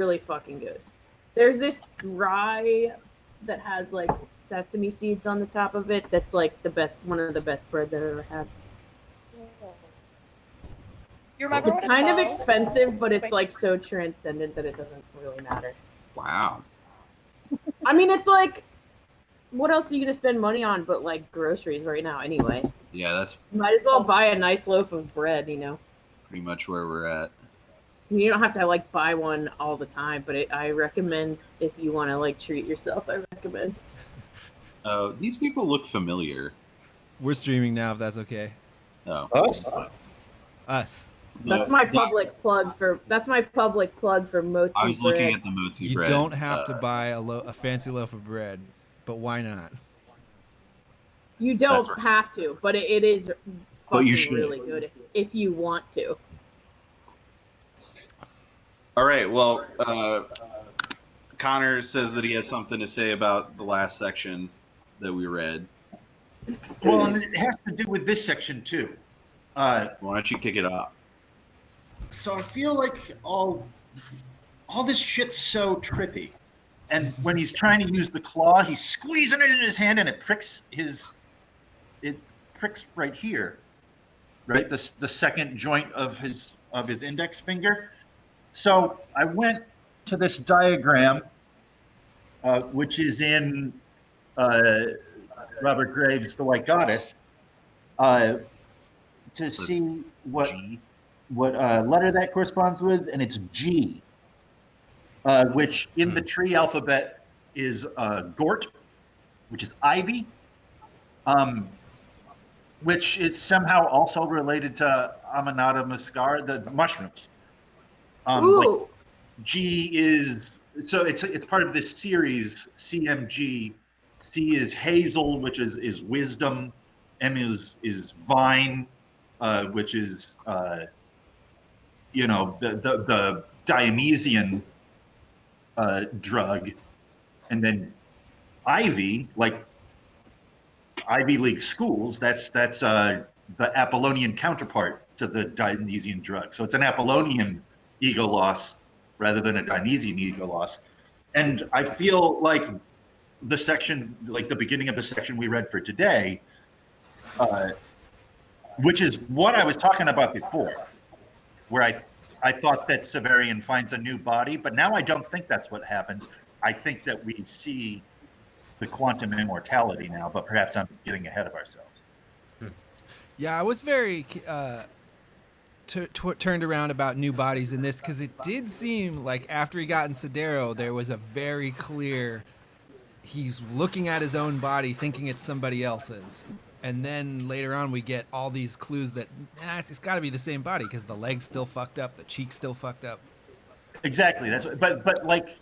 really fucking good. There's this rye that has like sesame seeds on the top of it. That's like one of the best bread that I've ever had. You remember It's kind of expensive, but it's like so transcendent that it doesn't really matter. Wow. I mean, it's like, what else are you gonna spend money on but like groceries right now anyway? Yeah, that's Might as well buy a nice loaf of bread, you know. pretty much where we're at. You don't have to like buy one all the time, but I recommend if you want to like treat yourself. I recommend. These people look familiar. We're streaming now, if that's okay. Oh. Us. That's my public plug for Motzi I was bread. looking at the Motzi bread. You don't have to buy a fancy loaf of bread, but why not? You don't have to, but it is fucking really good if you want to. All right. Well, Connor says that he has something to say about the last section that we read. Well, and it has to do with this section too. Why don't you kick it off? So I feel like all this shit's so trippy. And when he's trying to use the claw, he's squeezing it in his hand and it pricks right here. Right? The second joint of his index finger. So I went to this diagram, which is in Robert Graves' The White Goddess, to see what letter that corresponds with, and it's G, which in the tree alphabet is Gort, which is ivy, which is somehow also related to Amanita muscaria, the mushrooms. Like G is, so it's part of this series, CMG. C is hazel, which is wisdom. M is vine, which is the Dionysian drug, and then Ivy, like Ivy League schools. That's the Apollonian counterpart to the Dionysian drug. So it's an Apollonian ego loss rather than a Dionysian ego loss. And I feel like the section, like the beginning of the section we read for today, which is what I was talking about before, where I thought that Severian finds a new body, but now I don't think that's what happens. I think that we see the quantum immortality now, but perhaps I'm getting ahead of ourselves. Yeah, I was very turned around about new bodies in this, because it did seem like after he got in Sidero, there was a very clear, he's looking at his own body thinking it's somebody else's. And then later on we get all these clues that it's got to be the same body, because the leg's still fucked up, the cheek's still fucked up. Exactly. That's what, but like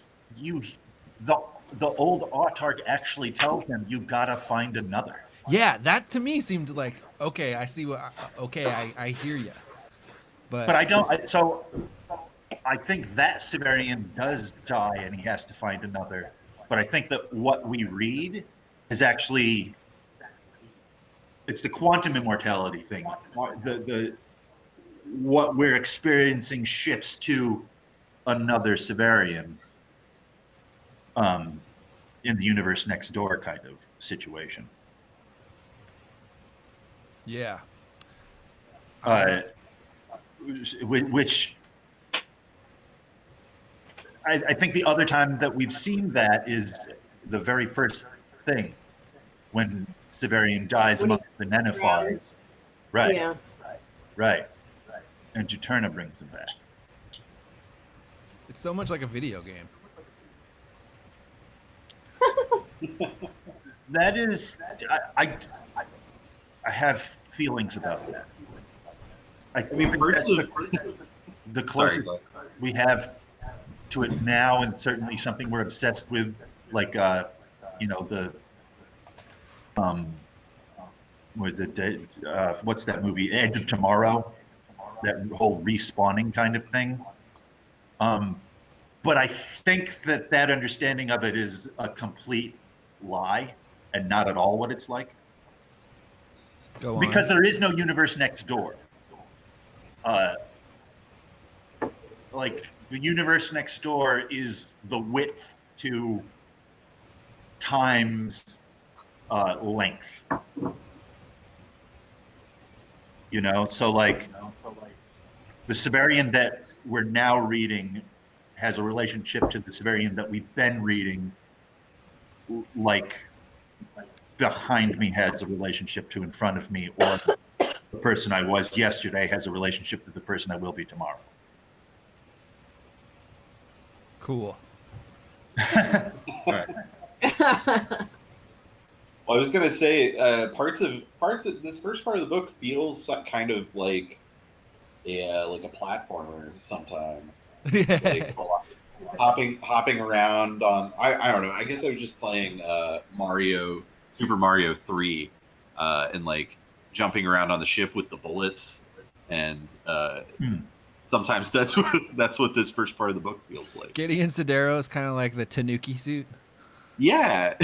the old autarch actually tells them you gotta find another. Yeah, that to me seemed like, okay, I see what. Okay, I hear you. But I don't. So I think that Severian does die and he has to find another. But I think that what we read is actually, it's the quantum immortality thing. The what we're experiencing shifts to another Severian in the universe next door kind of situation. Yeah. Which I think the other time that we've seen that is the very first thing when Severian dies amongst the Nenephars. Right. Yeah. Right. And Juturna brings him back. It's so much like a video game. That is, I have feelings about that. I mean, the closest we have to it now, and certainly something we're obsessed with, like the was it what's that movie, Edge of Tomorrow, that whole respawning kind of thing. But I think that understanding of it is a complete lie and not at all what it's like. Go on. Because there is no universe next door. like the universe next door is the width to times length. You know, so like the Severian that we're now reading has a relationship to the Severian that we've been reading, like behind me has a relationship to in front of me, or the person I was yesterday has a relationship to the person I will be tomorrow. Cool. All right. Well, I was gonna say parts of this first part of the book feels kind of like a platformer sometimes, like hopping around on. I don't know. I guess I was just playing Super Mario 3, and like jumping around on the ship with the bullets, and sometimes that's what this first part of the book feels like. Gideon Sidero is kind of like the Tanuki suit. Yeah.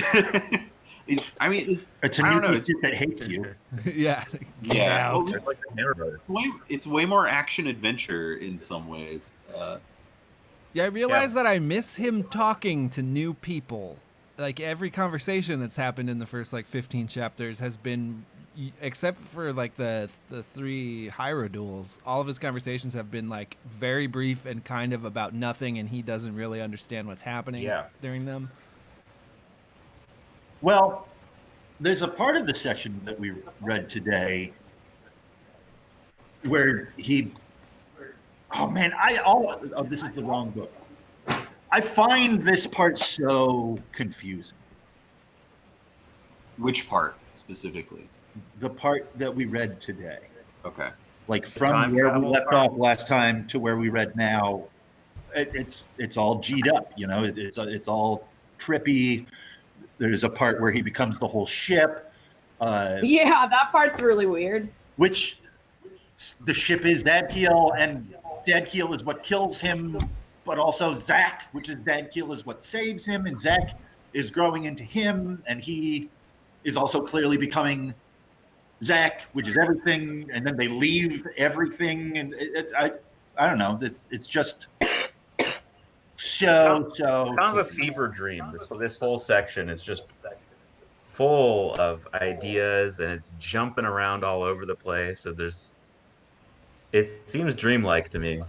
A Tanuki suit that hates you. Yeah. Get Yeah. out. Well, Like the narrator. it's way more action adventure in some ways. Yeah, I realized that I miss him talking to new people. Like every conversation that's happened in the first like 15 chapters has been, except for like the 3 Hyro duels, all of his conversations have been like very brief and kind of about nothing, and he doesn't really understand what's happening during them. Well, there's a part of the section that we read today where this is the wrong book. I find this part so confusing. Which part specifically? The part that we read today. Okay. Like from where we left off last time to where we read now, it's all G'd up, you know, it's all trippy. There's a part where he becomes the whole ship. Yeah, that part's really weird. Which the ship is Zadkiel, and Zadkiel is what kills him, but also Zach, which is Zadkiel, is what saves him, and Zach is growing into him, and he is also clearly becoming Zach, which is everything, and then they leave everything, and I don't know. It's just so kind of a fever dream. This whole section is just full of ideas, and it's jumping around all over the place. So it seems dreamlike to me.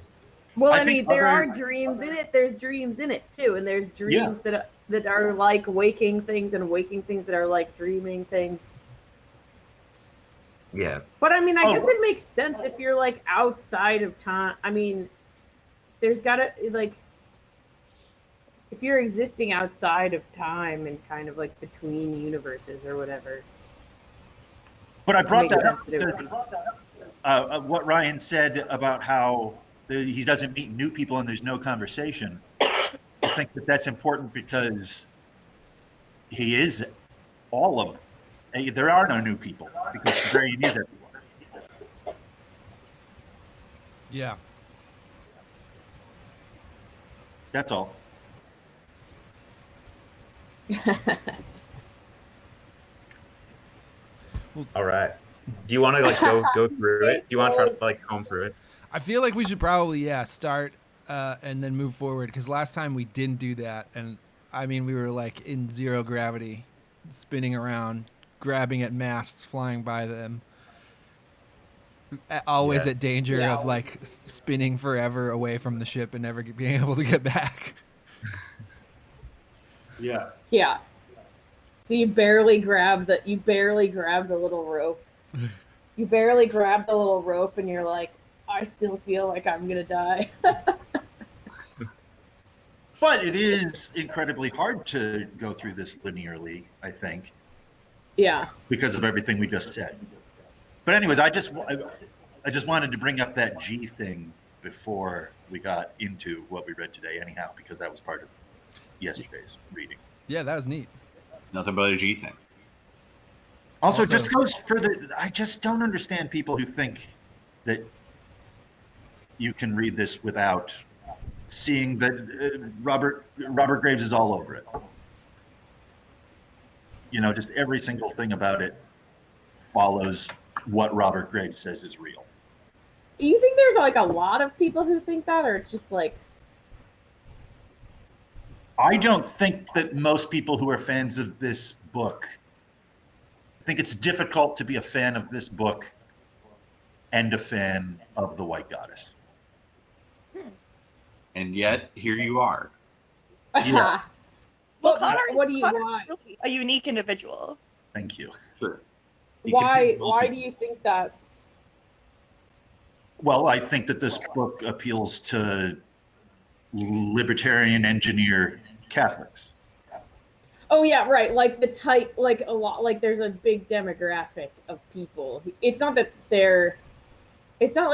Well, I mean, there are dreams in it. There's dreams in it too, and there's dreams that are like waking things, and waking things that are like dreaming things. Yeah. But I mean, I guess it makes sense if you're like outside of time. I mean, there's gotta like if you're existing outside of time and kind of like between universes or whatever. But I brought that up because what Ryan said about how he doesn't meet new people and there's no conversation. I think that's important because he is all of them. There are no new people because Severian is everyone. Yeah. That's all. All right. Do you want to like go through it? Do you want to try to like comb through it? I feel like we should probably start and then move forward, because last time we didn't do that, and I mean we were like in zero gravity, spinning around, grabbing at masts, flying by them, always at danger of like spinning forever away from the ship and never being able to get back. Yeah. Yeah. So you barely grab the little rope. You barely grab the little rope, and you're like, I still feel like I'm gonna die. But it is incredibly hard to go through this linearly, I think. Yeah. Because of everything we just said. But anyways, I just wanted to bring up that G thing before we got into what we read today anyhow, because that was part of yesterday's reading. Yeah, that was neat. Nothing but a G thing. Also, just goes further. I just don't understand people who think that you can read this without seeing that Robert Graves is all over it. You know, just every single thing about it follows what Robert Graves says is real. You think there's like a lot of people who think that, or it's just like I don't think that most people who are fans of this book think it's difficult to be a fan of this book and a fan of the White Goddess. And yet, here you are. Yeah. Well, Connor's what do you Connor's want? really a unique individual. Thank you. Sure. Why do you think that? Well, I think that this book appeals to libertarian engineer Catholics. Oh yeah, right. Like the type, like a lot, like there's a big demographic of people. It's not that they're, it's not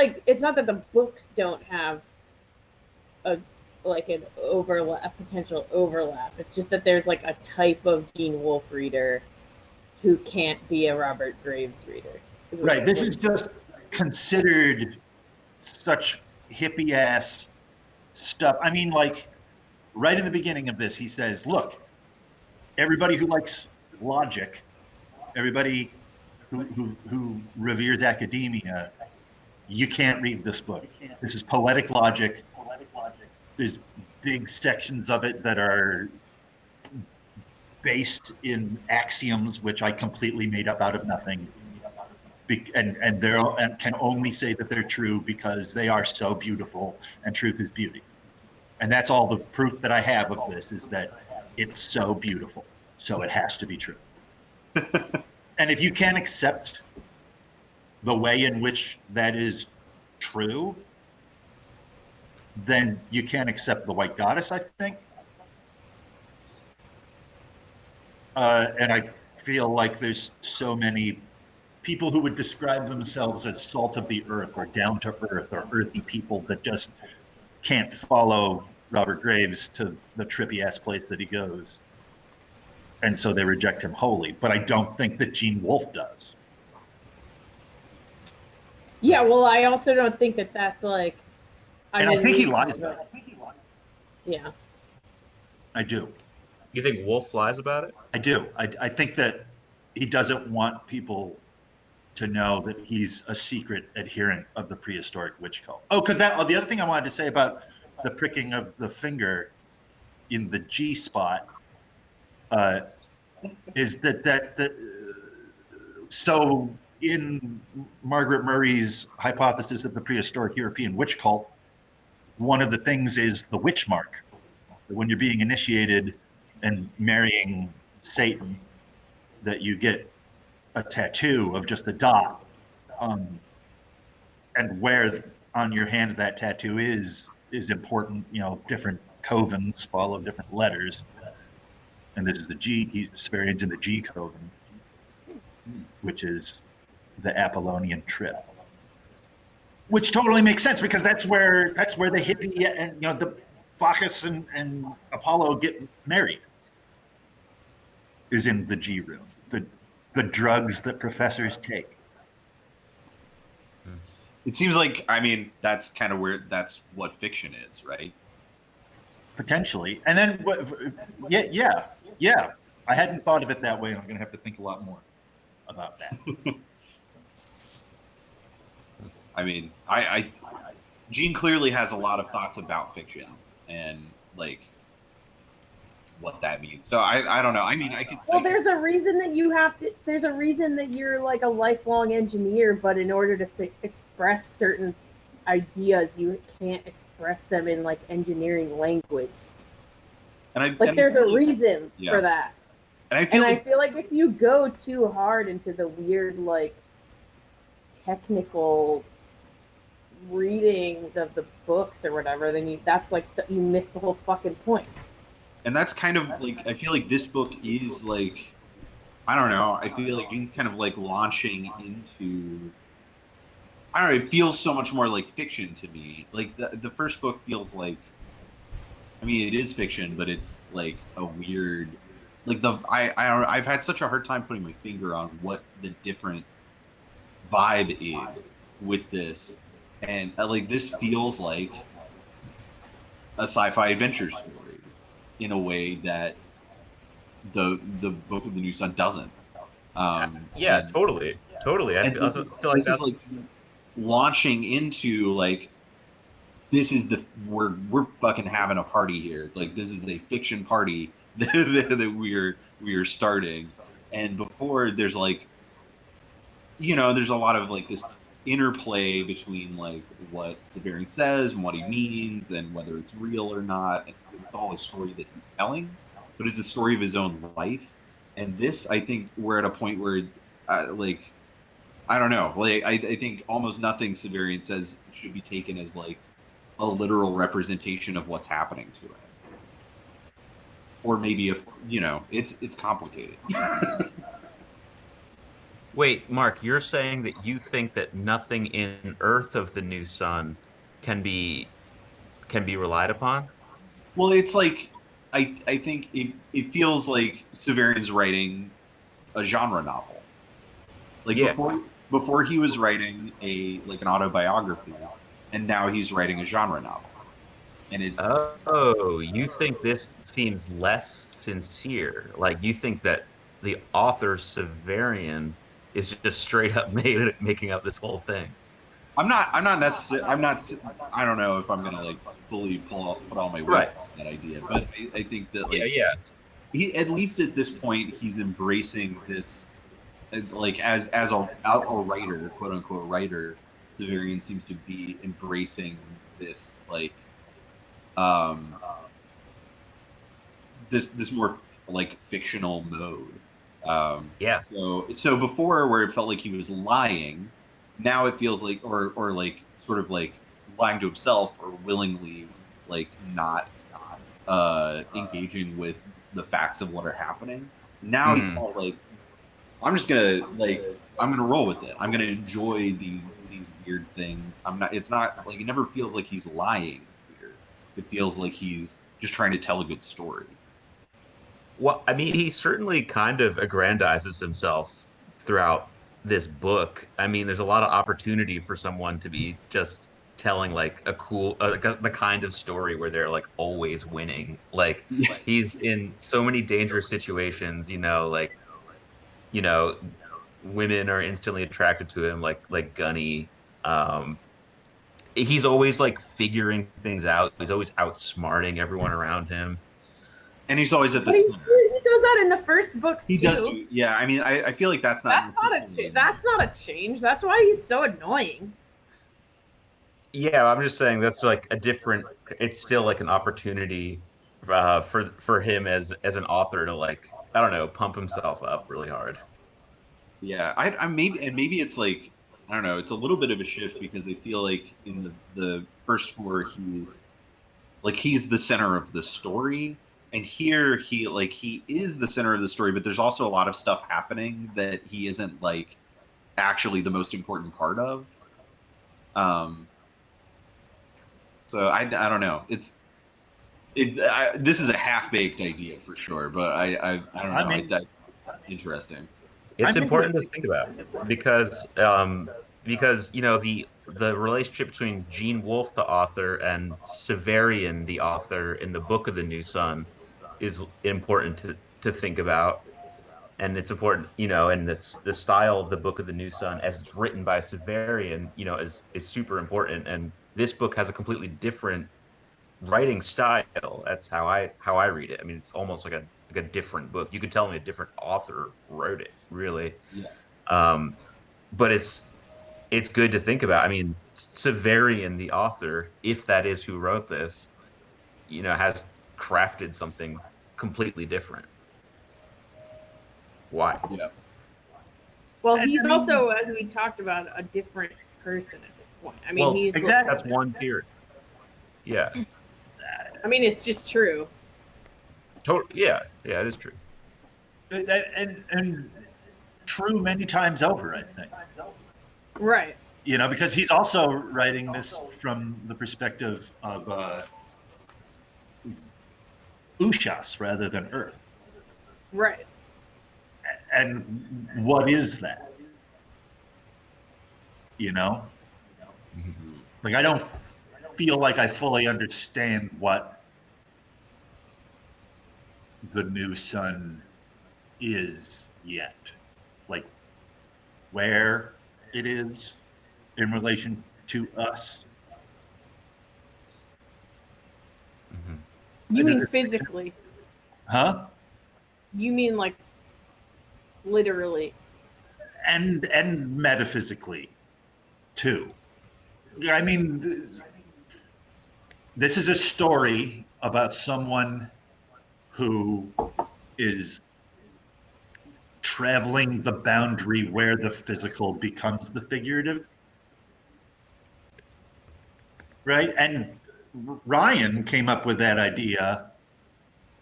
that the books don't have a like an overlap, a potential overlap. It's just that there's like a type of Gene Wolfe reader who can't be a Robert Graves reader. Right. This is just considered such hippie ass stuff. I mean, like right in the beginning of this, he says, look, everybody who likes logic, everybody who reveres academia, you can't read this book. This is poetic logic. There's big sections of it that are based in axioms, which I completely made up out of nothing. And can only say that they're true because they are so beautiful, and truth is beauty. And that's all the proof that I have of this, is that it's so beautiful, so it has to be true. And if you can't accept the way in which that is true, then you can't accept the White Goddess, I think. And I feel like there's so many people who would describe themselves as salt of the earth or down to earth or earthy people that just can't follow Robert Graves to the trippy ass place that he goes. And so they reject him wholly. But I don't think that Gene Wolfe does. Yeah, well, I also don't think that that's like. And I think he lies about it. Yeah. I do. You think Wolf lies about it? I do. I think that he doesn't want people to know that he's a secret adherent of the prehistoric witch cult. Oh, because the other thing I wanted to say about the pricking of the finger in the G spot is that so in Margaret Murray's hypothesis of the prehistoric European witch cult, one of the things is the witch mark. When you're being initiated and marrying Satan, that you get a tattoo of just a dot, and where on your hand that tattoo is important. You know, different covens follow different letters, and this is the G. Sperion's in the G coven, which is the Apollonian trip, which totally makes sense because that's where the hippie and the Bacchus and Apollo get married, is in the G room. The drugs that professors take. It seems like, I mean, that's kind of that's what fiction is, right? Potentially. And then, yeah. I hadn't thought of it that way, and I'm going to have to think a lot more about that. I mean, Gene clearly has a lot of thoughts about fiction and like what that means. So I don't know. I mean, There's a reason that you have to. There's a reason that you're like a lifelong engineer, but in order to express certain ideas, you can't express them in like engineering language. There's a reason for that. And I feel like if you go too hard into the weird like technical readings of the books or whatever, then you miss the whole fucking point. And that's kind of like, I feel like this book is like, I don't know, I feel like Gene's kind of like launching into, I don't know, it feels so much more like fiction to me. Like the first book feels like, I mean, it is fiction, but it's like a weird, like I've had such a hard time putting my finger on what the different vibe is with this. And like this feels like a sci-fi adventure story in a way that the Book of the New Sun doesn't. Yeah, totally. I feel like that's launching into like this is the we're fucking having a party here. Like this is a fiction party that we're starting. And before there's like there's a lot of like this interplay between like what Severian says and what he means and whether it's real or not. And it's all a story that he's telling, but it's a story of his own life. And this, I think, we're at a point where, like, I don't know. Like, I think almost nothing Severian says should be taken as like a literal representation of what's happening to him. Or maybe if it's complicated. Wait, Mark, you're saying that you think that nothing in Urth of the New Sun can be relied upon? Well, it's like I think it feels like Severian's writing a genre novel. Like Yeah. before he was writing an autobiography, and now he's writing a genre novel. And it Oh, you think this seems less sincere? Like you think that the author Severian is just straight up making up this whole thing? I'm not necessarily I don't know if I'm gonna like fully put all my weight Right. on that idea, but I think that like Yeah. he, at least at this point, he's embracing this like as a writer, quote unquote writer. Severian seems to be embracing this like um this more like fictional mode. Yeah. So before, where it felt like he was lying, now it feels like or like sort of like lying to himself or willingly like not engaging with the facts of what are happening. Now he's all like, I'm gonna roll with it. I'm gonna enjoy these weird things. I'm not. It's not like it never feels like he's lying here. It feels like he's just trying to tell a good story. Well, I mean, he certainly kind of aggrandizes himself throughout this book. I mean, there's a lot of opportunity for someone to be just telling like a cool, the kind of story where they're like always winning. Like Yeah. he's in so many dangerous situations, you know, women are instantly attracted to him, like Gunny. Um, he's always like figuring things out. He's always outsmarting everyone around him. And he's always at the But he center. does that in the first books He too. does. Yeah, I mean, I feel like that's not. That's not a change. That's why he's so annoying. Yeah, I'm just saying that's like a different. It's still like an opportunity for him as an author to like I don't know pump himself up really hard. Yeah, I maybe it's like I don't know. It's a little bit of a shift because I feel like in the first four he's the center of the story, and here he is the center of the story, but there's also a lot of stuff happening that he isn't like actually the most important part of. So I don't know. This is a half baked idea for sure, but I don't know. I mean, That's interesting. It's I think important to think about because the relationship between Gene Wolfe, the author, and Severian, the author, in the Book of the New Sun, is important to think about, and it's important, and the style of the Book of the New Sun as it's written by Severian, is super important, and this book has a completely different writing style. That's how I read it. I mean, it's almost like a different book. You could tell me a different author wrote it, really. Yeah. But it's good to think about. I mean, Severian, the author, if that is who wrote this, has crafted something completely different. Why? Yeah. Well, he's also, as we talked about, a different person at this point. I mean, he's exactly. That's one theory. Yeah. I mean, it's just true. Yeah, it is true. And true many times over, I think. Right. Because he's also writing this from the perspective of Ushas rather than Urth. Right. And what is that? Like I don't feel like I fully understand what the New Sun is yet. Like where it is in relation to us? You mean physically? Huh? You mean like literally? And metaphysically too. I mean, this is a story about someone who is traveling the boundary where the physical becomes the figurative, right? And Ryan came up with that idea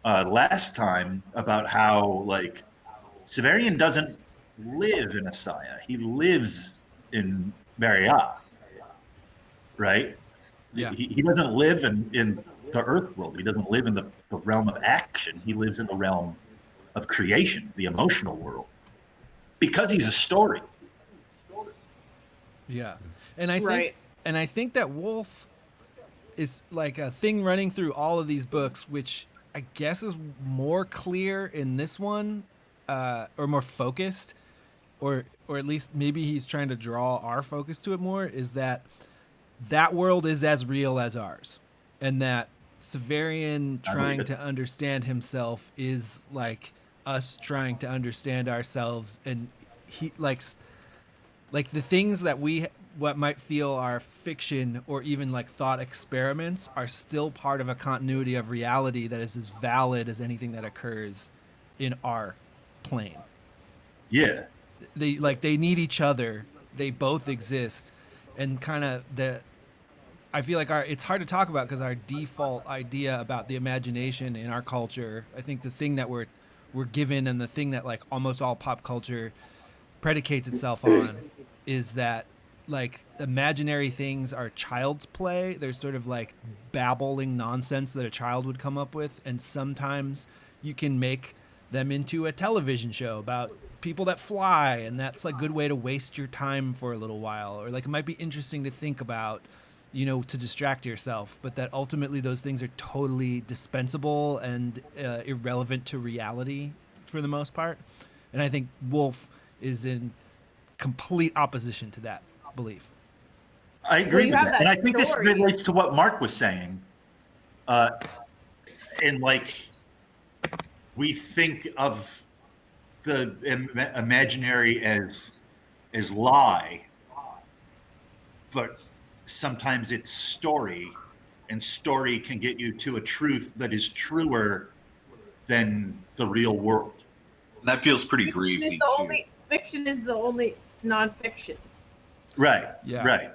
last time about how, like, Severian doesn't live in Asaya. He lives in Maria, right? Yeah. He doesn't live in the Earth world. He doesn't live in the realm of action. He lives in the realm of creation, the emotional world, because he's a story. Yeah. And I think Right. that WOLFE is like a thing running through all of these books, which I guess is more clear in this one, or more focused, or at least maybe he's trying to draw our focus to it more, is that world is as real as ours, and that Severian trying to understand himself is like us trying to understand ourselves, and he like the things that what might feel are fiction or even like thought experiments are still part of a continuity of reality that is as valid as anything that occurs in our plane. Yeah. They need each other. They both exist, and kind of I feel like it's hard to talk about because our default idea about the imagination in our culture, I think the thing that we're given, and the thing that like almost all pop culture predicates itself on, is that like imaginary things are child's play. There's sort of like babbling nonsense that a child would come up with, and sometimes you can make them into a television show about people that fly, and that's a good way to waste your time for a little while, or like it might be interesting to think about, you know, to distract yourself, but that ultimately those things are totally dispensable and irrelevant to reality for the most part. And I think WOLFE is in complete opposition to that belief. I agree with that. And I think this story. relates to what Mark was saying. And like, we think of the imaginary as lie, but sometimes it's story, and story can get you to a truth that is truer than the real world. That feels pretty Greavesy too. Fiction is the only nonfiction. Right. Yeah. Right.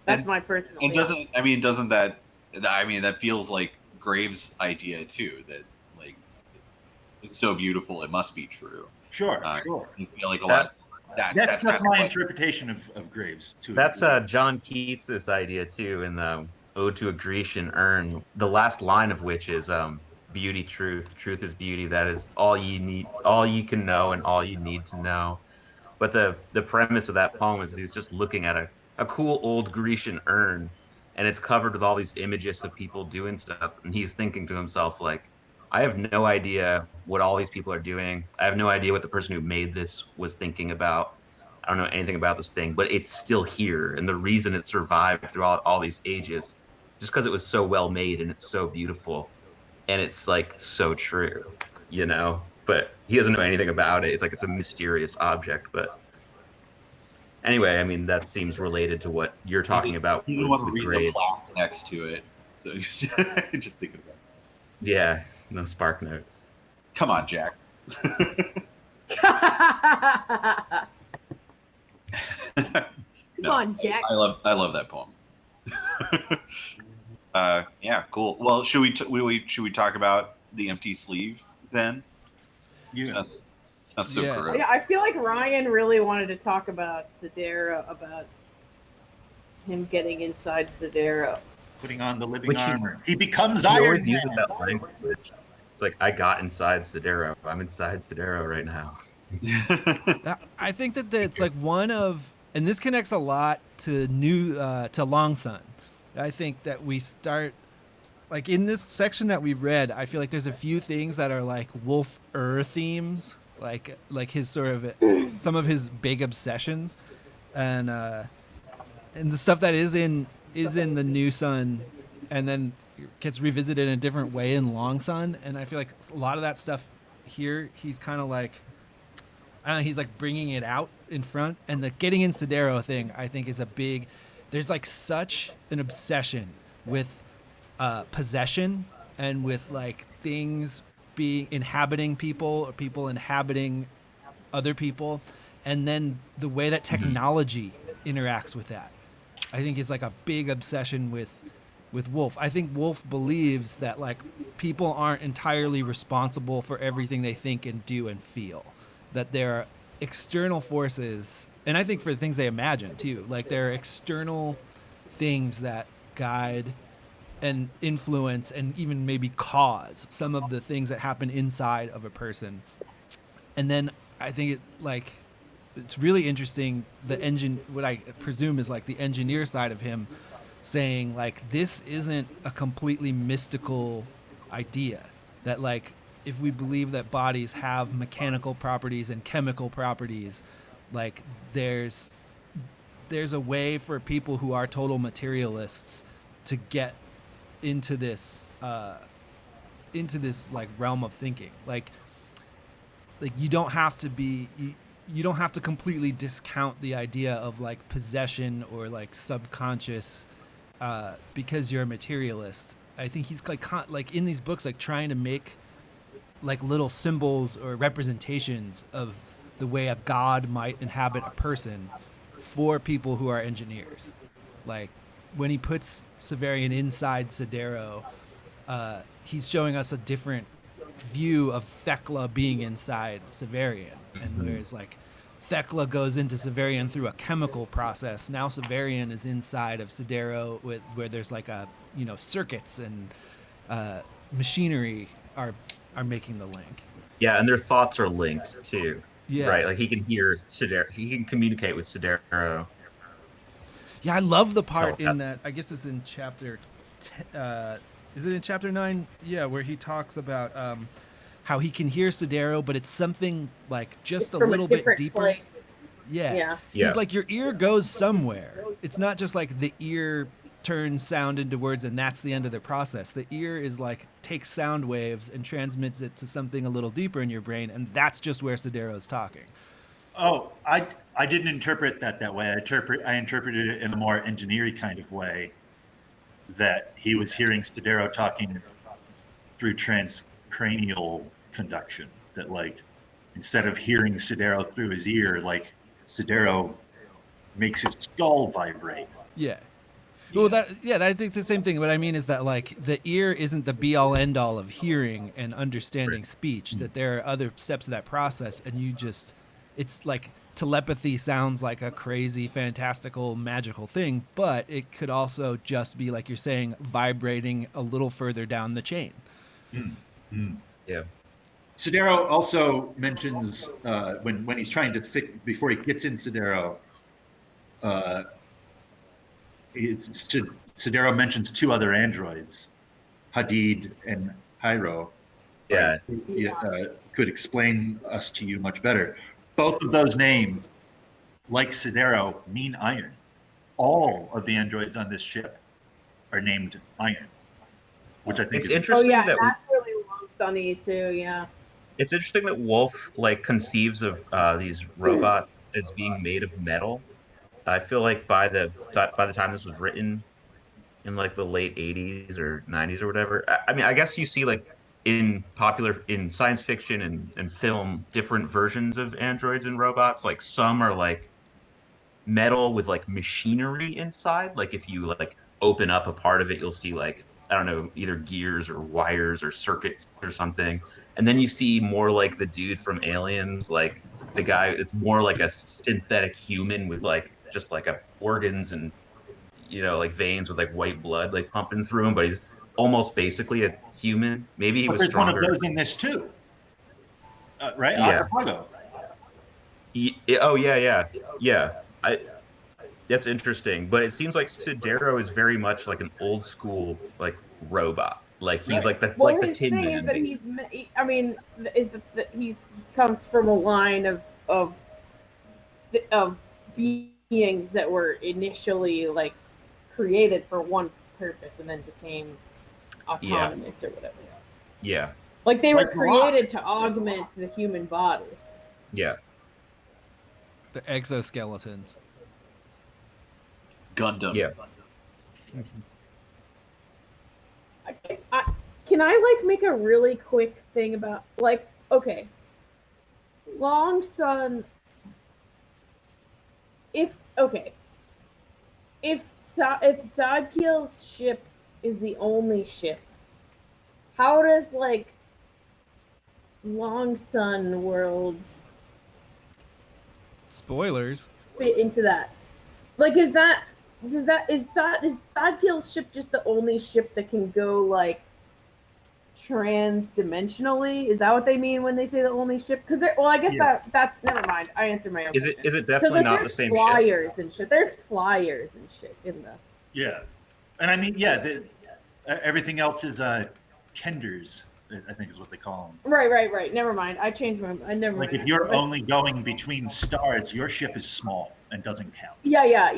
That's my personal. And that feels like Graves' idea too, that like it's so beautiful it must be true. Sure. I feel like a That- lot. That's just my interpretation of Graves too. That's John Keats's idea too in the Ode to a Grecian Urn. The last line of which is beauty, truth. Truth is beauty. That is all you need, all you can know, and all you need to know. But the premise of that poem is that he's just looking at a cool old Grecian urn, and it's covered with all these images of people doing stuff, and he's thinking to himself like, I have no idea what all these people are doing. I have no idea what the person who made this was thinking about. I don't know anything about this thing, but it's still here. And the reason it survived through all these ages, just because it was so well made and it's so beautiful and it's like so true, you know? But he doesn't know anything about it. It's like it's a mysterious object. But anyway, I mean, that seems related to what you're talking about. You don't want to with read grades. the plaque next to it, so just thinking about it. Yeah, no spark notes. Come on, Jack. Come on, Jack. I love that poem. Yeah, cool. Well, should we talk about the empty sleeve then? Yeah. It's not so Yeah. correct. Yeah, I feel like Ryan really wanted to talk about Sidera, about him getting inside Sidera. Putting on the living Which he- armor. He becomes He Iron always Man. uses that language. It's like, I got inside Sidero. I'm inside Sidero right now. I think that it's like one of, and this connects a lot to to Long Sun. I think that we start like in this section that we've read. I feel like there's a few things that are like WOLFE themes, like his sort of some of his big obsessions, and and the stuff that is in the New Sun, and then gets revisited in a different way in Long Sun. And I feel like a lot of that stuff here, he's kind of like, I don't know, he's like bringing it out in front. And the getting in Sidero thing, I think, is a big. There's like such an obsession with possession and with like things being inhabiting people or people inhabiting other people, and then the way that technology interacts with that, I think, is like a big obsession with Wolf. I think Wolf believes that like people aren't entirely responsible for everything they think and do and feel, that there are external forces, and I think for the things they imagine too, like there are external things that guide and influence and even maybe cause some of the things that happen inside of a person. And then I think it's really interesting, what I presume is like the engineer side of him saying like this isn't a completely mystical idea, that like if we believe that bodies have mechanical properties and chemical properties, like there's a way for people who are total materialists to get into this like realm of thinking. Like you don't have to be you don't have to completely discount the idea of like possession or like subconscious because you're a materialist. I think he's like in these books like trying to make like little symbols or representations of the way a god might inhabit a person for people who are engineers. Like when he puts Severian inside Sidero, he's showing us a different view of Thekla being inside Severian. And whereas like Thekla goes into Severian through a chemical process, now Severian is inside of Sidero where there's like circuits and machinery are making the link. Yeah, and their thoughts are linked too. Yeah. Right, like he can hear Sidero, he can communicate with Sidero. Yeah, I love the part in that, I guess it's in chapter is it in chapter 9? Yeah, where he talks about how he can hear Sidero, but it's something like just a little bit deeper. Place. Yeah. He's like, your ear goes somewhere. It's not just like the ear turns sound into words and that's the end of the process. The ear is like takes sound waves and transmits it to something a little deeper in your brain, and that's just where Sidero's talking. Oh, I didn't interpret that way. I interpreted it in a more engineering kind of way, that he was hearing Sidero talking through transcranial conduction. That like instead of hearing Sidero through his ear, like Sidero makes his skull vibrate. Yeah. Well, I think the same thing. What I mean is that like the ear isn't the be all end all of hearing and understanding speech. That there are other steps of that process, and it's like telepathy sounds like a crazy, fantastical, magical thing, but it could also just be like you're saying, vibrating a little further down the chain. Yeah. Sidero also mentions when he's trying to fix before he gets in Sidero. Sidero mentions two other androids, Hadid and Hyro. Yeah. Could explain us to you much better. Both of those names, like Sidero, mean iron. All of the androids on this ship are named Iron, which I think is interesting. That's really Long Sunny too. Yeah. It's interesting that Wolfe like conceives of these robots as being made of metal. I feel like by the time this was written, in like the late 80s or 90s or whatever. I mean, I guess you see like in science fiction and film different versions of androids and robots. Like some are like metal with like machinery inside. Like if you like open up a part of it, you'll see like, I don't know, either gears or wires or circuits or something. And then you see more like the dude from Aliens, like the guy, it's more like a synthetic human with like just like organs and like veins with like white blood like pumping through him, but he's almost basically a human. Maybe he was stronger. There's one of those in this too, right? Yeah. Oh yeah. That's interesting, but it seems like Sidero is very much like an old school like robot. Like he's like the well, like the his Tin thing Man. is that he comes from a line of being beings that were initially like created for one purpose and then became autonomous or whatever. Yeah. Like they were Like Rock. created to augment the human body. Yeah. The exoskeletons. Gundam. Yeah. Can I like make a really quick thing about like okay, Long Sun. If Zadkiel's ship is the only ship, how does like Long Sun worlds Spoilers. fit into that? Like, is Zadkiel's ship just the only ship that can go like trans-dimensionally? Is that what they mean when they say the only ship? Because well, I guess that's never mind. I answered my own. Is it question. definitely like, not the same ship? flyers and shit. There's flyers and shit in the. Yeah, and I mean, everything else is tenders. I think is what they call them. Right. Never mind. I changed my. I never. Like mind. if you're only going between stars, your ship is small and doesn't count. Yeah.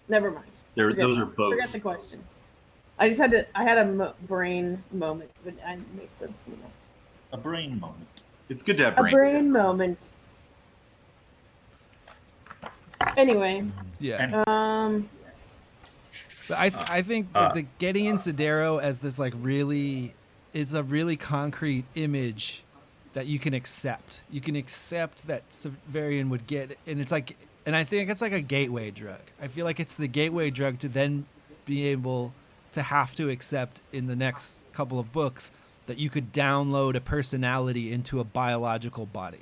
Never mind. Those are Forget boats. the question. I just had to. I had a brain moment, but it makes sense to me now. A brain moment. It's good to have A brain. brain moment. Anyway, Yeah. But I think that the getting in Sidero as this like really is a really concrete image that you can accept. You can accept that Severian would get, and it's like, and I think it's like a gateway drug. I feel like it's the gateway drug to then be able to have to accept in the next couple of books that you could download a personality into a biological body.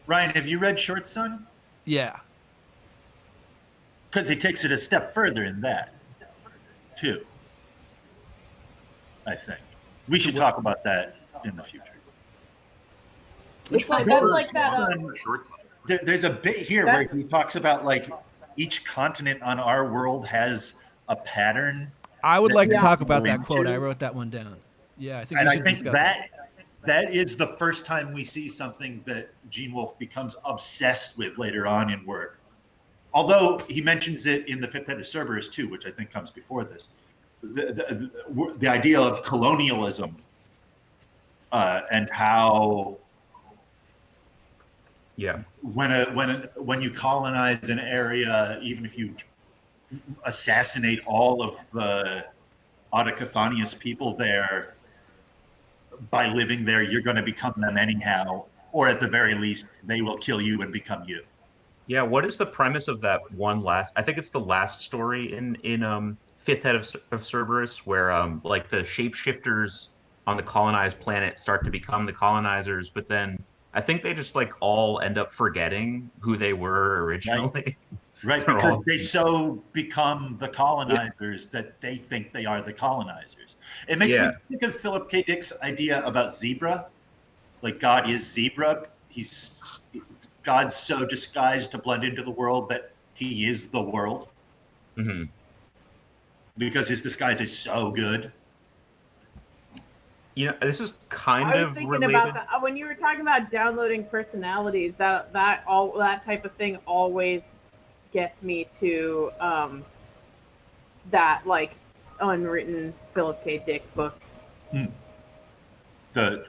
Ryan, have you read Short Sun? Yeah. Because he takes it a step further in that, too. I think we should talk about that in the future. it's like that's like that. There's a bit here where he talks about like each continent on our world has a pattern. I would like to Yeah. talk about that Into. quote. I wrote that one down. Yeah, I think And we I should think discuss that. that is the first time we see something that Gene Wolfe becomes obsessed with later on in work. Although he mentions it in the Fifth Head of Cerberus too, which I think comes before this. The idea of colonialism and how when you colonize an area, even if you assassinate all of the Autochthonius people there, by living there, you're going to become them anyhow, or at the very least, they will kill you and become you. Yeah, what is the premise of that one last? I think it's the last story in Fifth Head of Cerberus, where like the shapeshifters on the colonized planet start to become the colonizers, but then I think they just like all end up forgetting who they were originally. Right, because they so become the colonizers that they think they are the colonizers. It makes me think of Philip K. Dick's idea about zebra. Like God is zebra. God's so disguised to blend into the world that he is the world. Mm-hmm. Because his disguise is so good. You know, this is kind I of was thinking related. about that when you were talking about downloading personalities. That type of thing always gets me to that like unwritten Philip K. Dick book. The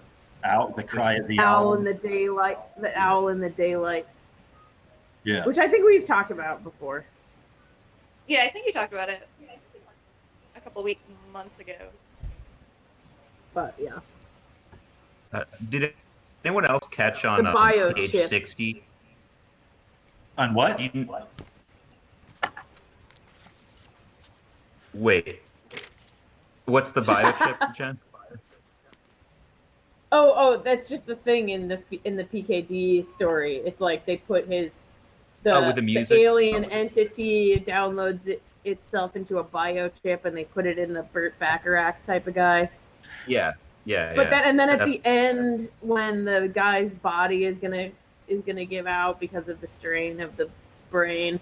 cry of the Owl owl. in the daylight. The owl in the daylight. Yeah. Which I think we've talked about before. Yeah, I think you talked about it a couple months ago. But yeah. Did anyone else catch on The bio page chip. 60? On what? Wait. What's the biochip, Jen? Oh, that's just the thing in the PKD story. It's like they put with the music? alien entity downloads itself into a biochip, and they put it in the Burt Bacharach type of guy. Yeah. But then at the end, when the guy's body is gonna give out because of the strain of the brain,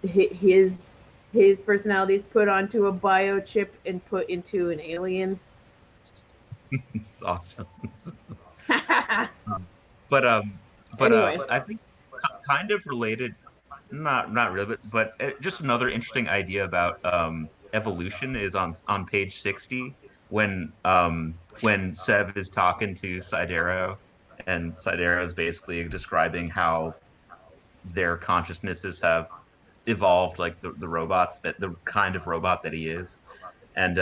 his personality is put onto a biochip and put into an alien. It's awesome. But Anyway. I think kind of related, not really, but just another interesting idea about evolution is on page 60 when Sev is talking to Sidero, and Sidero is basically describing how their consciousnesses have evolved, like the robots, that the kind of robot that he is. And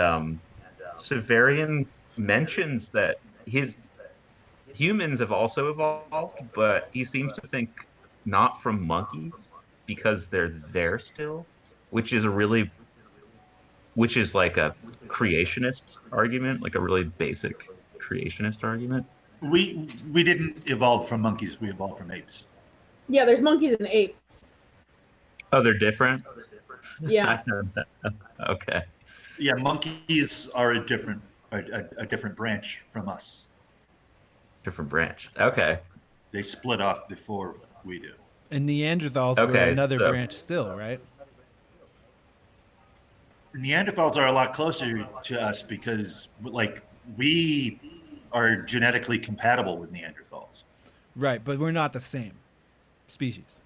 Severian mentions that his humans have also evolved, but he seems to think not from monkeys because they're there still, which is like a creationist argument, like a really basic creationist argument. We didn't evolve from monkeys. We evolved from apes. Yeah, there's monkeys and apes. Oh, they're different? Yeah. Okay. Yeah, monkeys are a different branch from us. Different branch. Okay. They split off before we do. And Neanderthals were Okay, another so- branch still, right? Neanderthals are a lot closer to us because, like, we are genetically compatible with Neanderthals. Right, but we're not the same species.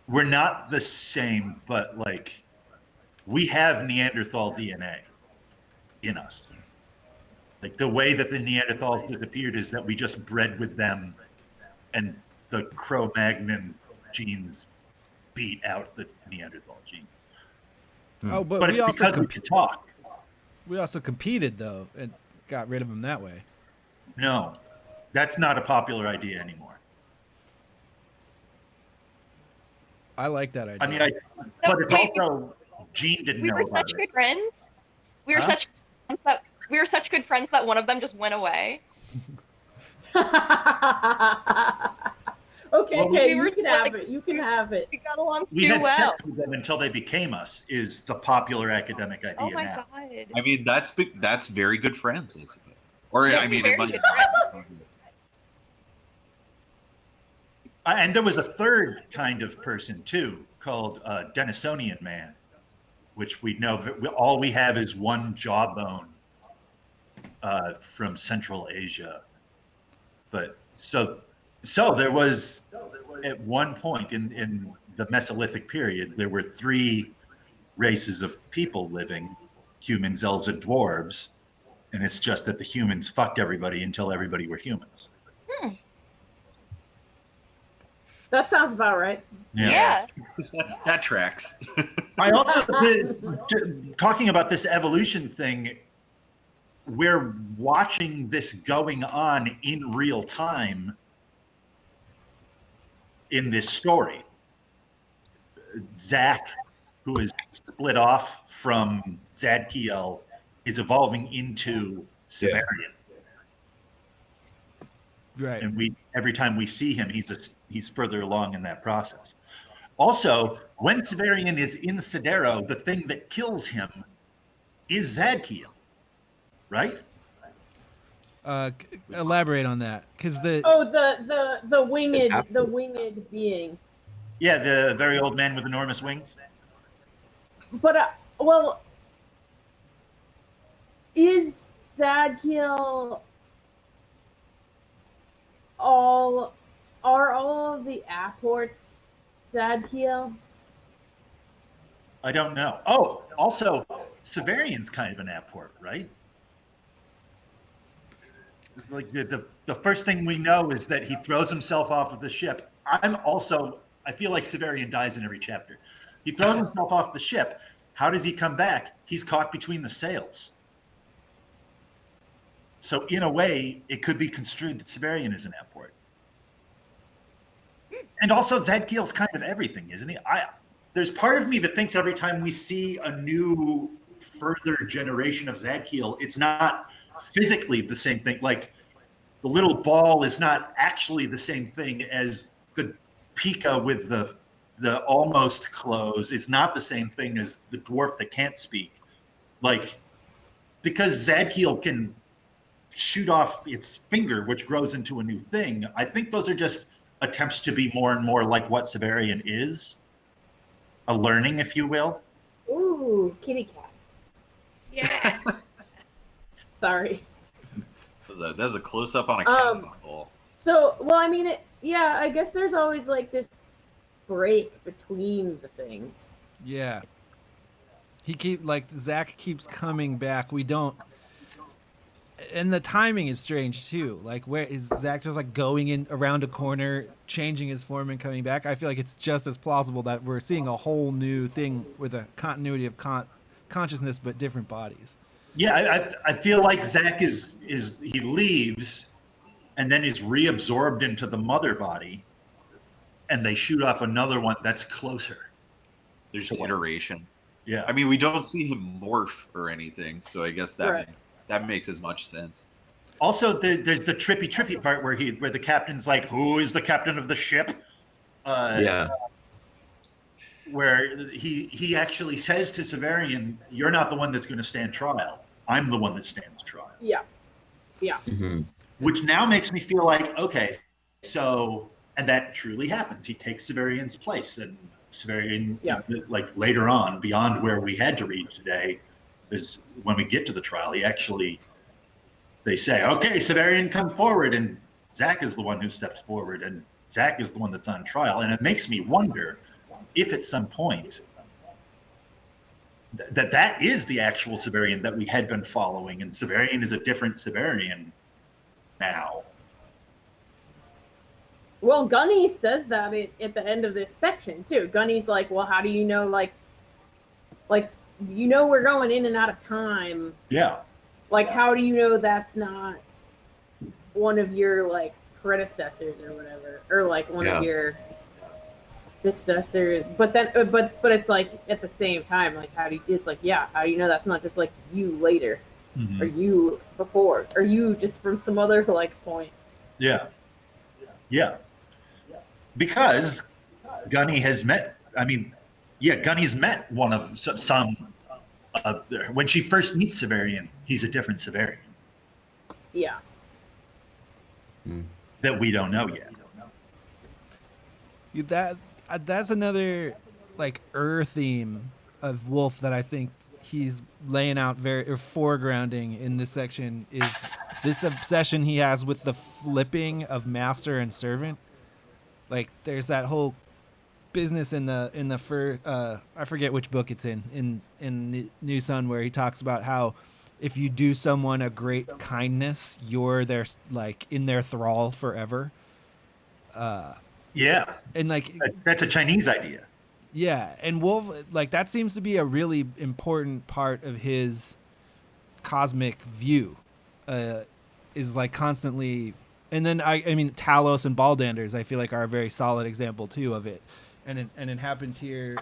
We're not the same, but like, we have Neanderthal DNA in us. Like, the way that the Neanderthals disappeared is that we just bred with them, and the Cro-Magnon genes beat out the Neanderthal genes. Oh, but, But we it's also because we can talk. we also competed though and got rid of them that way. No, that's not a popular idea anymore. I like that idea. I mean, but it's also Gene didn't We know were about such it. good friends. We were Huh? such good friends that one of them just went away. Okay, Well, okay, we were you can like- have it. You can have it. We got along We too had well. sex with them until they became us. Is the popular academic idea Oh my now? god. I mean, that's very good friends, I suppose. Or Yeah, I mean, very it might. good And there was a third kind of person too, called Denisonian man, which we know. All we have is one jawbone from Central Asia. But so there was at one point in the Mesolithic period, there were three races of people living: humans, elves, and dwarves. And it's just that the humans fucked everybody until everybody were humans. That sounds about right. Yeah. That tracks. I also talking about this evolution thing. We're watching this going on in real time in this story. Zach, who is split off from Zadkiel, is evolving into Severian. right. And every time we see him, he's further along in that process. Also, when Severian is in Sidero, the thing that kills him is Zadkiel, right? Elaborate on that, because the The winged being. Yeah, the very old man with enormous wings. But well, is Zadkiel are all of the apports Zadkiel? I don't know. Oh, also, Severian's kind of an apport, right? It's like the first thing we know is that he throws himself off of the ship. I feel like Severian dies in every chapter. He throws himself off the ship. How does he come back? He's caught between the sails. So in a way, it could be construed that Severian is an apport. And also, Zadkiel's kind of everything, isn't he? There's part of me that thinks every time we see a new, further generation of Zadkiel, it's not physically the same thing. Like, the little ball is not actually the same thing as the Pika with the almost clothes is not the same thing as the dwarf that can't speak. Like, because Zadkiel can shoot off its finger, which grows into a new thing, I think those are just attempts to be more and more like what Severian is. A learning, if you will. Ooh, kitty cat. Yeah. Sorry. That was a close up on a cat. So, well, I mean, I guess there's always like this break between the things. Yeah. Zach keeps coming back. We don't, and the timing is strange too. Like, where is Zach just like going in around a corner, changing his form and coming back? I feel like it's just as plausible that we're seeing a whole new thing with a continuity of consciousness, but different bodies. Yeah, I feel like Zach is he leaves and then is reabsorbed into the mother body, and they shoot off another one that's closer. There's to what- iteration. Yeah. I mean, we don't see him morph or anything, so I guess that Right. that makes as much sense. Also, there's the trippy part where the captain's like, "Who is the captain of the ship?" Yeah. Where he actually says to Severian, "You're not the one that's going to stand trial. I'm the one that stands trial." Yeah. Mm-hmm. Which now makes me feel like, okay, so, and that truly happens. He takes Severian's place, and Severian, Yeah. like later on, beyond where we had to read today, is when we get to the trial, they say, okay, Severian, come forward, and Zach is the one who steps forward, and Zach is the one that's on trial, and it makes me wonder if at some point that is the actual Severian that we had been following, and Severian is a different Severian now. Well, Gunny says that at the end of this section too. Gunny's like, "Well, how do you know? Like, we're going in and out of time. Yeah. Like, how do you know that's not one of your like predecessors or whatever, or like one of your successors?" But then, but it's like at the same time, like, how do you know that's not just like you later, Mm-hmm. or you before, or you just from some other like point. Yeah. Because Gunny has met, Gunny's met one of some of when she first meets Severian, he's a different Severian. Yeah. That we don't know yet. That's another like theme of WOLFE that I think he's laying out very foregrounding in this section is this obsession he has with the flipping of master and servant. Like, there's that whole business in the I forget which book it's in New Sun, where he talks about how if you do someone a great kindness, you're their like in their thrall forever. Yeah. And like that's a Chinese idea. Yeah, and WOLFE, like, that seems to be a really important part of his cosmic view, is like constantly. And then I mean Talos and Baldanders I feel like are a very solid example too of it, and it happens here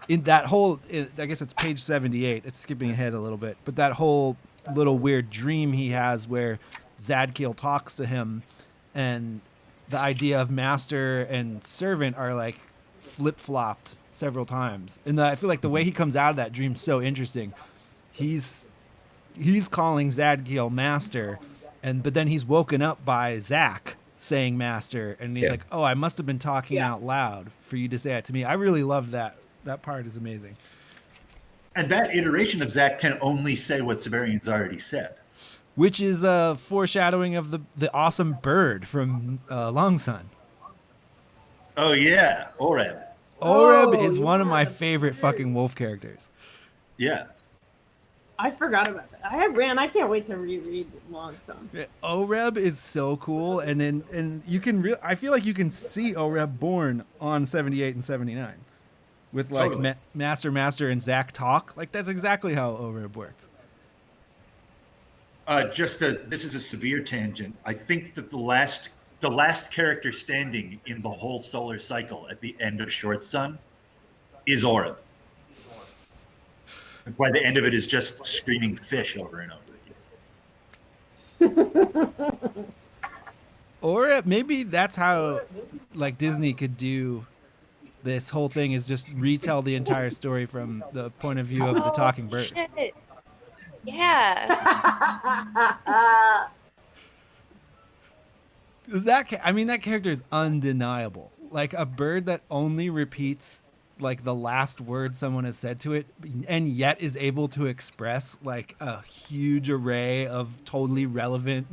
in that whole. I guess it's page 78. It's skipping ahead a little bit, but that whole little weird dream he has where Zadkiel talks to him, and the idea of master and servant are like flip-flopped several times, and I feel like the way he comes out of that dream is so interesting. He's calling Zadkiel master, but then he's woken up by Zach saying master, and he's like, "Oh, I must have been talking out loud for you to say that to me." I really loved that. That part is amazing. And that iteration of Zach can only say what Severian's already said, which is a foreshadowing of the awesome bird from Long Sun. Oh yeah, Oreb. Oreb is one of my favorite fucking WOLFE characters. Yeah. I forgot about that. I can't wait to reread Long Sun. Oreb is so cool, and you can I feel like you can see Oreb born on 78 and 79 with like Totally. Master and Zach talk. Like, that's exactly how Oreb works. This is a severe tangent. I think that the last character standing in the whole solar cycle at the end of Short Sun is Oreb. That's why the end of it is just screaming fish over and over again. Or maybe that's how like Disney could do this whole thing, is just retell the entire story from the point of view of the talking bird. Shit. Yeah. That character is undeniable. Like a bird that only repeats like the last word someone has said to it, and yet is able to express like a huge array of totally relevant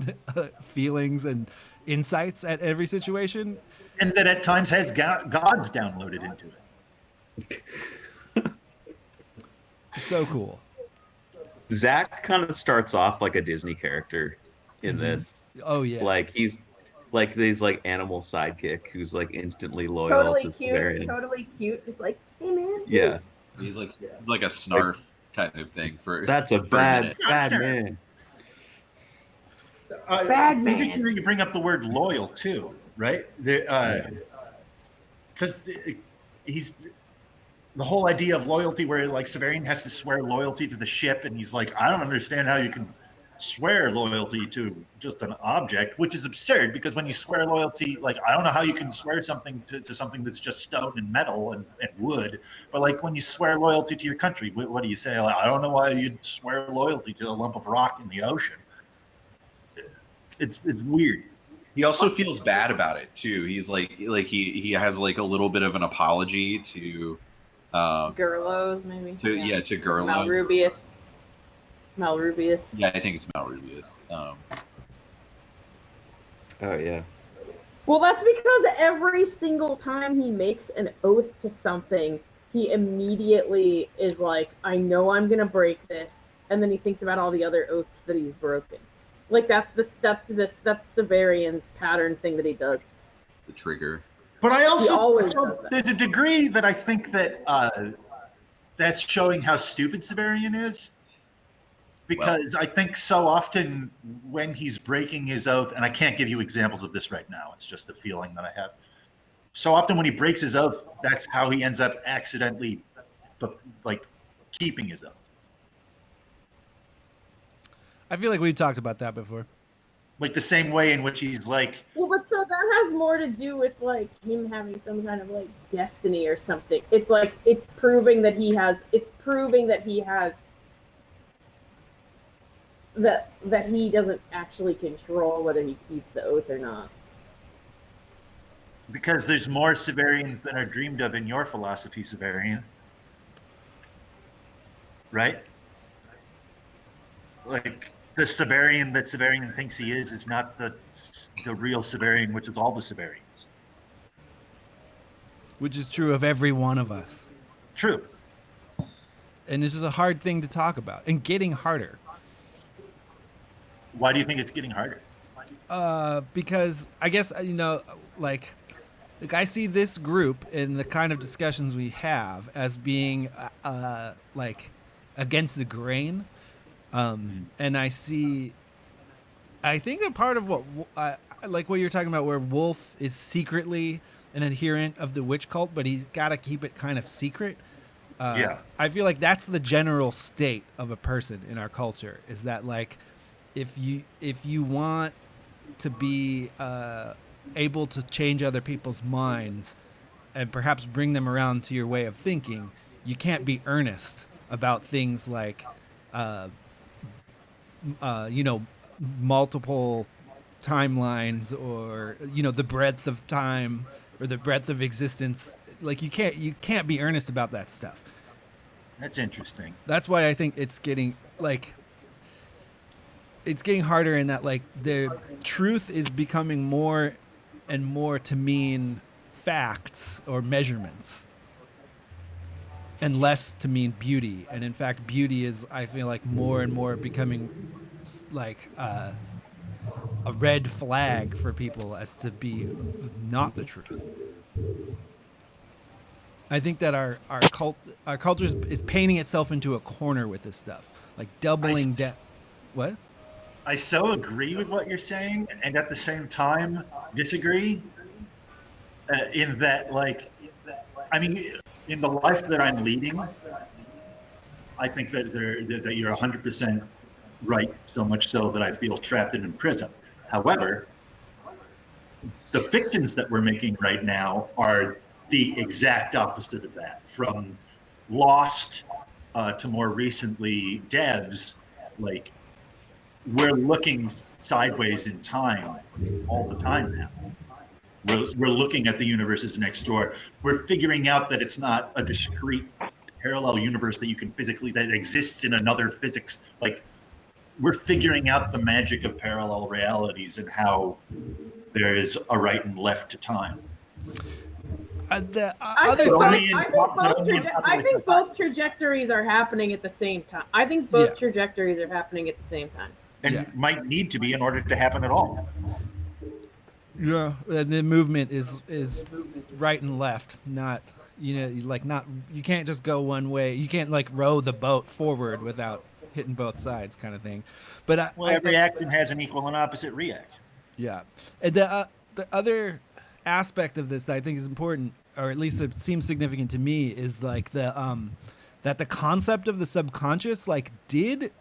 feelings and insights at every situation. And that at times has gods downloaded into it. So cool. Zach kind of starts off like a Disney character in this. Oh yeah. Like he's like these like animal sidekick who's like instantly loyal Totally to cute, Severian. totally cute. Just like, hey man. Yeah, He's like a snarf kind of thing for. that's a for bad minute. bad man. Bad man. Interesting you bring up the word loyal too, right? Because he's the whole idea of loyalty, where like Severian has to swear loyalty to the ship, and he's like, I don't understand how you can swear loyalty to just an object, which is absurd because when you swear loyalty, like I don't know how you can swear something to something that's just stone and metal and wood, but like when you swear loyalty to your country, what do you say? Like, I don't know why you'd swear loyalty to a lump of rock in the ocean. It's weird. He also feels bad about it too. He's like he has like a little bit of an apology to Gurlos, maybe. To Gurlo. Malrubius. Yeah, I think it's Malrubius. Oh yeah. Well, that's because every single time he makes an oath to something, he immediately is like, I know I'm gonna break this, and then he thinks about all the other oaths that he's broken. Like that's Severian's pattern thing that he does. The trigger. But I also does that. There's a degree that I think that that's showing how stupid Severian is. Because I think so often when he's breaking his oath, and I can't give you examples of this right now, it's just a feeling that I have. So often when he breaks his oath, that's how he ends up accidentally like keeping his oath. I feel like we've talked about that before. Like the same way in which he's like... Well, but so that has more to do with like him having some kind of like destiny or something. It's like, it's proving that he has that he doesn't actually control whether he keeps the oath or not. Because there's more Severians than are dreamed of in your philosophy, Severian. Right? Like, the Severian that Severian thinks he is not the real Severian, which is all the Severians. Which is true of every one of us. True. And this is a hard thing to talk about, and getting harder. Why do you think it's getting harder? Because I guess, like I see this group in the kind of discussions we have as being like against the grain. And I think a part of what like what you're talking about, where WOLFE is secretly an adherent of the witch cult, but he's got to keep it kind of secret. Yeah. I feel like that's the general state of a person in our culture, is that like, if you want to be able to change other people's minds and perhaps bring them around to your way of thinking, you can't be earnest about things like, multiple timelines, or the breadth of time or the breadth of existence. Like you can't be earnest about that stuff. That's interesting. That's why I think it's getting harder, in that like the truth is becoming more and more to mean facts or measurements, and less to mean beauty. And in fact, beauty is, I feel like, more and more becoming like a red flag for people as to be not the truth. I think that our culture is painting itself into a corner with this stuff, like doubling down. What? I so agree with what you're saying, and at the same time disagree. In that, like, I mean, in the life that I'm leading, I think that that you're 100% right. So much so that I feel trapped and in prison. However, the fictions that we're making right now are the exact opposite of that. From Lost to more recently Devs, like, we're looking sideways in time all the time now. We're looking at the universes next door. We're figuring out that it's not a discrete parallel universe that you can physically, that exists in another physics. Like, we're figuring out the magic of parallel realities and how there is a right and left to time. The I other think, side, I think both trajectories are happening at the same time. I think both Yeah. trajectories are happening at the same time. And Yeah. might need to be in order to happen at all. yeah, the movement is right and left, not not you can't just go one way. You can't like row the boat forward without hitting both sides, kind of thing. But Well, every action has an equal and opposite reaction. yeah, and the other aspect of this that I think is important, or at least it seems significant to me, is like that the concept of the subconscious did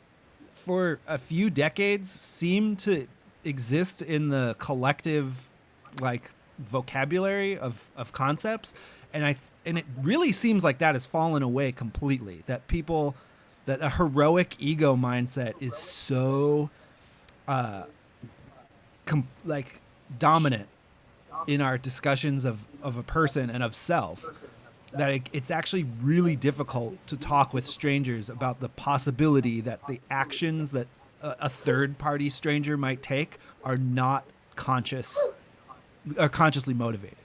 for a few decades seem to exist in the collective vocabulary of concepts, and it really seems like that has fallen away completely. That a heroic ego mindset is so dominant in our discussions of a person and of self that it's actually really difficult to talk with strangers about the possibility that the actions that a third party stranger might take are not consciously motivated.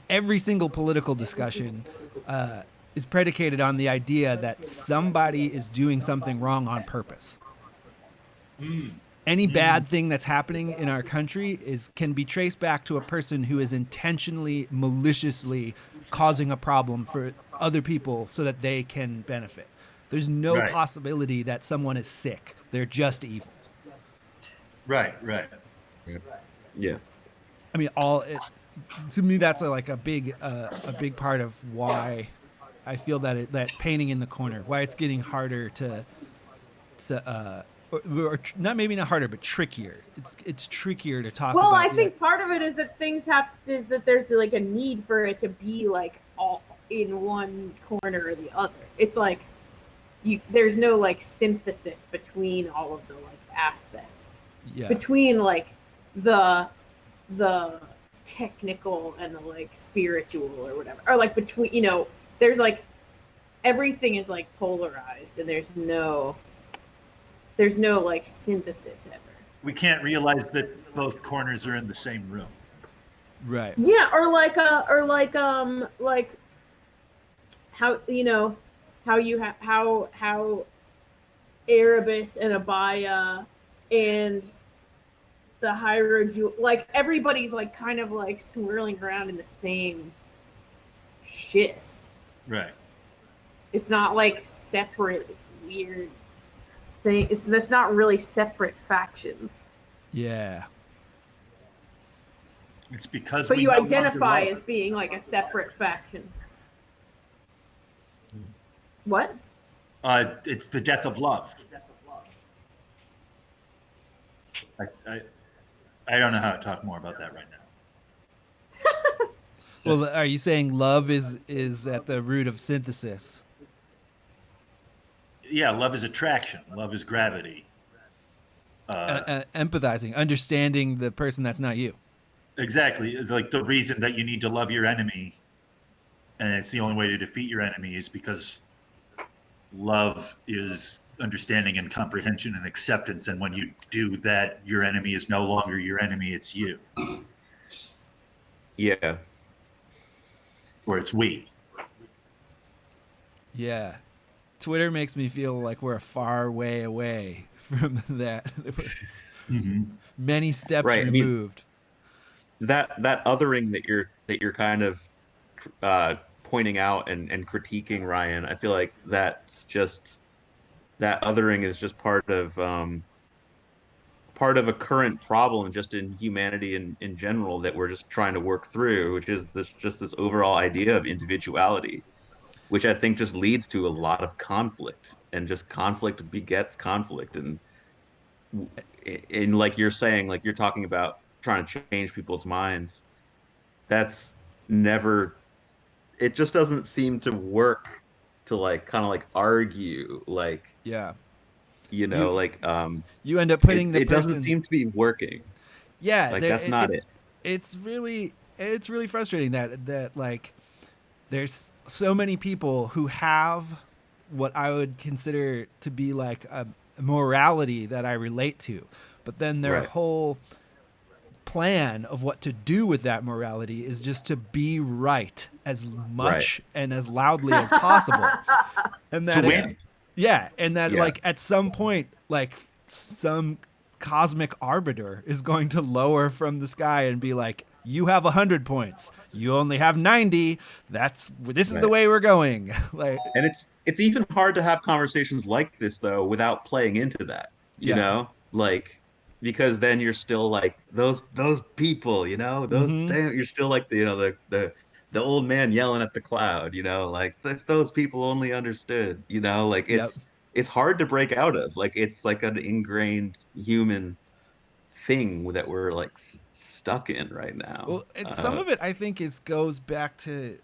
Every single political discussion is predicated on the idea that somebody is doing something wrong on purpose. Any bad thing that's happening in our country can be traced back to a person who is intentionally, maliciously causing a problem for other people so that they can benefit. There's no possibility that someone is sick. They're just evil. Right. Yeah. I mean, to me, that's a big part of why I feel that painting in the corner, why it's getting harder or not harder, but trickier. It's trickier to talk about. Well, I think part of it is that there's a need for it to be all in one corner or the other. It's there's no synthesis between all of the aspects. Yeah. Between the technical and the spiritual or whatever, or between there's everything is polarized and there's no synthesis ever. We can't realize that both corners are in the same room. Right. Yeah, or how Erebus and Abaya and the Hyrule, everybody's kind of swirling around in the same shit. Right. It's not separate weird thing. That's not really separate factions. Yeah. It's because but you identify as being a separate faction. What? It's the death of love. I don't know how to talk more about that right now. Well, are you saying love is at the root of synthesis? Yeah, love is attraction. Love is gravity. Empathizing, understanding the person that's not you. Exactly. It's the reason that you need to love your enemy, and it's the only way to defeat your enemy, is because love is understanding and comprehension and acceptance. And when you do that, your enemy is no longer your enemy, it's you. Yeah. Or it's we. Yeah. Twitter makes me feel like we're a far way away from that. Many steps removed. That othering that you're kind of pointing out and critiquing, Ryan, I feel like that's just, that othering is just part of a current problem just in humanity in general that we're just trying to work through, which is this overall idea of individuality, which I think just leads to a lot of conflict, and just conflict begets conflict. And like you're saying, you're talking about trying to change people's minds. That's never, it just doesn't seem to work to kind of argue, yeah. You end up putting it doesn't seem to be working. Yeah, that's not it. it's really frustrating that like there's so many people who have what I would consider to be like a morality that I relate to, but then their Right. whole plan of what to do with that morality is just to be right as much and as loudly as possible. And To that win. yeah, and that Yeah. like at some point like some cosmic arbiter is going to lower from the sky and be like, you have 100 points, you only have 90, this is the Right. way we're going. Like, And it's even hard to have conversations like this though without playing into that, you yeah. know, like because then you're still like those people, you know, Mhm. you're still like the the old man yelling at the cloud, you know, like if those people only understood, you know, like Yep. it's hard to break out of. Like it's like an ingrained human thing that we're like stuck in right now. Well, it's some of it I think goes back to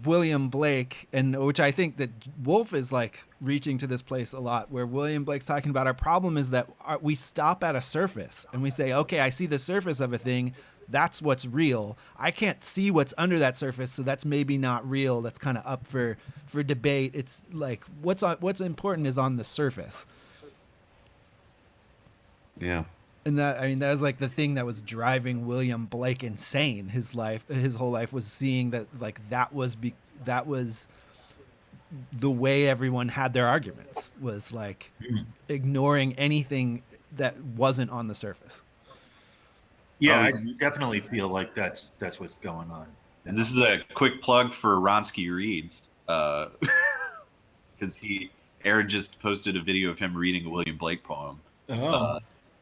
William Blake, and which I think that Wolf is like reaching to this place a lot, where William Blake's talking about our problem is that we stop at a surface and we say, okay, I see the surface of a thing, that's what's real. I can't see what's under that surface, so that's maybe not real. That's kind of up for debate. It's like what's important is on the surface. Yeah. And that, I mean, that was like the thing that was driving William Blake insane. His whole life was seeing that like that was the way everyone had their arguments, was like ignoring anything that wasn't on the surface. Yeah, Oh, I definitely feel like that's what's going on. And this is a quick plug for Ronsky Reads, because Aaron just posted a video of him reading a William Blake poem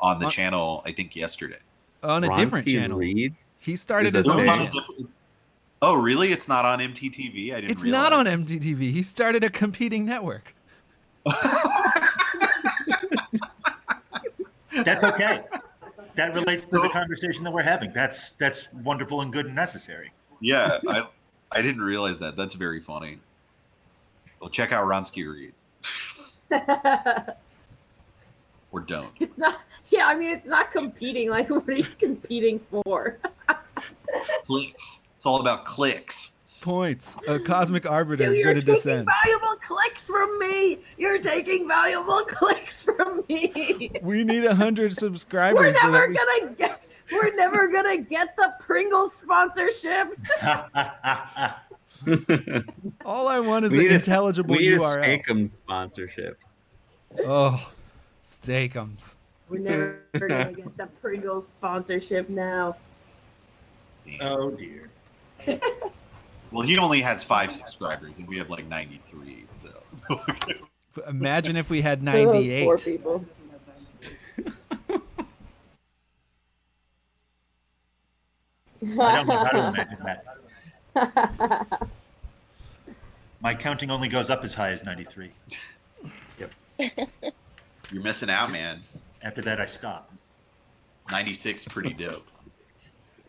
on the channel, I think yesterday. On a different Ronsky channel. Reads He started is his a own thing. channel. Oh, really? It's not on MTTV? I didn't It's realize. not on MTTV. He started a competing network. That's okay. That relates to the conversation that we're having. That's wonderful and good and necessary. Yeah, I didn't realize that. That's very funny. Well, check out Ronsky Read. Or don't. It's not. Yeah, I mean, it's not competing. Like, what are you competing for? Clicks. It's all about clicks. Points. A cosmic arbiter Dude, is you're going to taking descend. valuable clicks from me. You're taking valuable clicks from me. We need 100 We're subscribers. never gonna get. We're never gonna get the Pringles sponsorship. All I want is We an need intelligible we need a URL. Steakum sponsorship. Oh, steakums. We're never gonna get the Pringles sponsorship now. Oh dear. Well, he only has 5 subscribers, and we have like 93. So Imagine if we had Poor 98. people. I don't know how to imagine that. My counting only goes up as high as 93. you're missing out, man. After that, I stop. 96 pretty dope.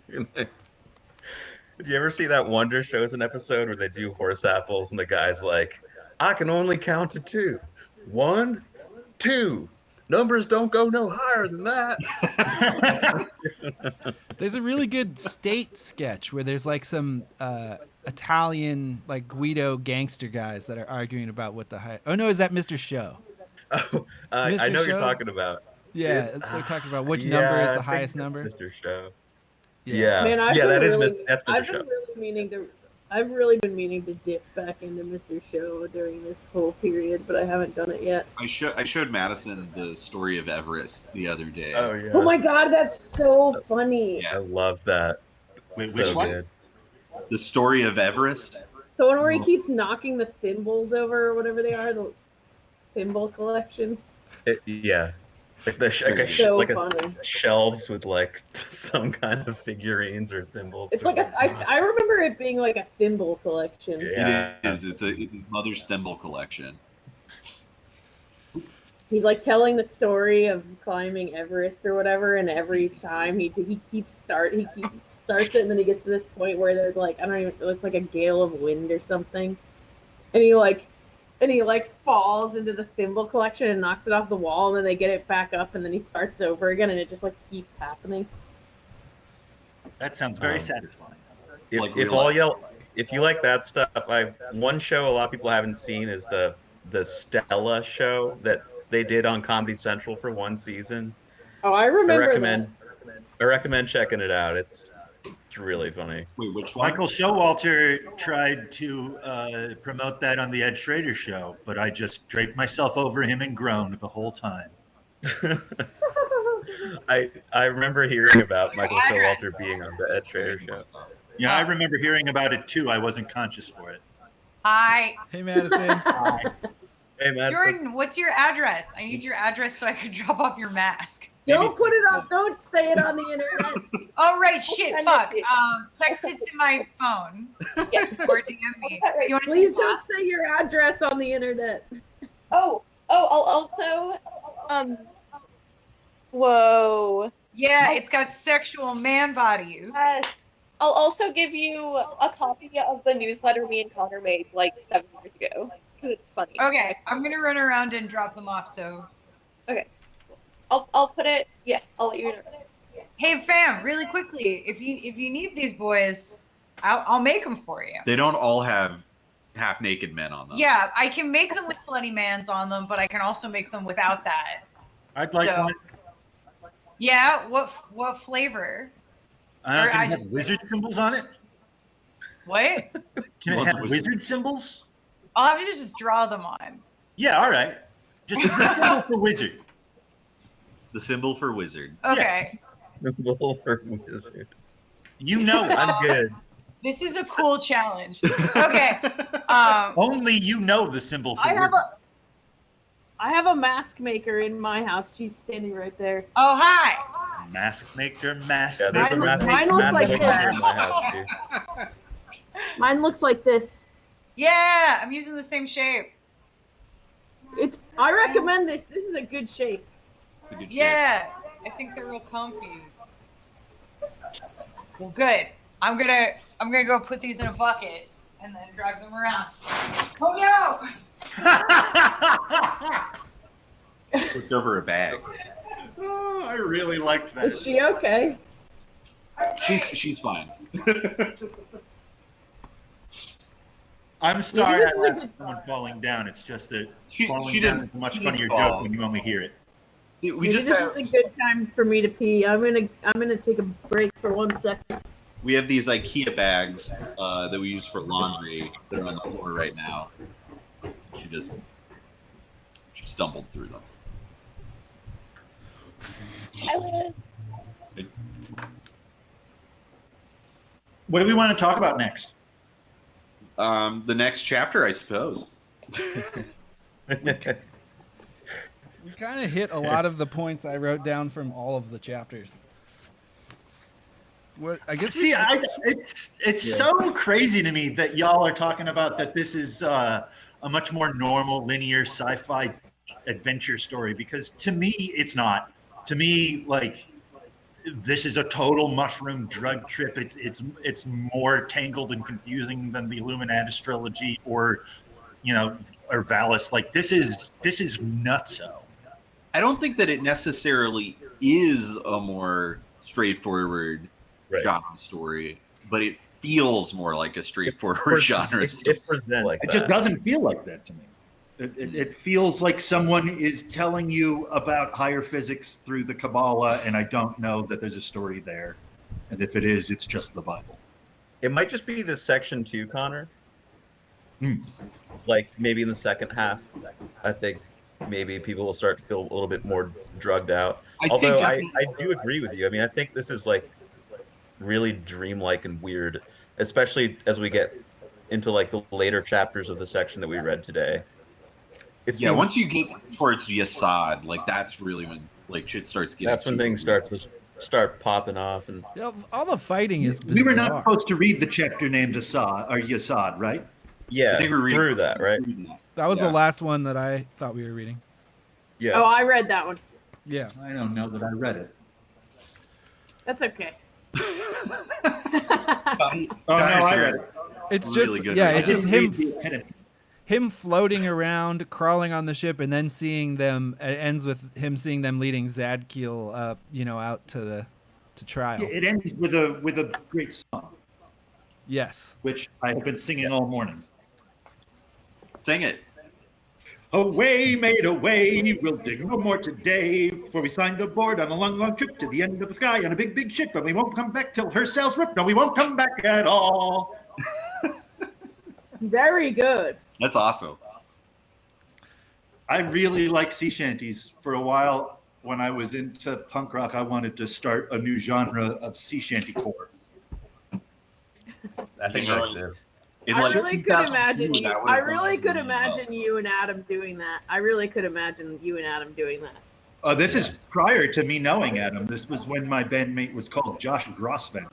Did you ever see that Wonder Shows an episode where they do horse apples and the guy's like, I can only count to 2. 1, 2. Numbers don't go no higher than that. There's a really good state sketch where there's like some Italian, like Guido gangster guys that are arguing about what the high. Oh no, is that Mr. Show? Oh, I Mr. know what you're Shows? talking about. Yeah, they're talking about which number is I the think highest it's number. Mr. Show. Yeah, Man, yeah, that is really, that's Mr. I've Show. been really meaning to. I've really been meaning to dip back into Mr. Show during this whole period, but I haven't done it yet. I showed Madison the story of Everest the other day. Oh yeah. Oh my god, that's so funny. I love that. Wait, which So one? good. The story of Everest. The one where he keeps knocking the thimbles over or whatever they are, the thimble collection. Yeah. Like So like funny. shelves with like some kind of figurines or thimbles. It's or like I remember it being like a thimble collection. Yeah. It is. It's his mother's thimble collection. He's like telling the story of climbing Everest or whatever, and every time he starts it, and then he gets to this point where there's like, I don't even, it's like a gale of wind or something, and he falls into the thimble collection and knocks it off the wall, and then they get it back up, and then he starts over again, and it just like keeps happening. That sounds very Um, satisfying. If, Like if real all life. y'all, if you like that stuff, one show a lot of people haven't seen is the Stella show that they did on Comedy Central for one season. Oh, I I remember recommend I recommend checking it out. It's really funny. Wait, which one? Michael Showalter tried to promote that on the Ed Schrader show, but I just draped myself over him and groaned the whole time. I remember hearing about Michael Showalter being on the Ed Schrader show. Yeah, I remember hearing about it too. I wasn't conscious for it. Hi. Hey, Madison. Hey man, Jordan, what's your address? I need your address so I can drop off your mask. that. Don't put it up. Don't say it on the internet. Oh, right. Shit. send Fuck. it. Text it to my phone. Yeah. Or DM me. Do you want to see Please his don't mask? say your address on the internet. Oh, I'll also, whoa. Yeah, it's got sexual man bodies. Yes. I'll also give you a copy of the newsletter me and Connor made like 7 years ago because it's funny. Okay, I'm gonna run around and drop them off. So, I'll put it. Yeah, I'll let you know. hey fam, really quickly, if you need these boys, I'll make them for you. They don't all have half-naked men on them. Yeah, I can make them with slutty mans on them, but I can also make them without that. I'd like So- one. Yeah, what flavor? Can or I it have just- wizard symbols on it? What? Can it What's have wizard? wizard symbols? I'll have to just draw them on. Yeah, all right. Just a symbol for wizard. The symbol for wizard. Okay. Wolfer Wizard. You know it. I'm good. This is a cool challenge. Okay. Only you know the symbol for wizard. I have a mask maker in my house. She's standing right there. Oh, hi. Mask maker, mask Yeah, there's a maker. math Mine looks like math this. in my house too. Mine looks like this. Yeah, I'm using the same shape. I recommend this. This is a good shape. It's a good Yeah, I think they're real comfy. Well, good. I'm gonna go put these in a bucket and then drag them around. Oh no! shape. Looked over a bag. Oh, I really liked that. Is she okay? She's fine. I'm sorry this I is a laughed good at someone falling down. It's just that She falling down didn't. is a much she funnier didn't joke fall. when you only hear it. See, we Maybe just this have, is a good time for me to pee. I'm gonna take a break for 1 second. we have these IKEA bags that we use for laundry that are on the floor right now. She stumbled through them. What do we want to talk about next? The next chapter, I suppose. We kind of hit a lot of the points I wrote down from all of the chapters. What I guess. See, it's so crazy to me that y'all are talking about that this is a much more normal linear sci-fi adventure story, because to me it's not. To me, like, this is a total mushroom drug trip. It's more tangled and confusing than the Illuminatus trilogy or Valis. Like, this is nutso. I don't think that it necessarily is a more straightforward genre story, but it feels more like a straightforward genre story. It presents like It that. just doesn't feel like that to me. It feels like someone is telling you about higher physics through the Kabbalah, and I don't know that there's a story there. And if it is, it's just the Bible. It might just be the section 2, Connor. Hmm. Like maybe in the second half, I think maybe people will start to feel a little bit more drugged out. Although I do agree with you. I mean, I think this is like really dreamlike and weird, especially as we get into like the later chapters of the section that we read today. Yeah, once you get towards Yasad, like that's really when like shit starts getting. That's when things start popping off, and all the fighting is bizarre. We were not supposed to read the chapter named Yasad, right? yeah, I think we're reading through that, right? That was Yeah. the last one that I thought we were reading. Yeah. Oh, I read that one. Yeah. I don't know that I read it. That's okay. Oh no, I read it. It's Really just good yeah, reading. it's just I him didn't read the epitome. him floating around, crawling on the ship, and then seeing them. It ends with him seeing them leading Zadkiel, out to to trial. It ends with a great song, Yes. which I have been singing all morning. Sing it. Away, made away, we'll dig no more today, for we signed aboard on a long, long trip to the end of the sky on a big, big ship, but we won't come back till her sails rip. No, we won't come back at all. Very good. That's awesome. I really like sea shanties. For a while, when I was into punk rock, I wanted to start a new genre of sea shanty core. I think Sure. that's it. In I like really could 2002, imagine you. that would've I gone really could really well. imagine you and Adam doing that. I really could imagine you and Adam doing that. This is prior to me knowing Adam. This was when my bandmate was called Josh Grossvent.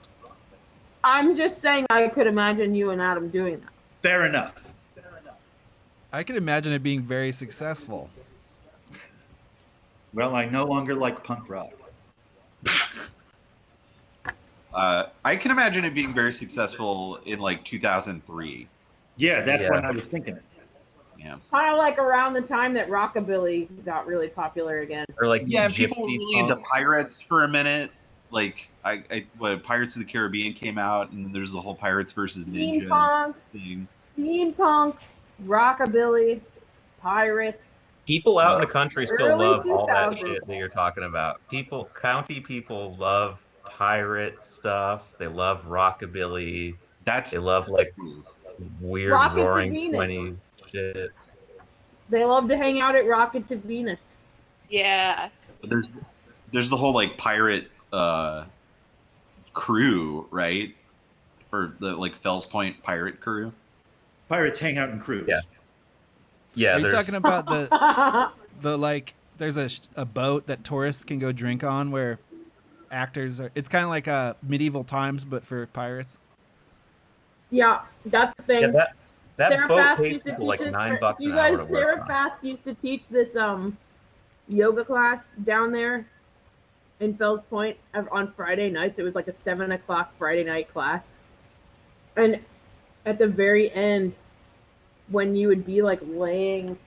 I'm just saying I could imagine you and Adam doing that. Fair enough. I could imagine it being very successful. Well, I no longer like punk rock. I can imagine it being very successful in like 2003. Yeah, that's Yeah. when I was thinking it. Yeah. Kind of like around the time that rockabilly got really popular again. Or like Yeah, people were gypsy really into punk. pirates for a minute. Like, Pirates of the Caribbean came out, and there's the whole Pirates versus Ninjas Steampunk, thing. steampunk, rockabilly, pirates. People out in the country still Early love all that 2000s. shit that you're talking about. County people love pirate stuff. They love rockabilly. That's They love like weird Rocket to roaring Venus. 20s shit. They love to hang out at Rocket to Venus. Yeah. there's the whole like pirate crew, right? For the like Fells Point pirate crew. Pirates hang out in cruise. Yeah. Yeah, Are you there's talking about the like? There's a boat that tourists can go drink on where actors are. It's kind of like medieval times, but for pirates. Yeah, that's the thing. yeah, that Sarah boat Fask pays used to people teach like us. $9 You an hour guys, to work Sarah on. Fask used to teach this yoga class down there in Fells Point on Friday nights. It was like a 7:00 Friday night class, and at the very end, when you would be like laying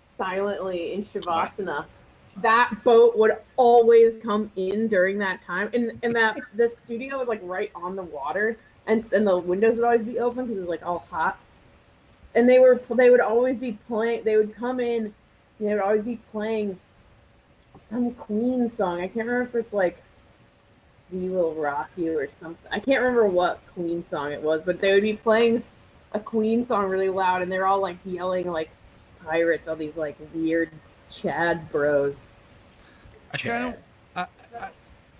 silently in shavasana, that boat would always come in during that time, and that the studio was like right on the water, and the windows would always be open because it was like all hot, and they would always be playing. They would come in, and they would always be playing some Queen song. I can't remember if it's like "We Will Rock You" or something. I can't remember what Queen song it was, but they would be playing a Queen song really loud, and they're all like yelling like pirates, all these like weird Chad bros.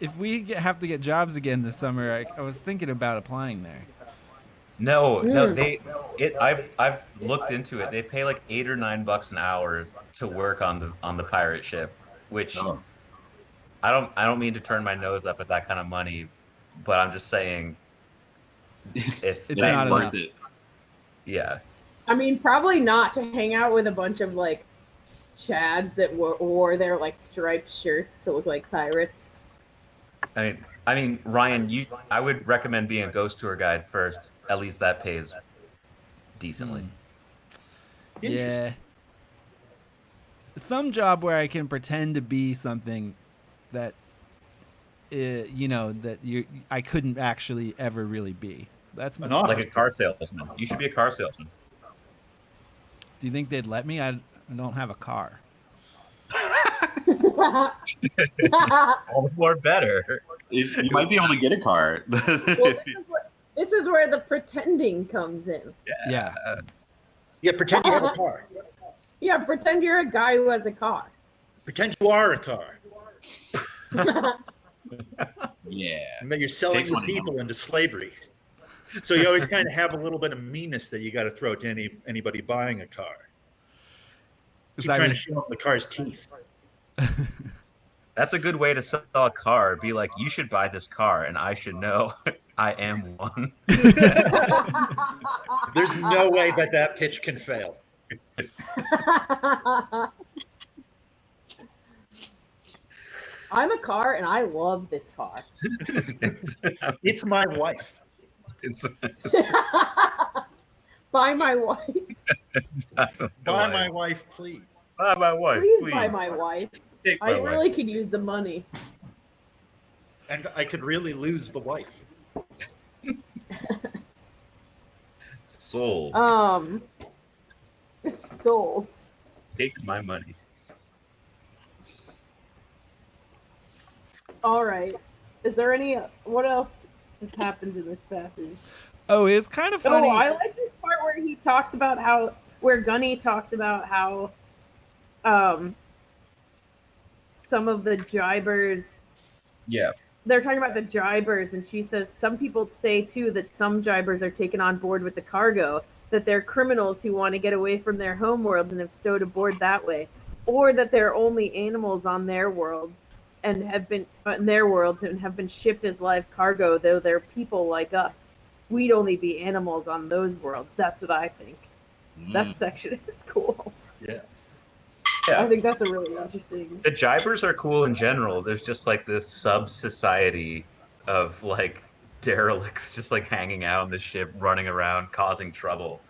If we have to get jobs again this summer, I was thinking about applying there. No, I've looked into it. They pay like $8 or $9 an hour to work on the pirate ship, which Oh. I don't mean to turn my nose up at that kind of money, but I'm just saying it's It's not worth enough. it. yeah. I mean, probably not to hang out with a bunch of like Chads that wore their like striped shirts to look like pirates. I mean, Ryan, I would recommend being a ghost tour guide first. At least that pays decently. Yeah. Some job where I can pretend to be something that, I couldn't actually ever really be. That's An my, office. Like a car salesman. You should be a car salesman. Do you think they'd let me? I don't have a car. Well, All the more better. You might be able to get a car. this is where the pretending comes in. Yeah. Yeah, pretend you have a car. Yeah, pretend you're a guy who has a car. Pretend you are a car. Yeah. And then you're selling Takes your one to know. people into slavery. So you always kind of have a little bit of meanness that you got to throw to anybody buying a car. Keep trying to show them the car's teeth. That's a good way to sell a car. Be like, you should buy this car, and I should know I am one. There's no way that pitch can fail. I'm a car and I love this car. It's my wife. Buy my wife. Buy my wife, please. Buy my wife, Please please. buy my wife. Take I my wife. really could use the money. And I could really lose the wife. Sold. Sold. Take my money. All right. Is there any? What else has happened in this passage? Oh, it's kind of funny. Oh, I like this part where he talks about where Gunny talks about how, some of the jibers. Yeah. They're talking about the jibers, and she says some people say too that some jibers are taken on board with the cargo, that they're criminals who want to get away from their homeworlds and have stowed aboard that way, or that they're only animals on their world and have been in their worlds and have been shipped as live cargo, though they're people like us. We'd only be animals on those worlds. That's what I think. That section is cool. Yeah. Yeah. I think that's a really interesting. The jibers are cool in general. There's just like this sub-society of like derelicts just like hanging out on the ship, running around, causing trouble.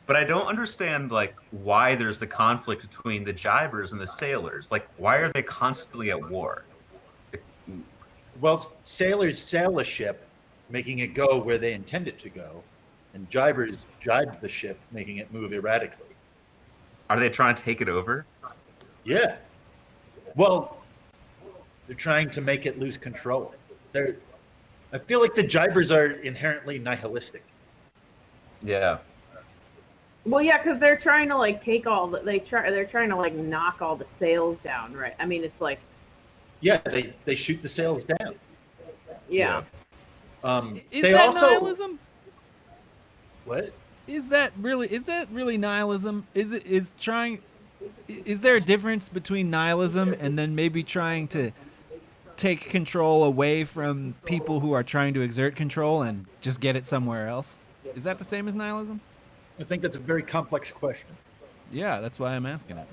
But I don't understand like why there's the conflict between the jibers and the sailors. Like, why are they constantly at war? Well, sailors sail a ship, making it go where they intend it to go, and jibers jibe the ship, making it move erratically. Are they trying to take it over? Yeah. Well, they're trying to make it lose control. I feel like the jibers are inherently nihilistic. Yeah. Well, yeah, because they're trying to like take all they're trying to like knock all the sails down, right? I mean, it's like Yeah, they shoot the sails down. yeah. Is they that also nihilism? what? Is that really nihilism? Is there a difference between nihilism and then maybe trying to take control away from people who are trying to exert control and just get it somewhere else? Is that the same as nihilism? I think that's a very complex question. Yeah, that's why I'm asking it.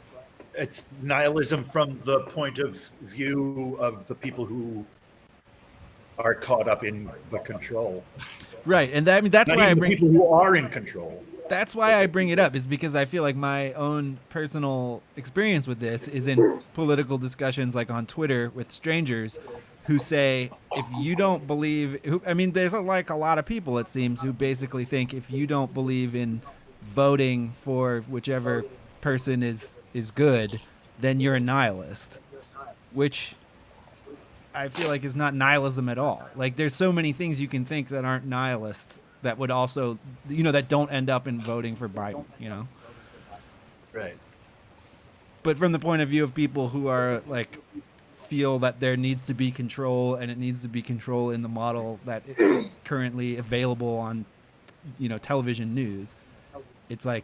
It's nihilism from the point of view of the people who are caught up in the control. Right, and that's Not why even the people who are in control. That's why I bring it up, is because I feel like my own personal experience with this is in political discussions like on Twitter with strangers who say, if you don't believe, there's like a lot of people, it seems, who basically think if you don't believe in voting for whichever person is good, then you're a nihilist, which I feel like is not nihilism at all. Like, there's so many things you can think that aren't nihilists that would also, that don't end up in voting for Biden, Right. But from the point of view of people who are like, feel that there needs to be control, and it needs to be control in the model that is currently available on, television news, it's like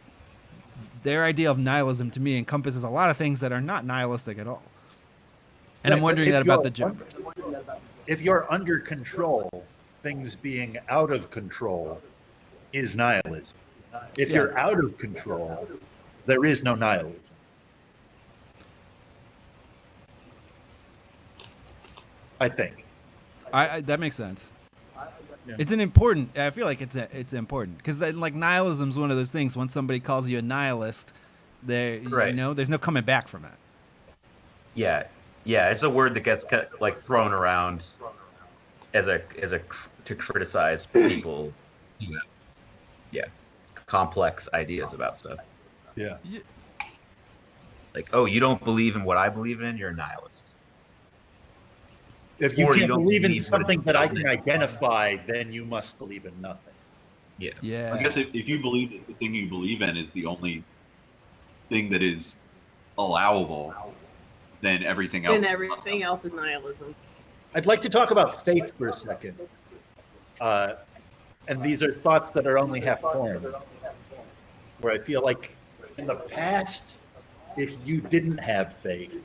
their idea of nihilism to me encompasses a lot of things that are not nihilistic at all. And I'm wondering that about the jumpers. If you're under control, things being out of control is nihilism. If you're out of control, there is no nihilism. I think. I that makes sense. Yeah. It's an important. I feel like it's important because like nihilism is one of those things. Once somebody calls you a nihilist, Right. There's no coming back from it. Yeah. Yeah, it's a word that gets like thrown around as a to criticize people. Yeah, complex ideas about stuff. Yeah. Like, oh, you don't believe in what I believe in, you're a nihilist. If you Or you can't don't believe in believe something what that I it's can identify, then you must believe in nothing. Yeah. Yeah. I guess if you believe that the thing you believe in is the only thing that is allowable, then everything else. Then everything else is nihilism. I'd like to talk about faith for a second. And these are thoughts that are only half formed. Where I feel like in the past, if you didn't have faith,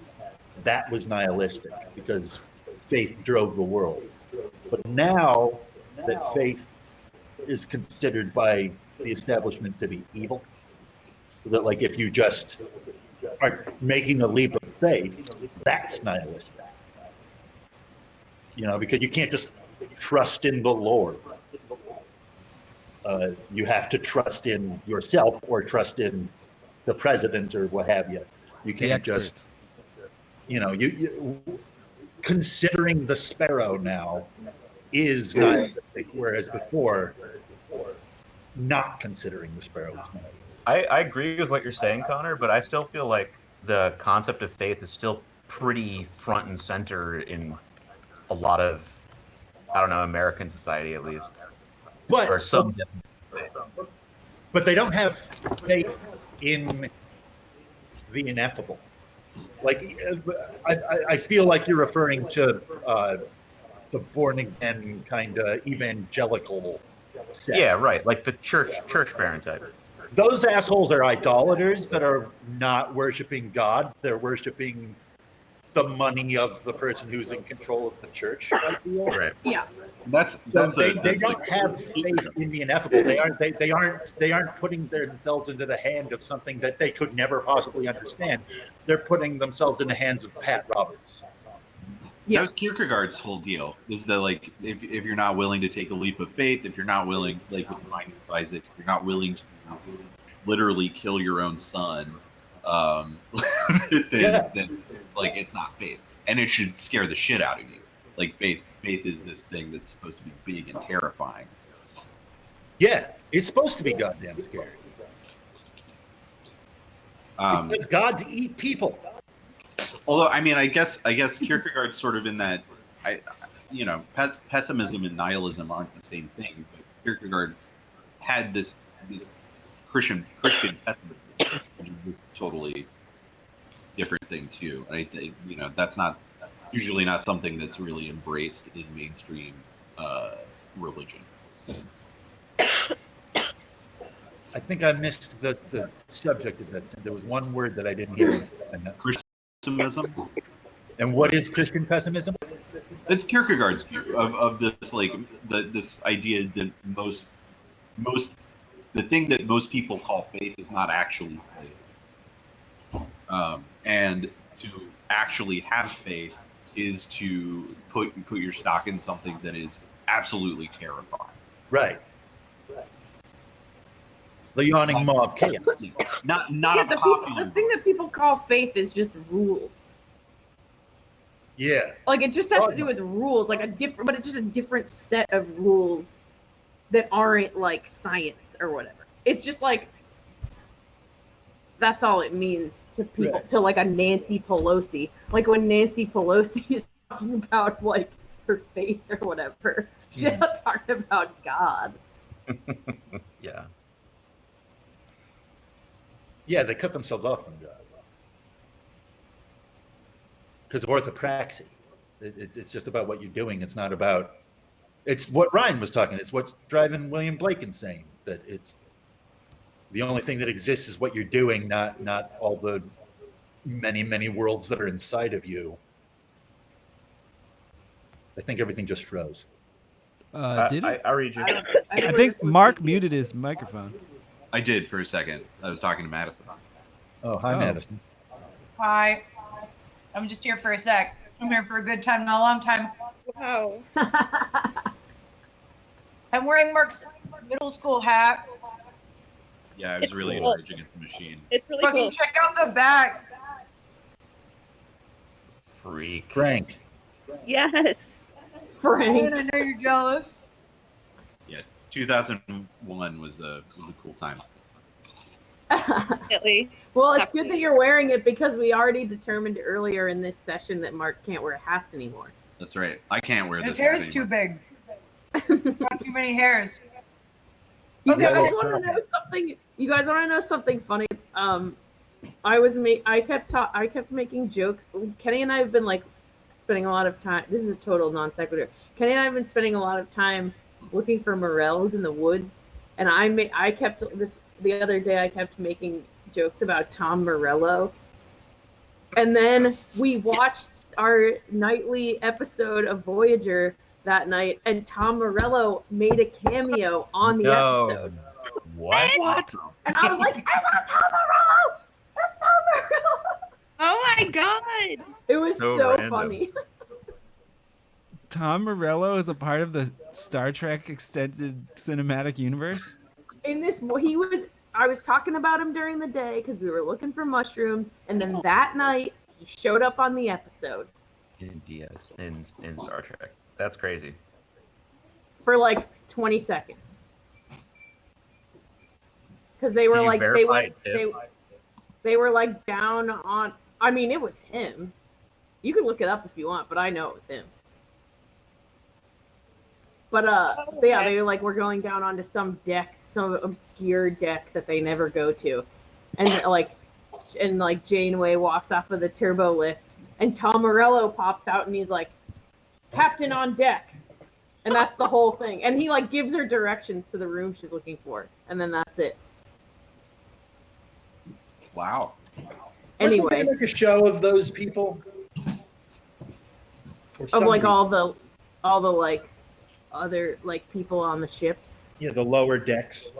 that was nihilistic because faith drove the world. But now that faith is considered by the establishment to be evil, that like if you just are making a leap of faith, that's nihilistic. Because you can't just trust in the Lord. You have to trust in yourself or trust in the president or what have you. You can't just, considering the sparrow now is nihilistic, whereas before, not considering the sparrow was nihilistic. I agree with what you're saying, Connor, but I still feel like the concept of faith is still pretty front and center in a lot of, I don't know, American society at least, or some. But they don't have faith in the ineffable. Like, I feel like you're referring to the born again kind of evangelical set. Yeah, right. Like the church parent type. Those assholes are idolaters that are not worshiping God. They're worshiping the money of the person who's in control of the church. I feel. Right. Yeah. They don't have faith in the ineffable. They aren't putting themselves into the hand of something that they could never possibly understand. They're putting themselves in the hands of Pat Roberts. That was Kierkegaard's whole deal. Is that like if you're not willing to take a leap of faith, if you're not willing, like with Ryan Isaac, if you're not willing to literally kill your own son, then like it's not faith, and it should scare the shit out of you. Like faith is this thing that's supposed to be big and terrifying. Yeah, it's supposed to be goddamn scary. Because gods eat people. Although, I mean, I guess Kierkegaard's sort of in that, pessimism and nihilism aren't the same thing. But Kierkegaard had this Christian pessimism, which was totally different thing too. And I think that's not usually not something that's really embraced in mainstream religion. I think I missed the subject of that. There was one word that I didn't hear. Pessimism. And what is Christian pessimism? It's Kierkegaard's view of this, like this idea that the thing that most people call faith is not actually faith, and to actually have faith is to put your stock in something that is absolutely terrifying. Right. The yawning maw of chaos. Not the thing that people call faith is just rules. Yeah. Like it just has to do with rules, like but it's just a different set of rules that aren't like science or whatever. It's just like that's all it means to people, to like a Nancy Pelosi. Like when Nancy Pelosi is talking about like her faith or whatever, she's not talking about God. Yeah. Yeah, they cut themselves off from God because of orthopraxy. It's just about what you're doing. It's not about. It's what Ryan was talking. It's what's driving William Blake insane. That it's the only thing that exists is what you're doing, not all the many worlds that are inside of you. I think everything just froze. Did it? I read you. I think Mark muted his microphone. I did for a second. I was talking to Madison. Oh, hi, Madison. Hi. I'm just here for a sec. I'm here for a good time, not a long time. Wow. I'm wearing Mark's middle school hat. Yeah, I was really in Rage Against the Machine. It's really Fucking cool. check out the back. Freak. Frank. Yes. Frank. I know you're jealous. Yeah, 2001 was a cool time. Definitely. Well, it's good that you're wearing it because we already determined earlier in this session that Mark can't wear hats anymore. That's right. I can't wear His this. hair's too big. Got too many hairs. You Okay, guys want to know something? You guys want to know something funny? I kept making jokes. Kenny and I have been like spending a lot of time. This is a total non sequitur. Kenny and I have been spending a lot of time looking for morels in the woods, and I kept this the other day. I kept making jokes about Tom Morello, and then we watched our nightly episode of Voyager that night, and Tom Morello made a cameo on the episode. What? And I was like, "It's not Tom Morello! It's Tom Morello!" Oh my god. It was So so random. funny. Tom Morello is a part of the Star Trek extended cinematic universe. I was talking about him during the day because we were looking for mushrooms, and then that night he showed up on the episode. in Star Trek. That's crazy. For like 20 seconds. Because they were Did you like verify it, Tim? they were like down on. I mean, it was him. You can look it up if you want, but I know it was him. But yeah, they were going down onto some deck, some obscure deck that they never go to, and like Janeway walks off of the turbo lift, and Tom Morello pops out, and he's like, "Captain on deck," and that's the whole thing. And he like gives her directions to the room she's looking for, and then that's it. Wow. Anyway, Like a show of those people. of like all the like other like people on the ships. Yeah, the lower decks.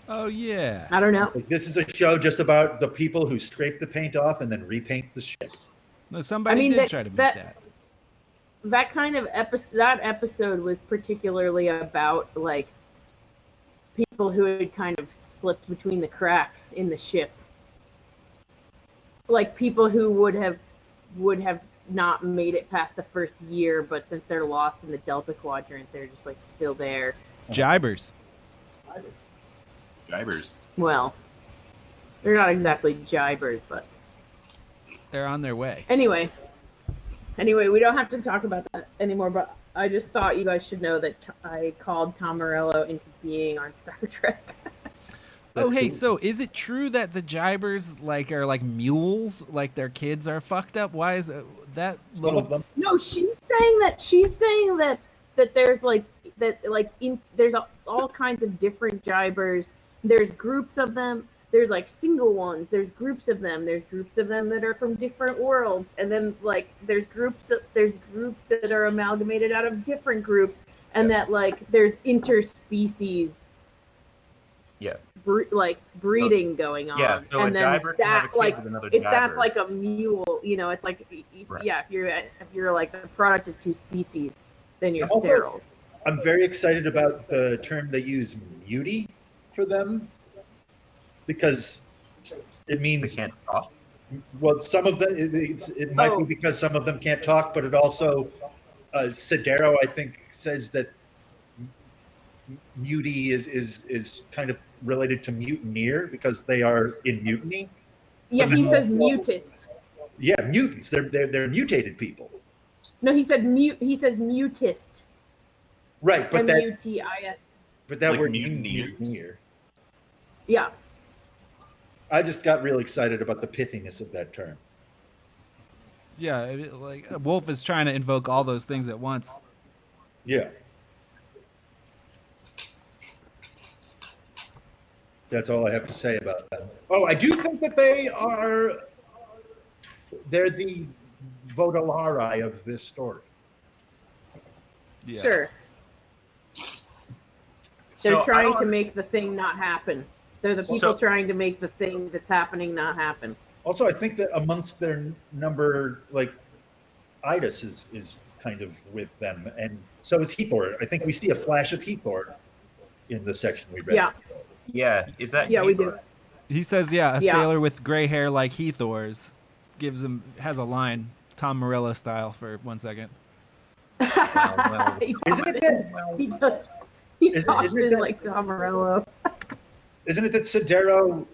Oh yeah. I don't know. Like, this is a show just about the people who scrape the paint off and then repaint the ship. No, somebody did try to make that. That kind of episode was particularly about like people who had kind of slipped between the cracks in the ship. Like people who would have not made it past the first year, but since they're lost in the Delta Quadrant, they're just like still there. Jibers. Well, they're not exactly jibers, but they're on their way. Anyway, we don't have to talk about that anymore, but I just thought you guys should know that I called Tom Morello into being on Star Trek. Oh, hey, so is it true that the jibers are like mules? Like their kids are fucked up? Why is that Some of them. No, she's saying that there's there's all kinds of different jibers. There's groups of them. There's like single ones. There's groups of them. There's groups of them that are from different worlds, and then like there's groups that are amalgamated out of different groups, and that like there's interspecies. Yeah. Breeding going on. Yeah, so and a then jiber can have a that kid like with another if that's jiber. like a mule, it's like Right. yeah, if you're like a product of two species, then you're Also, sterile. I'm very excited about the term they use, mutie, for them, because it They means can't talk. well, some of them it might be because some of them can't talk, but it also Sidero, I think, says that mutie is kind of related to mutineer because they are in mutiny. Yeah, But he then says also- mutist. Yeah, mutants. They're mutated people. No, he said he says mutist. Right, but that M-U-T-I-S. Like word mutineer. mutineer. Yeah. I just got real excited about the pithiness of that term. Yeah, like WOLFE is trying to invoke all those things at once. Yeah. That's all I have to say about that. Oh, I do think that they're the Vodalari of this story. Yeah. Sure. They're So, I trying don't- to make the thing not happen. They're the people trying to make the thing that's happening not happen. Also, I think that amongst their number, like Idus is kind of with them, and so is Hethor. I think we see a flash of Hethor in the section we read. Yeah. Yeah, is that Yeah, we Hethor? do. He says, yeah, a Yeah. sailor with gray hair like Hethor's has a line, Tom Morello style, for 1 second. Well, He Isn't it that? He does. He Isn't talks it in that- like Tom Morello. Isn't it that Sidero,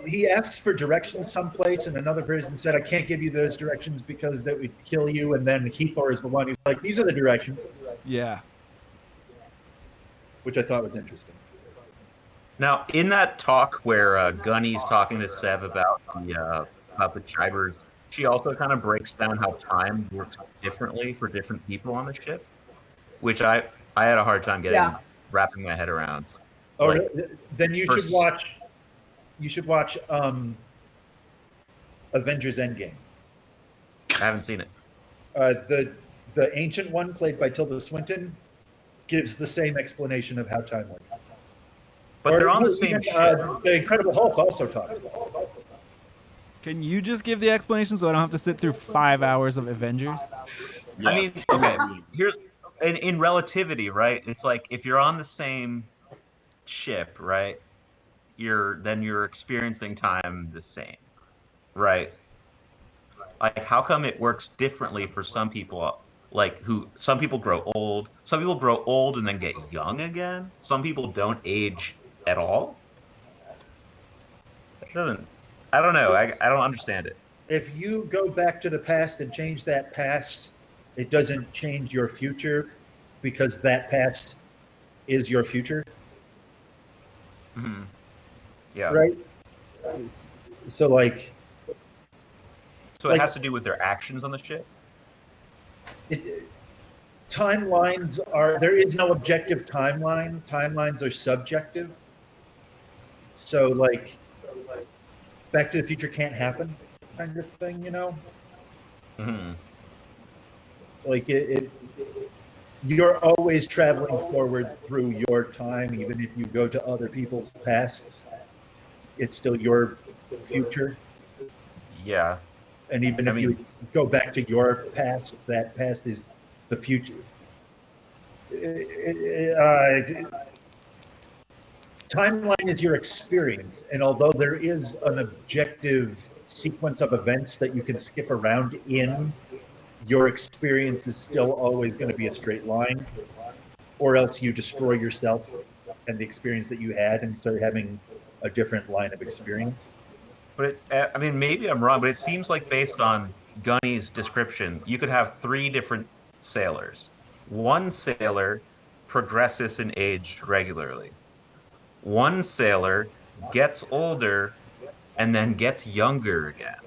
he asks for directions someplace, and another person said, "I can't give you those directions because that would kill you," and then Hethor is the one who's like, "These are the directions," Yeah. which I thought was interesting. Now, in that talk where Gunny's talking to Sev about the jibers, she also kind of breaks down how time works differently for different people on the ship, which I had a hard time wrapping my head around. Oh, Like, then you first- should watch. You should watch Avengers Endgame. I haven't seen it. The ancient one, played by Tilda Swinton, gives the same explanation of how time works. But Or they're on the even, same ship. The Incredible Hulk also talks about it. Can you just give the explanation so I don't have to sit through 5 hours of Avengers? I mean, okay, here's in relativity, right? It's like if you're on the same ship, right? You're experiencing time the same, right? Like, how come it works differently for some people? Like, some people grow old. Some people grow old and then get young again. Some people don't age at all. It doesn't. I don't know. I don't understand it. If you go back to the past and change that past, it doesn't change your future because that past is your future. Hmm. Yeah. Right. So like. So it has to do with their actions on the ship? Timelines are, there is no objective timeline. Timelines are subjective. So like Back to the Future can't happen kind of thing, you know? Mm-hmm. Like you're always traveling forward through your time, even if you go to other people's pasts, it's still your future. Yeah. And even if you go back to your past, that past is the future. Timeline is your experience, and although there is an objective sequence of events that you can skip around in, your experience is still always going to be a straight line, or else you destroy yourself and the experience that you had and start having a different line of experience. But maybe I'm wrong, but it seems like based on Gunny's description, you could have 3 different sailors. One sailor progresses in age regularly. One sailor gets older and then gets younger again,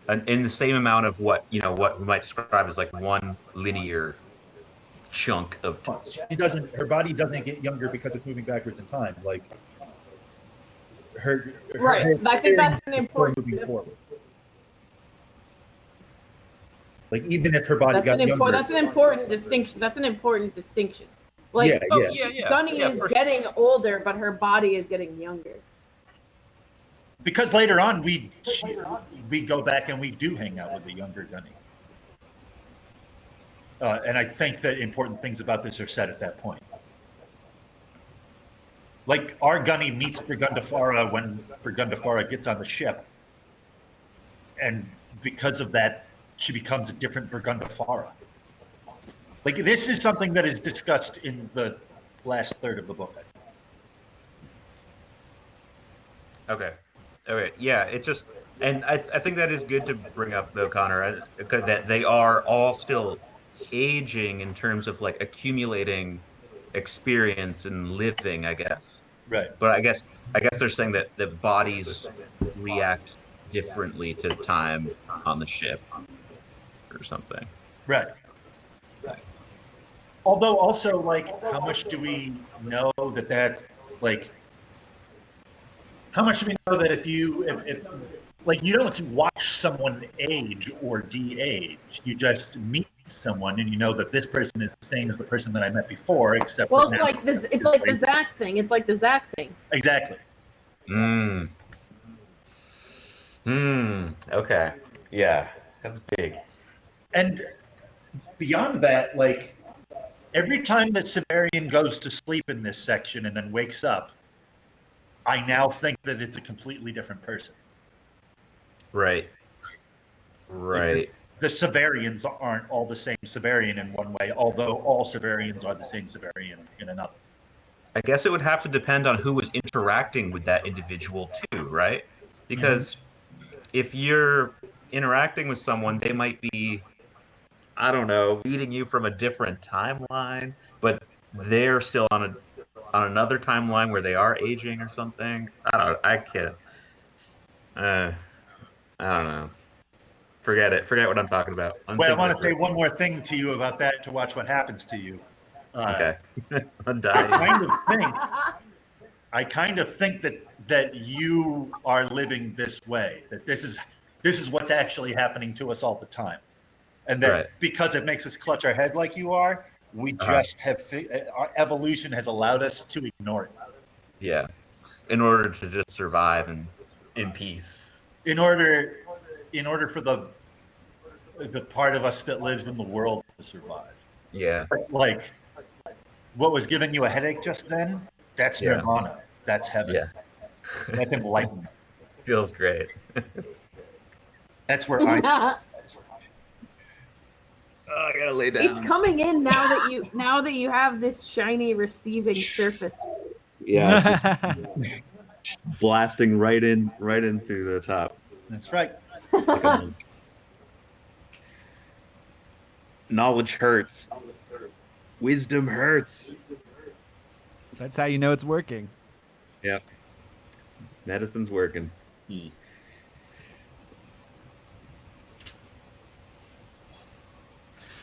and in the same amount of what we might describe as like one linear chunk of time. Her body doesn't get younger because it's moving backwards in time. Like her right. I think that's an important moving forward. Like even if her body got younger, that's an important distinction. That's an important distinction. Like Gunny is getting older, but her body is getting younger. Because later on we go back and we do hang out with the younger Gunny. And I think that important things about this are said at that point. Like our Gunny meets Burgundafara when Burgundafara gets on the ship. And because of that, she becomes a different Burgundafara. Like this is something that is discussed in the last third of the book. Okay. Yeah, it just, and I think that is good to bring up though, Connor, that they are all still aging in terms of like accumulating experience and living, I guess. Right. But I guess they're saying that the bodies react differently to time on the ship or something. Right. Although also, like, how much do we know that like, how much do we know that if like, you don't watch someone age or de-age, you just meet someone and you know that this person is the same as the person that I met before, except it's like this. It's like the Zach thing. It's like the Zach thing. Exactly. Okay. Yeah, that's big. And beyond that, like, every time that Severian goes to sleep in this section and then wakes up, I now think that it's a completely different person. Right. Like the Severians aren't all the same Severian in one way, although all Severians are the same Severian in another. I guess it would have to depend on who was interacting with that individual too, right? Because if you're interacting with someone, they might be, I don't know, meeting you from a different timeline, but they're still on another timeline where they are aging or something. I don't know. I can't. I don't know. Forget it. Forget what I'm talking about. Well, I want to say one more thing to you about that to watch what happens to you. Okay. I'm dying. I kind of think that you are living this way, that this is what's actually happening to us all the time. And that because it makes us clutch our head like you are, we just our evolution has allowed us to ignore it. Yeah. In order to just survive and in peace. In order for the part of us that lives in the world to survive. Yeah. Like what was giving you a headache just then, that's nirvana. That's heaven. Yeah. That's enlightenment. Feels great. That's where I I gotta lay down. It's coming in now that you have this shiny receiving surface. Yeah, blasting right in through the top. That's right. Like knowledge hurts. Wisdom hurts. That's how you know it's working. Yeah. Medicine's working.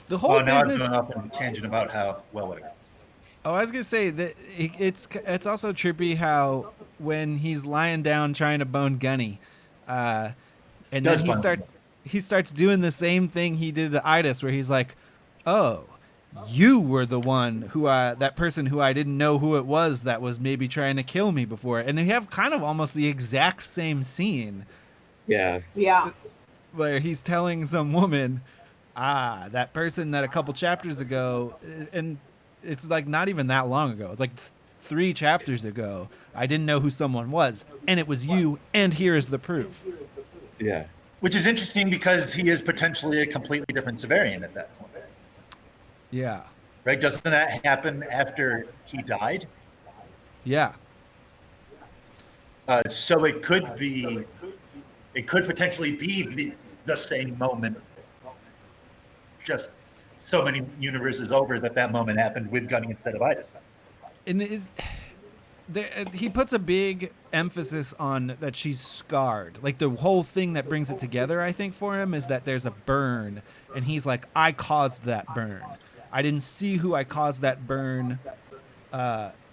The whole now business. I've gone off on a tangent about how well. Oh, I was gonna say that it's also trippy how when he's lying down trying to bone Gunny, and then he starts doing the same thing he did to Idas, where he's like, "Oh, you were the one who that person who I didn't know who it was that was maybe trying to kill me before," and they have kind of almost the exact same scene. Yeah. Yeah. Where he's telling some woman, that person that a couple chapters ago, and it's like not even that long ago. It's like 3 chapters ago. I didn't know who someone was, and it was you, and here is the proof. Yeah. Which is interesting because he is potentially a completely different Severian at that point. Yeah. Right? Doesn't that happen after he died? Yeah. So it could potentially be the same moment, just so many universes over that moment happened with Gunny instead of Idas. And he puts a big emphasis on that she's scarred. Like the whole thing that brings it together, I think, for him is that there's a burn, and he's like, I caused that burn. I didn't see who I caused that burn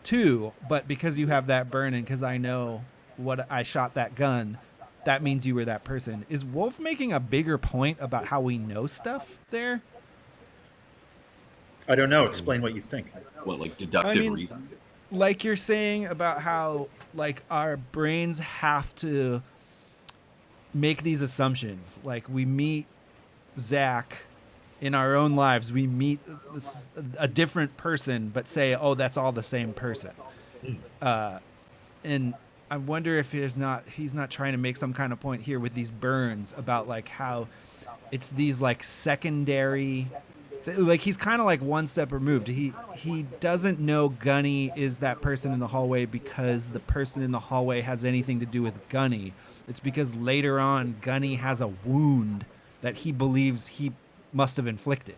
to, but because you have that burn and because I know what I shot that gun, that means you were that person. Is WOLFE making a bigger point about how we know stuff there? I don't know. Explain what you think. What, like deductive reason? Like you're saying about how like our brains have to make these assumptions. Like we meet Zach in our own lives, we meet a different person, but say, oh, that's all the same person. And I wonder if he's not trying to make some kind of point here with these burns about like how it's these like secondary, like he's kind of like one step removed. He doesn't know Gunny is that person in the hallway because the person in the hallway has anything to do with Gunny. It's because later on Gunny has a wound that he believes he must have inflicted.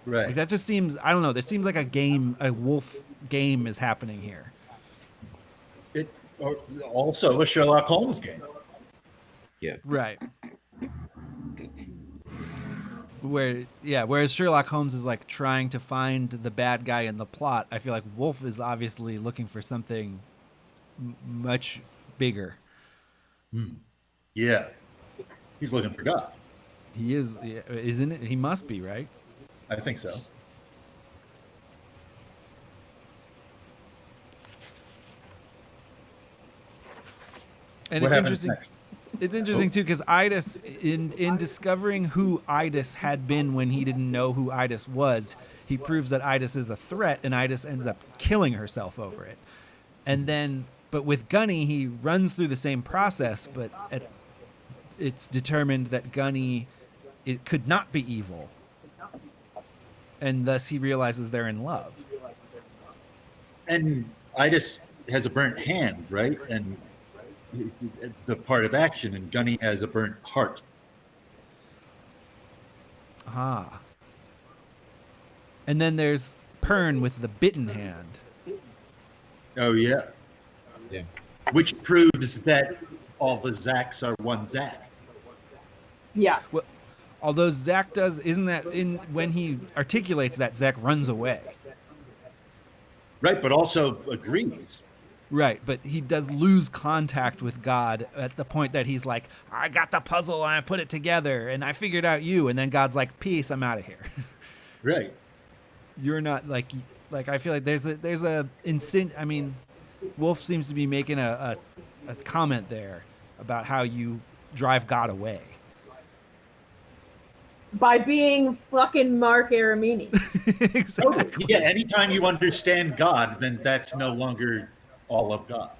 Right. Like that just seems, I don't know, that seems like a WOLFE game is happening here. Also a Sherlock Holmes game. Yeah. Right. Whereas Sherlock Holmes is like trying to find the bad guy in the plot, I feel like WOLFE is obviously looking for something much bigger. Yeah. He's looking for God. He is, isn't it? He must be, right? I think so. And What it's happens interesting. next? It's interesting too because Idas, in discovering who Idas had been when he didn't know who Idas was, he proves that Idas is a threat, and Idas ends up killing herself over it. And then, but with Gunny, he runs through the same process, but it's determined that Gunny could not be evil, and thus he realizes they're in love. And Idas has a burnt hand, right? And the part of action, and Gunny has a burnt heart. Ah. And then there's Pern with the bitten hand. Oh, yeah. Yeah. Which proves that all the Zacks are one Zack. Yeah. Well, although Zach does, isn't that when he articulates that, Zach runs away. Right, but also agrees. Right, but he does lose contact with God at the point that he's like, I got the puzzle and I put it together and I figured out you, and then God's like, peace, I'm out of here. Right. You're not like I feel like there's a I mean, WOLFE seems to be making a comment there about how you drive God away. By being fucking Mark Aramini. Exactly. Yeah, anytime you understand God, then that's no longer all of God.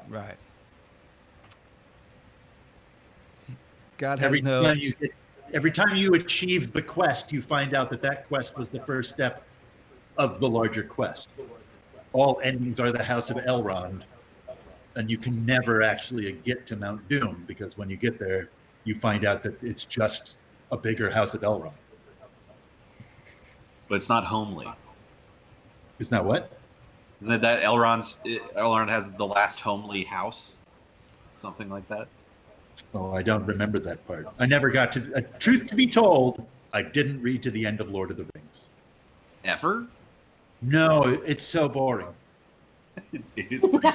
Right. God has Every no. time you get every time you achieve the quest, you find out that that quest was the first step of the larger quest. All endings are the House of Elrond, and you can never actually get to Mount Doom because when you get there, you find out that it's just a bigger House of Elrond. But it's not homely. Isn't that what? Isn't it that Elrond has the last homely house? Something like that? Oh, I don't remember that part. I never got to. Truth to be told, I didn't read to the end of Lord of the Rings. Ever? No, it's so boring. It is pretty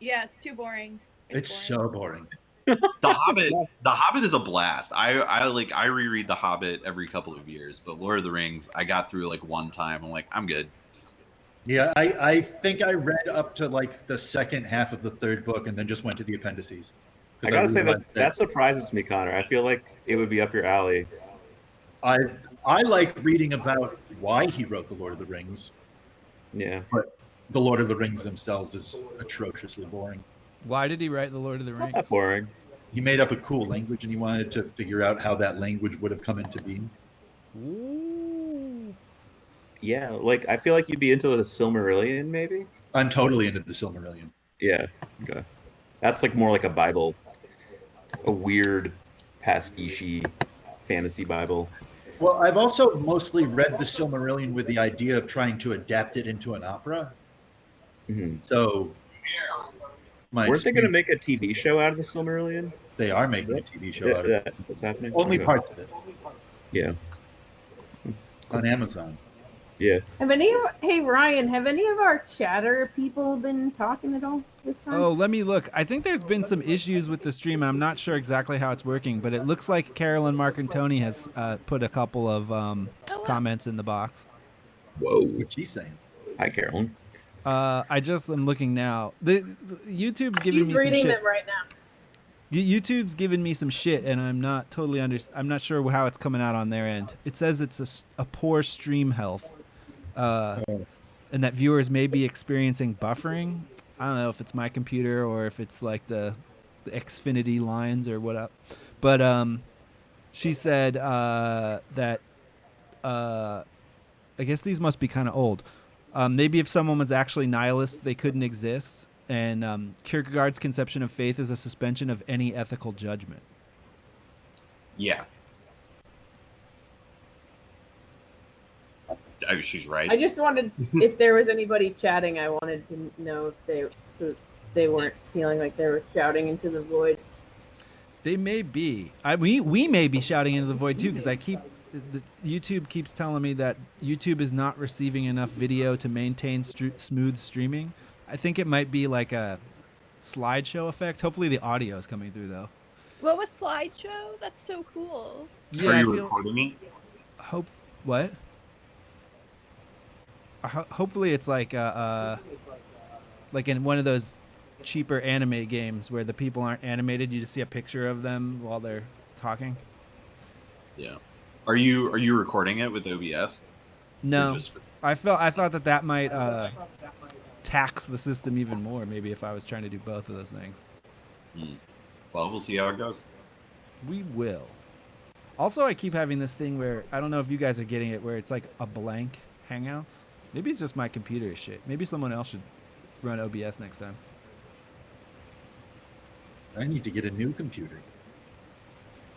Yeah, it's too boring. It's so boring. The Hobbit is a blast. I reread The Hobbit every couple of years, but Lord of the Rings, I got through like one time. I'm like, I'm good. Yeah, I think I read up to like the second half of the third book and then just went to the appendices. I gotta say that surprises me, Connor. I feel like it would be up your alley. I like reading about why he wrote the Lord of the Rings. Yeah. But the Lord of the Rings themselves is atrociously boring. Why did he write the Lord of the Rings? That's boring. He made up a cool language and he wanted to figure out how that language would have come into being. Ooh. Yeah, like I feel like you'd be into the Silmarillion, maybe. I'm totally into the Silmarillion. Yeah. Okay. That's like more like a Bible, a weird pastiche fantasy Bible. Well, I've also mostly read the Silmarillion with the idea of trying to adapt it into an opera. Mm-hmm. So, weren't they going to make a TV show out of the Silmarillion? They are making a TV show out of it. What's happening? Only parts of it. Yeah. On Amazon. Yeah. Hey Ryan, have any of our chatter people been talking at all this time? Oh, let me look. I think there's been some issues with the stream. I'm not sure exactly how it's working, but it looks like Carolyn Marcantoni has put a couple of comments in the box. Whoa. What's she saying? Hi, Carolyn. I just am looking now. The YouTube's giving me some shit. He's reading them right now. YouTube's giving me some shit, and I'm not totally I'm not sure how it's coming out on their end. It says it's a poor stream health, and that viewers may be experiencing buffering. I don't know if it's my computer or if it's like the Xfinity lines or what up. But she said that I guess these must be kind of old. Maybe if someone was actually nihilist, they couldn't exist. And Kierkegaard's conception of faith is a suspension of any ethical judgment. Yeah. I mean, she's right. I just wanted, if there was anybody chatting, I wanted to know if they weren't feeling like they were shouting into the void. They may be. We may be shouting into the void too, because YouTube keeps telling me that YouTube is not receiving enough video to maintain smooth streaming. I think it might be like a slideshow effect. Hopefully the audio is coming through though. What was slideshow? That's so cool. Yeah, Are you recording me? What? Hopefully it's like in one of those cheaper anime games where the people aren't animated. You just see a picture of them while they're talking. Yeah. Are you recording it with OBS? No. I thought that might tax the system even more. Maybe if I was trying to do both of those things. Well, we'll see how it goes. We will. Also, I keep having this thing where I don't know if you guys are getting it, where it's like a blank Hangouts. Maybe it's just my computer is shit. Maybe someone else should run OBS next time. I need to get a new computer.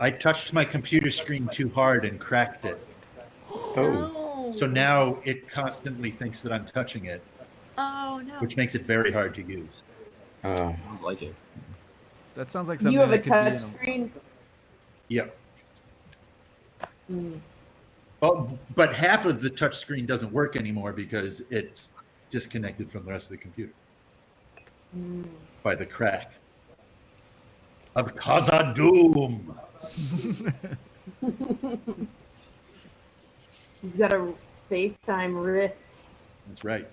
I touched my computer screen too hard and cracked it. Oh. So now it constantly thinks that I'm touching it. Oh no. Which makes it very hard to use. I like it. That sounds like something. You have a that could be in touch screen? Yep. Oh, but half of the touch screen doesn't work anymore because it's disconnected from the rest of the computer by the crack of Khazad-dûm. You've got a space-time rift. That's right.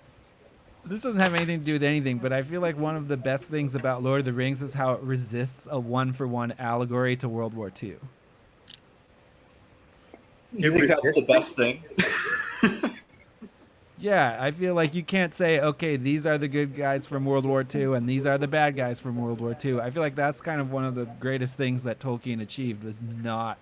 This doesn't have anything to do with anything, but I feel like one of the best things about Lord of the Rings is how it resists a one-for-one allegory to World War II. You think that's the best thing? Yeah, I feel like you can't say, okay, these are the good guys from World War II and these are the bad guys from World War II. I feel like that's kind of one of the greatest things that Tolkien achieved, was not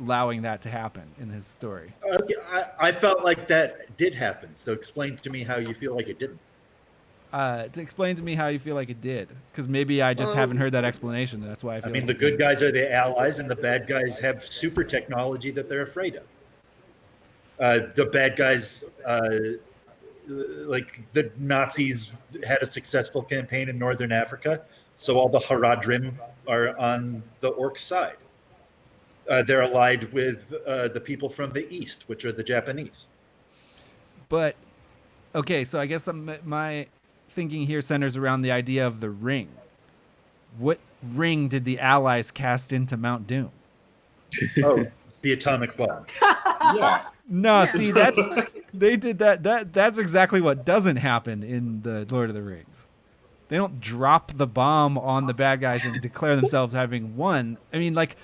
allowing that to happen in his story. Okay, I felt like that did happen. So explain to me how you feel like it didn't. To explain to me how you feel like it did, because maybe I just haven't heard that explanation. That's why I feel. I mean, like the it good did. guys are the allies, and the bad guys have super technology that they're afraid of. The bad guys, like the Nazis, had a successful campaign in northern Africa, so all the Haradrim are on the orc side. They're allied with the people from the east, which are the Japanese. But okay, so I guess my thinking here centers around the idea of the ring. What ring did the Allies cast into Mount Doom? Oh, the atomic bomb. Yeah. No, Yeah. see, they did that. That's exactly what doesn't happen in the Lord of the Rings. They don't drop the bomb on the bad guys and declare themselves having won. I mean, like,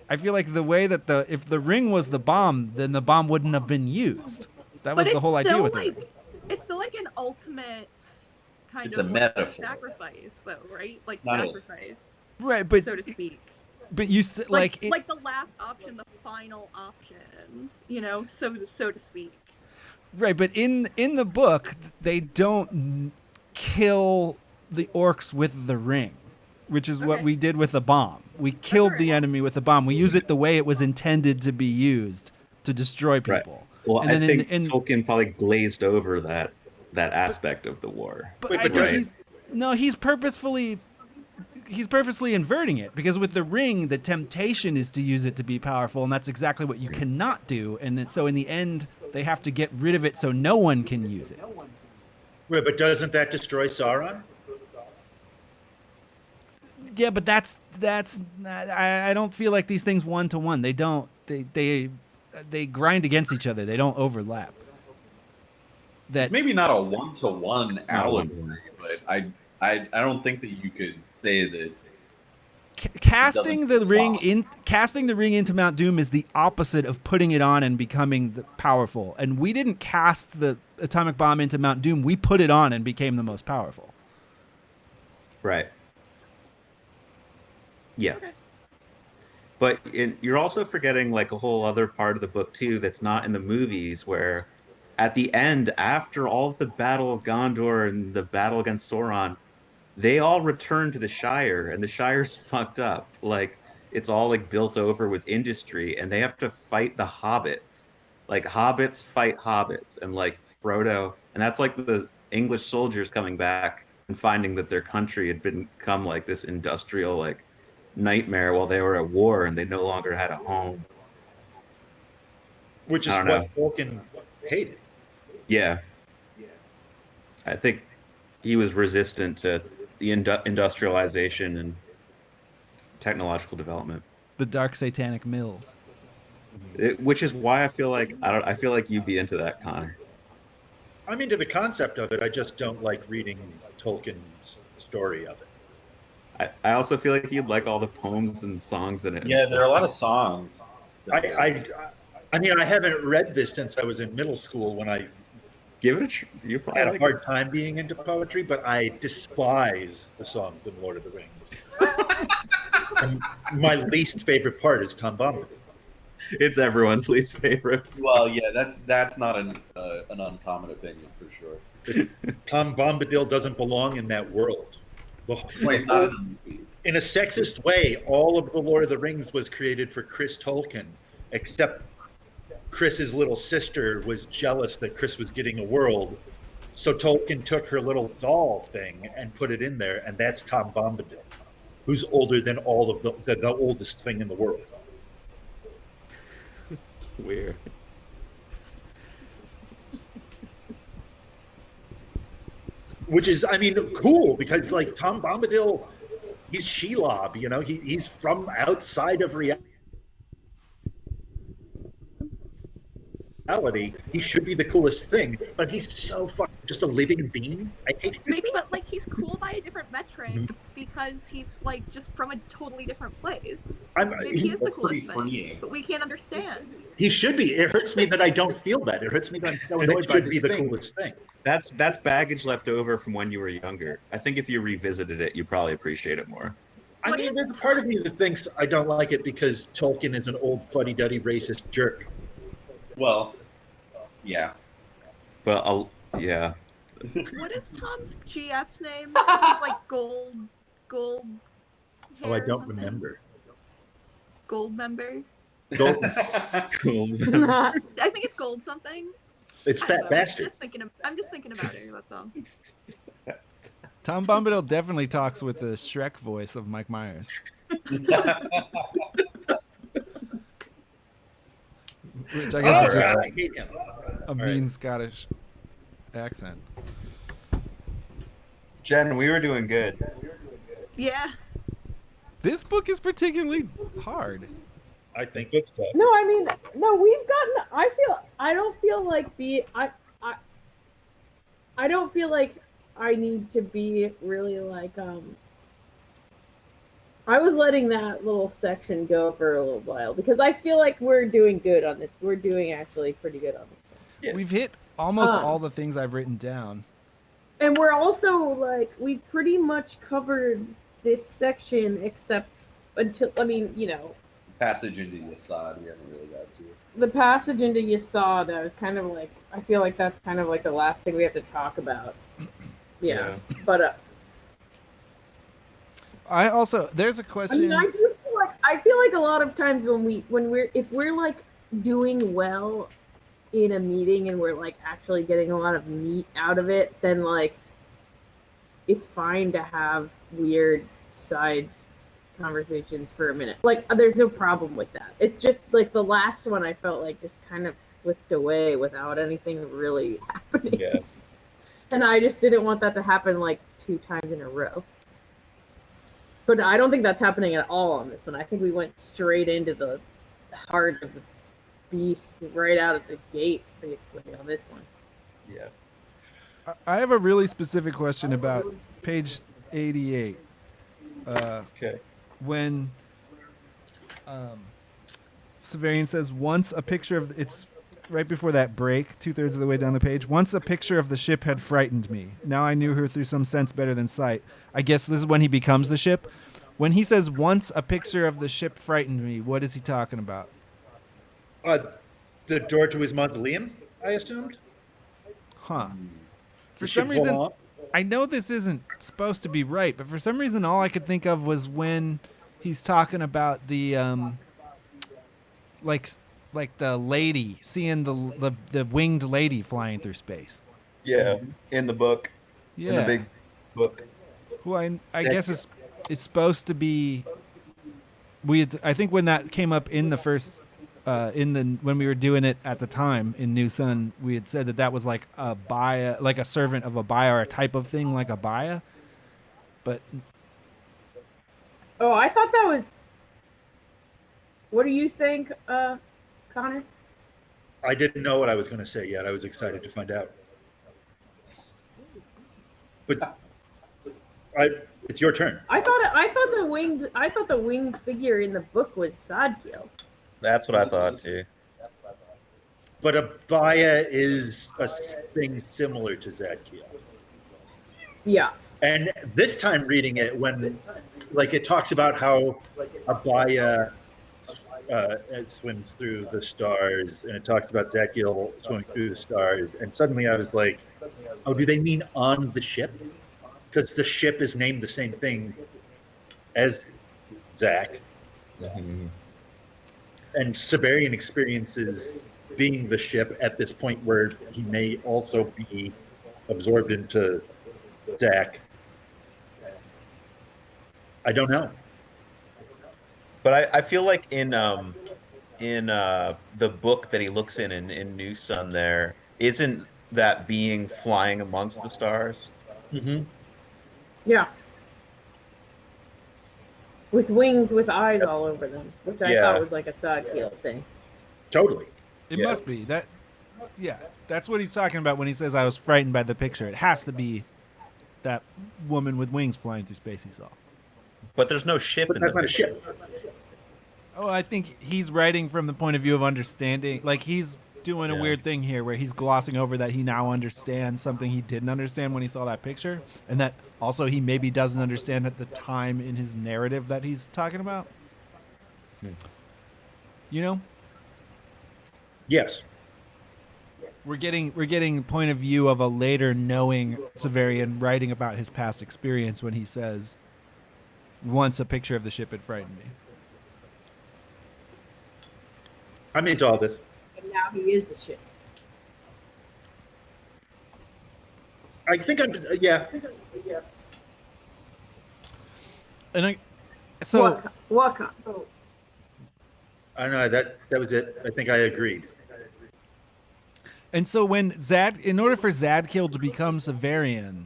I feel like the way that if the ring was the bomb, then the bomb wouldn't have been used. That was But the whole idea with like, it. it's still like an ultimate kind It's of a like metaphor. sacrifice, though, right? Like Not a- sacrifice, Right, but so to speak. but you Like like the last option, the final option, you know, so to speak. right, but in the book they don't kill the orcs with the ring, which is what Okay. we did with the bomb. We killed the enemy with the bomb. We use it the way it was intended to be used, to destroy Right. people. Well, And I then think in Tolkien probably glazed over that aspect of the war. but Wait, I but think he's purposefully inverting it, because with the ring the temptation is to use it to be powerful, and that's exactly what you cannot do. And so in the end they have to get rid of it so no one can use it. Wait, but doesn't that destroy Sauron? Yeah, but that's I don't feel like these things one to one. They don't. They grind against each other. They don't overlap. That It's maybe not a one-to-one Not a allegory, but I don't think that you could say that. casting the doesn't ring into Mount Doom is the opposite of putting it on and becoming powerful. And we didn't cast the atomic bomb into Mount Doom. We put it on and became the most powerful. Right. Yeah. Okay. But you're also forgetting like a whole other part of the book too that's not in the movies, where at the end, after all of the Battle of Gondor and the battle against Sauron, they all return to the Shire, and the Shire's fucked up. Like, it's all like built over with industry, and they have to fight the hobbits. Like, hobbits fight hobbits, and like Frodo, and that's like the English soldiers coming back and finding that their country had become like this industrial like nightmare while they were at war, and they no longer had a home. Which is I don't what Tolkien hated. Yeah. I think he was resistant to the industrialization and technological development. The dark satanic mills. Which is why I feel like I feel like you'd be into that, Connor. I'm into the concept of it. I just don't like reading Tolkien's story of it. I also feel like you'd like all the poems and songs in it. Yeah, there are a lot of songs. I mean, I haven't read this since I was in middle school when I Give it you probably had a like hard time being into poetry, but I despise the songs in Lord of the Rings. And my least favorite part is Tom Bombadil. It's everyone's least favorite. Well, yeah, that's not an uncommon opinion for sure. Tom Bombadil doesn't belong in that world. Well, it's not in the movie. In a sexist way, all of the Lord of the Rings was created for Chris Tolkien, except Chris's little sister was jealous that Chris was getting a world. So Tolkien took her little doll thing and put it in there, and that's Tom Bombadil, who's older than all of the oldest thing in the world. Weird. Which is, I mean, cool, because like Tom Bombadil, he's Shelob, you know, he's from outside of reality. He should be the coolest thing, but he's so fucking just a living being. I hate him. Maybe, but like he's cool by a different metric because he's like just from a totally different place. Maybe he is the coolest thing, but we can't understand. He should be. It hurts me that I don't feel that. It hurts me that I'm so annoyed by this thing. Coolest thing. That's baggage left over from when you were younger. I think if you revisited it, you'd probably appreciate it more. I mean, there's a part of me that thinks I don't like it because Tolkien is an old fuddy-duddy racist jerk. Well, yeah. Well, yeah. What is Tom's GF's name? He's like gold hair Oh, I or don't something. remember. Gold member. Gold. I think it's gold something. It's I don't Fat know. Bastard. I'm just thinking about her. That's all. Tom Bombadil definitely talks with the Shrek voice of Mike Myers. Which I guess is just I hate him. a mean Scottish accent. Jen, we were doing good. Yeah. This book is particularly hard. I think it's tough. No, I mean, no, we've gotten. I don't feel like I don't feel like I need to be really like. I was letting that little section go for a little while because I feel like we're doing good on this. We're doing actually pretty good on this. Yeah. We've hit almost all the things I've written down. And we're also like we've pretty much covered this section except until Passage into Yasad, we haven't really got to. the passage into Yasad. I was kind of like I feel like that's kind of like the last thing we have to talk about. Yeah. But I also there's a question. I feel like a lot of times if we're like doing well in a meeting and we're like actually getting a lot of meat out of it, then like it's fine to have weird side conversations for a minute. Like there's no problem with that. It's just like the last one I felt like just kind of slipped away without anything really happening. Yeah. And I just didn't want that to happen like 2 times in a row. But I don't think that's happening at all on this one. I think we went straight into the heart of the beast right out of the gate, basically, on this one. Yeah. I have a really specific question about page 88. Okay. When Severian says, once a picture of... It's right before that break, 2/3 of the way down the page. Once a picture of the ship had frightened me. Now I knew her through some sense better than sight. I guess this is when he becomes the ship. When he says, once a picture of the ship frightened me, what is he talking about? The door to his mausoleum, I assumed. Huh. For The some ship reason, volant. I know this isn't supposed to be right, but for some reason, all I could think of was when he's talking about the, like the lady, seeing the winged lady flying through space. Yeah. In the book. Yeah. In the big book. Who I guess it's supposed to be. I think when that came up in the first, when we were doing it at the time in New Sun, we had said that was like a baya, like a servant of a baya, or a type of thing like a baya. But Oh, I thought that was. What are you saying, Connor? I didn't know what I was going to say yet. I was excited to find out. But it's your turn. I thought the winged figure in the book was Sadkiel. That's what I thought too. But a baya is a thing similar to Zadkiel. Yeah. And this time reading it, when it talks about how a baya swims through the stars, and it talks about Zadkiel swimming through the stars, and suddenly I was like, oh, do they mean on the ship? Because the ship is named the same thing as Zach. Mm-hmm. And Severian experiences being the ship at this point where he may also be absorbed into Zach. I don't know. But I feel like in the book that he looks in New Sun, there isn't that being flying amongst the stars. Mm-hmm. Yeah. With wings with eyes all over them, which I thought was like a Sadkiel thing. Totally. it must be that. Yeah, that's what he's talking about when he says I was frightened by the picture. It has to be that woman with wings flying through space he saw. But there's no ship But in that's the not a ship. Oh, I think he's writing from the point of view of understanding. Like doing a weird thing here where he's glossing over that he now understands something he didn't understand when he saw that picture, and that also he maybe doesn't understand at the time in his narrative that he's talking about. You know? Yes. We're getting point of view of a later knowing Severian writing about his past experience when he says, "Once a picture of the ship had frightened me." I'm into all this. And now he is the shit. I think I'm. Yeah. And so what? I know that was it. I think I agreed. And so when in order for Zadkiel to become Severian,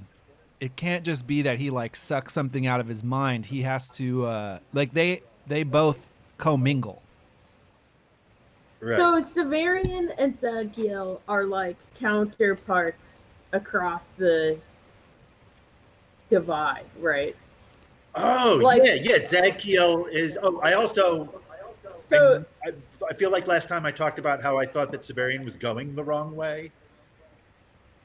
it can't just be that he like sucks something out of his mind. He has to like they both commingle. Right. So Severian and Zadkiel are like counterparts across the divide, right? Oh, Like- yeah. Zadkiel is. Oh, I also. So I feel like last time I talked about how I thought that Severian was going the wrong way,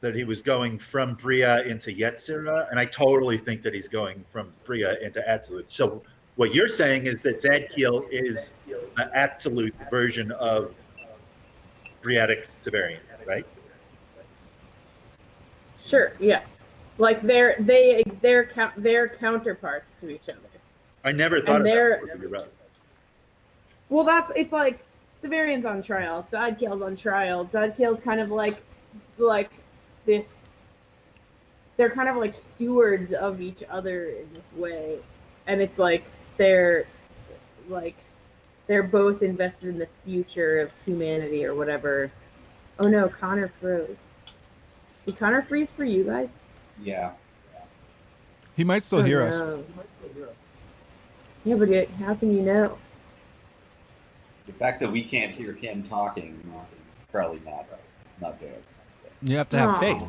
that he was going from Bria into Yetzirah, and I totally think that he's going from Bria into Atziluth. So what you're saying is that Zadkiel is the Atziluth version of Briatic Severian, right? sure, yeah. Like they're counterparts to each other. I never thought And of they're- that. You're right. Well, it's like Severian's on trial, Zadkiel's on trial. Zadkiel's kind of like this. They're kind of like stewards of each other in this way, and it's like they're both invested in the future of humanity or whatever. Oh no, Connor froze. Did Connor freeze for you guys? Yeah. He might still hear us. No. Yeah, but how can you know? The fact that we can't hear him talking, probably not good. You have to have faith.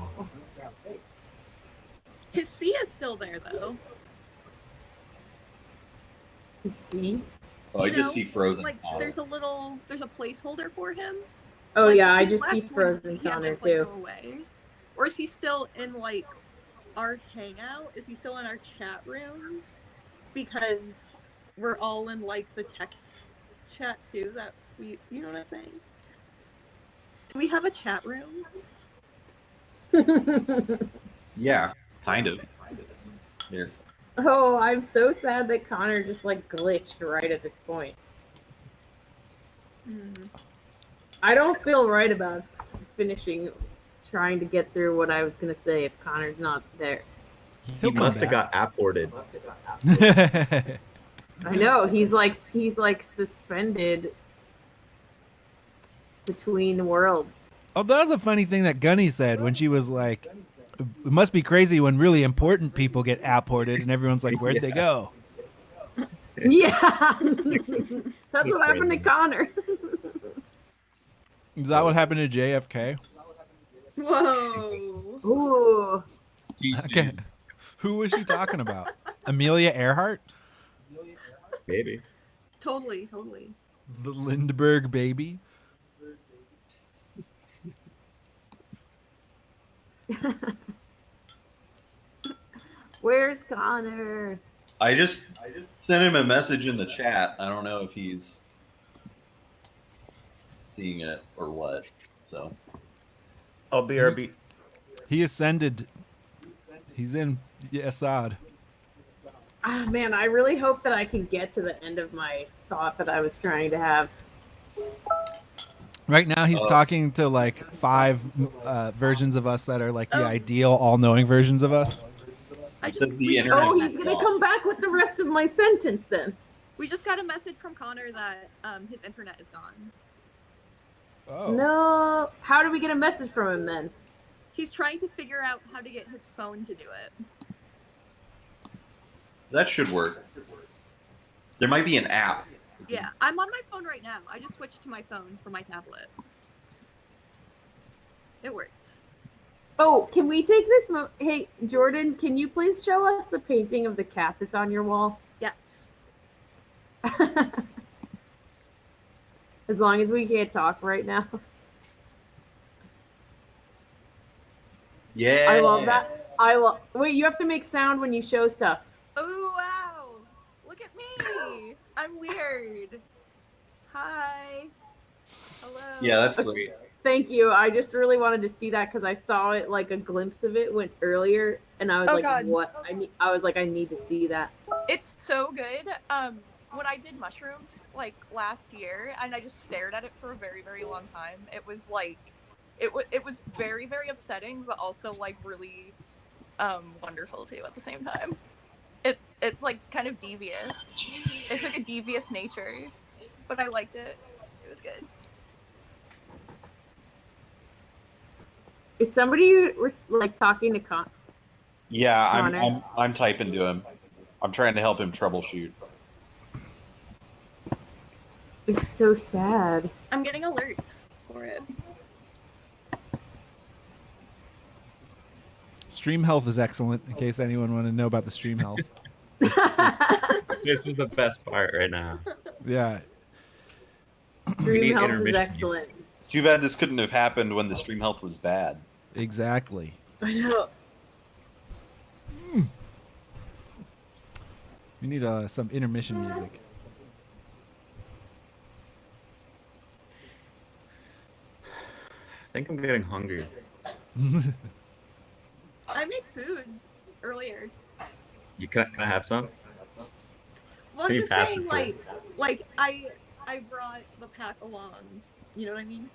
His C is still there though. You see? Oh, I You just know, see frozen. Like there's a placeholder for him. Oh Like, yeah, if I he just left, see would frozen he have Connor just, like, too. go away? Or is he still in like our hangout? Is he still in our chat room? Because we're all in like the text chat too. That you know what I'm saying? Do we have a chat room? Yeah, kind of. Here. Oh, I'm so sad that Connor just like glitched right at this point. I don't feel right about trying to get through what I was gonna say if Connor's not there. He must have got apported. I know he's like suspended between worlds. Oh, that was a funny thing that Gunny said when she was like, "It must be crazy when really important people get apported," and everyone's like, "Where'd they go?" Yeah, that's what happened to Connor. Is that what happened to JFK? Whoa. Ooh. Okay. Who was she talking about? Amelia Earhart? Maybe. Totally. The Lindbergh baby? Where's Connor? I just sent him a message in the chat. I don't know if he's seeing it or what. So Oh, BRB. He ascended. He's in Assad. Ah, man, I really hope that I can get to the end of my thought that I was trying to have. Right now, he's talking to like 5 versions of us that are like the ideal, all-knowing versions of us. We just gonna come back with the rest of my sentence then. We just got a message from Connor that his internet is gone. Oh. No, how do we get a message from him then? He's trying to figure out how to get his phone to do it. that should work. There might be an app. Yeah, I'm on my phone right now. I just switched to my phone from my tablet. It worked. Oh, can we take this Hey, Jordan, can you please show us the painting of the cat that's on your wall? Yes. As long as we can't talk right now. Yeah. I love that. Wait, you have to make sound when you show stuff. Oh wow! Look at me. I'm weird. Hi. Hello. Yeah, that's great. Thank you. I just really wanted to see that because I saw it like a glimpse of it went earlier, and I was Oh, like, God. "What?" I was like, "I need to see that." It's so good. When I did mushrooms like last year, and I just stared at it for a very, very long time, it was like, it was very, very upsetting, but also like really wonderful too at the same time. It's like kind of devious. It took a devious nature, but I liked it. It was good. Is somebody like talking to Yeah, Connor? I'm typing to him. I'm trying to help him troubleshoot. It's so sad. I'm getting alerts for it. Stream health is excellent. In case anyone want to know about the stream health. This is the best part right now. Yeah. Stream health is intermission. excellent. It's too bad this couldn't have happened when the stream health was bad. Exactly. I know. We need some intermission music. I think I'm getting hungry. I made food earlier. Can I have some? Well, Can I'm you just pass saying, it like I brought the pack along. You know what I mean?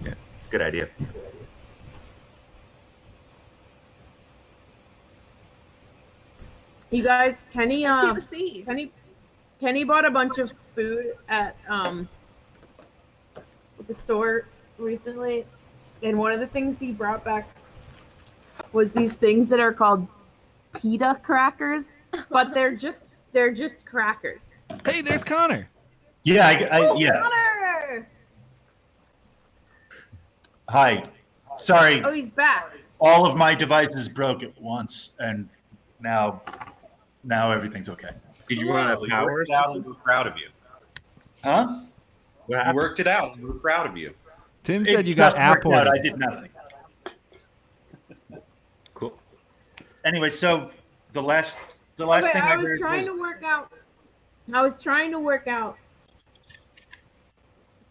Yeah, good idea. You guys, Kenny, I see the sea. Kenny bought a bunch of food at the store recently, and one of the things he brought back was these things that are called pita crackers, but they're just crackers. Hey, there's Connor. Yeah, yeah. Connor! Hi. Sorry, Oh, he's back. all of my devices broke at once, and now everything's okay. Did you run out You of power? worked it out, and we're proud of you. Huh? What You happened? worked it out, and we're proud of you. Tim said It you got just worked out. I apported. did nothing. Cool. Anyway, so the last Okay, thing I I was heard trying was to work out. I was trying to work out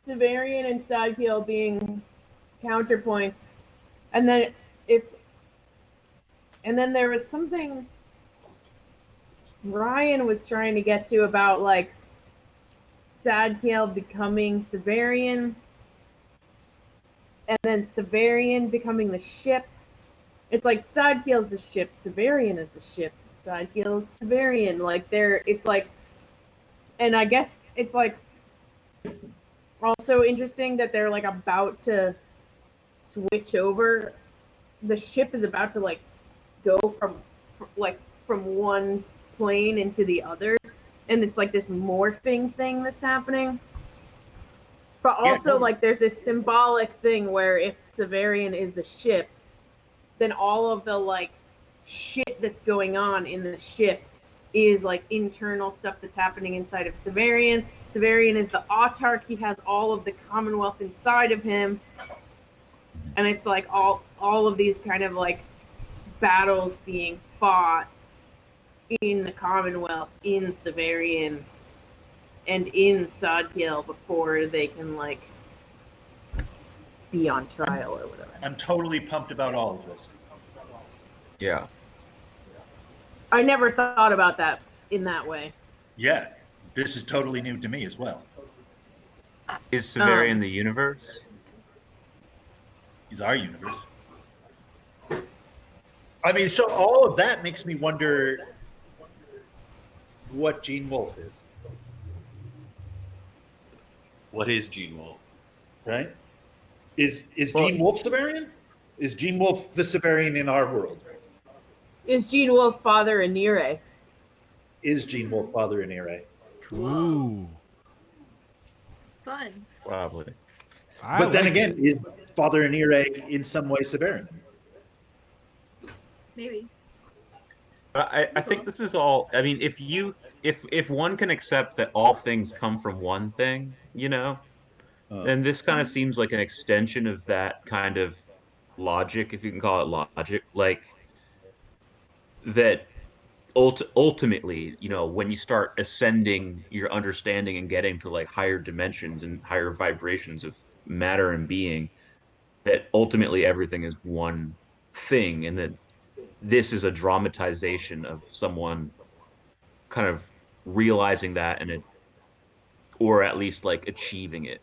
Severian and Sadkiel being counterpoints, and then there was something Ryan was trying to get to about like Sadkiel becoming Severian, and then Severian becoming the ship. It's like Sadkiel's the ship, Severian is the ship. Sadkiel is Severian. Like it's like, and I guess it's like also interesting that they're like about to switch over. The ship is about to like go from one plane into the other, and it's like this morphing thing that's happening. But Yeah, also, totally. like, there's this symbolic thing where if Severian is the ship, then all of the like shit that's going on in the ship is like internal stuff that's happening inside of Severian. Severian is the autarch. He has all of the Commonwealth inside of him. And it's like all of these kind of like battles being fought in the Commonwealth, in Severian, and in Sadkiel before they can like be on trial or whatever. I'm totally pumped about all of this. Yeah. I never thought about that in that way. Yeah, this is totally new to me as well. Is Severian the universe? He's our universe. I mean, so all of that makes me wonder what Gene Wolfe is, What is Gene Wolfe? right? Is Gene Wolfe Severian? Is Gene Wolfe the Severian in our world? Is Gene Wolfe father Anire? Is Gene Wolfe father in Ere? Ooh. Fun. Probably. But then again, is Father Anire in some way Severian? Maybe. But I think this is all. I mean, if one can accept that all things come from one thing, you know, then this kind of seems like an extension of that kind of logic, if you can call it logic, like that ultimately, when you start ascending your understanding and getting to like higher dimensions and higher vibrations of matter and being, that ultimately everything is one thing, and that this is a dramatization of someone kind of realizing that or at least like achieving it.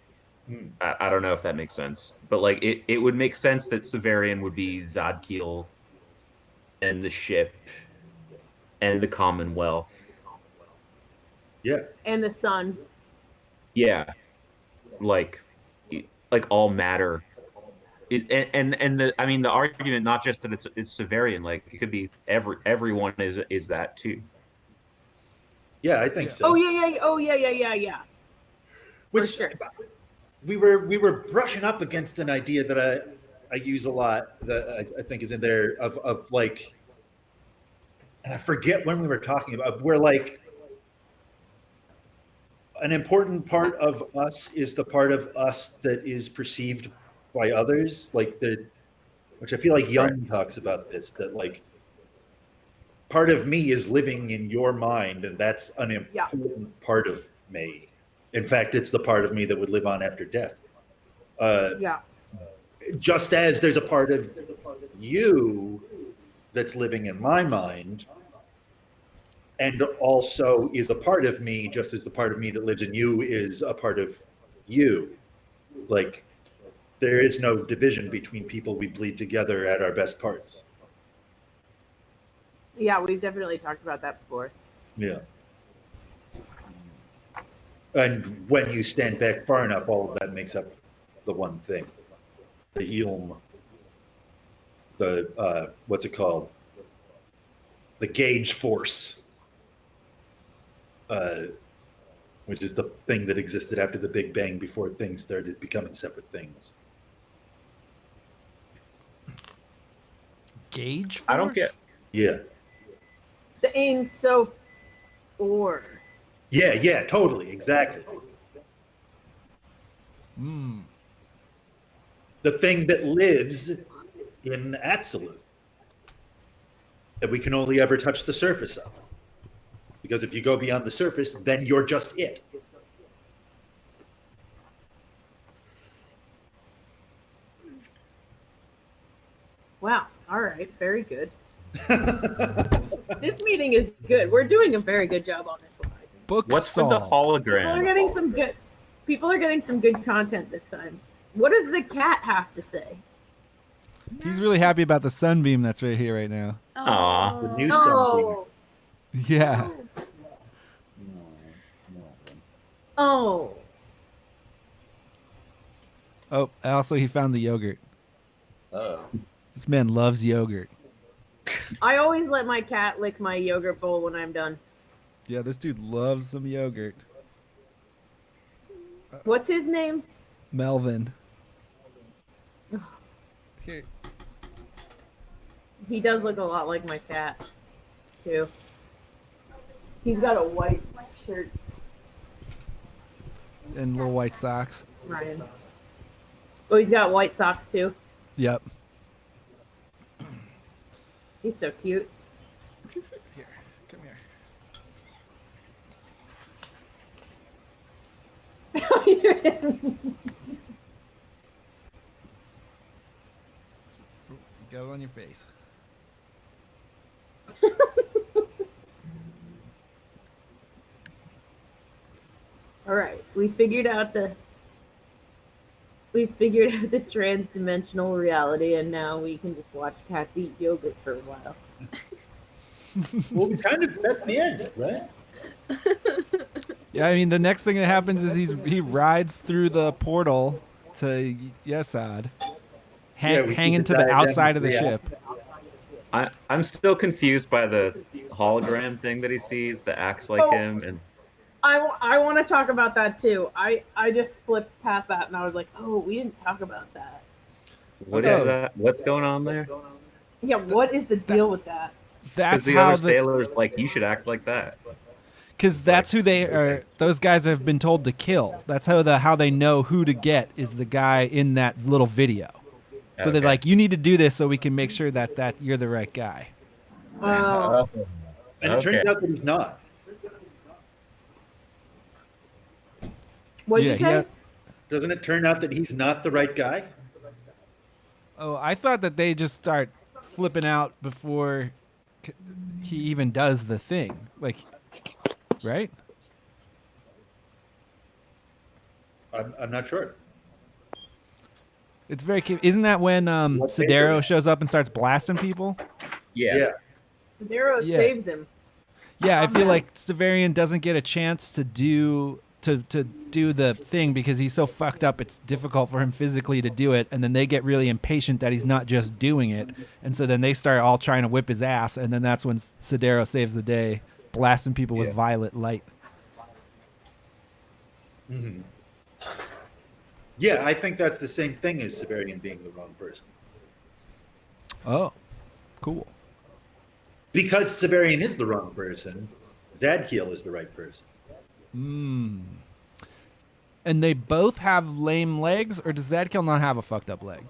I don't know if that makes sense, but like it would make sense that Severian would be Zadkiel and the ship and the Commonwealth. Yeah. And the sun. Yeah, like all matter is, and the, I mean, the argument not just that it's Severian, like it could be everyone is that too. Yeah, I think so. Oh yeah. Oh yeah. For Which sure. we were brushing up against an idea that I use a lot that I think is in there of like, and I forget when we were talking about, where like an important part of us is the part of us that is perceived by others, like which I feel like Jung talks about this, that like part of me is living in your mind, and that's an important part of me. In fact, it's the part of me that would live on after death. Yeah. Just as there's a part of you that's living in my mind, and also is a part of me, just as the part of me that lives in you is a part of you. Like, there is no division between people. We bleed together at our best parts. Yeah, we've definitely talked about that before. Yeah. And when you stand back far enough, all of that makes up the one thing. The Helm, the, what's it called? The gauge force, which is the thing that existed after the Big Bang before things started becoming separate things. Gauge force? I don't get. Yeah. The Ein Sof Or. Yeah, totally, exactly. The thing that lives in Absolute that we can only ever touch the surface of. Because if you go beyond the surface, then you're just it. Wow. All right. Very good. This meeting is good. We're doing a very good job on this one. I think. Book What's solved. with the hologram? People are getting some good content this time. What does the cat have to say? He's really happy about the sunbeam that's right here right now. Aw. The new sunbeam. Yeah. Oh. Oh, also he found the yogurt. Oh. This man loves yogurt. I always let my cat lick my yogurt bowl when I'm done. Yeah, this dude loves some yogurt. What's his name? Melvin. Here. He does look a lot like my cat, too. He's got a white shirt. And little white socks. Ryan. Oh, he's got white socks, too. Yep. He's so cute. Here, come here. Got it on your face. All right, we figured out the trans-dimensional reality, and now we can just watch cats eat yogurt for a while. Well, that's the end, right? Yeah, I mean, the next thing that happens is he rides through the portal to Yesod, hanging to the outside of the ship. I'm still confused by the hologram thing that he sees that acts like him, and I want to talk about that too. I just flipped past that and I was like, oh, we didn't talk about that. what is that? What's going on there? Yeah, what is the deal with that? That's the how other sailors like you should act like that. Because that's who they are. Those guys have been told to kill. That's how they know who to get is the guy in that little video. So they're Okay. like, you need to do this so we can make sure that you're the right guy. Well, And it turns Okay. out that he's not. what'd Yeah, you he say? ha- Doesn't it turn out that he's not the right guy? Oh, I thought that they just start flipping out before he even does the thing. Like, right? I'm not sure. It's very. Isn't that when What they Sidero do. shows up and starts blasting people? Yeah. Sidero Yeah. saves him. Yeah, I feel man. like Severian doesn't get a chance to do the thing because he's so fucked up. It's difficult for him physically to do it, and then they get really impatient that he's not just doing it, and so then they start all trying to whip his ass, and then that's when Sidero saves the day, blasting people with Yeah. violet light. Mm-hmm. Yeah, I think that's the same thing as Severian being the wrong person. Oh, cool. Because Severian is the wrong person, Zadkiel is the right person. And they both have lame legs, or does Zadkiel not have a fucked up leg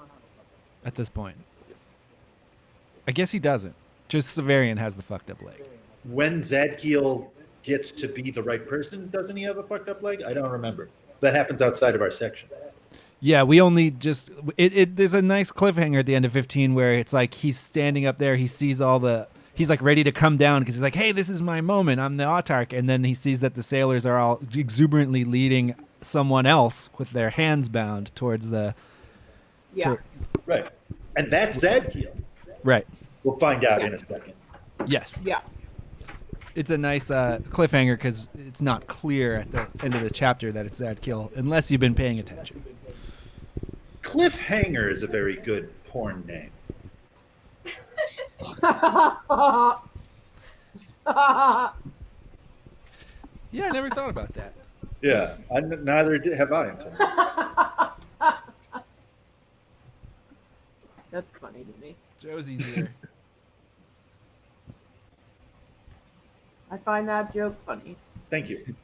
at this point? I guess he doesn't. Just Severian has the fucked up leg. When Zadkiel gets to be the right person, doesn't he have a fucked up leg? I don't remember. That happens outside of our section. Yeah, we only just there's a nice cliffhanger at the end of 15 where it's like he's standing up there, he sees he's like ready to come down because he's like, hey, this is my moment, I'm the autarch, and then he sees that the sailors are all exuberantly leading someone else with their hands bound towards the Yeah. Right. And that's Zadkiel. right. We'll find out in a second. Yes, Yeah. it's a nice cliffhanger because it's not clear at the end of the chapter that it's Zadkiel unless you've been paying attention. Cliffhanger is a very good porn name. Yeah, I never thought about that. Yeah, neither have I until now. That's funny to me. Josie's here. I find that joke funny. Thank you.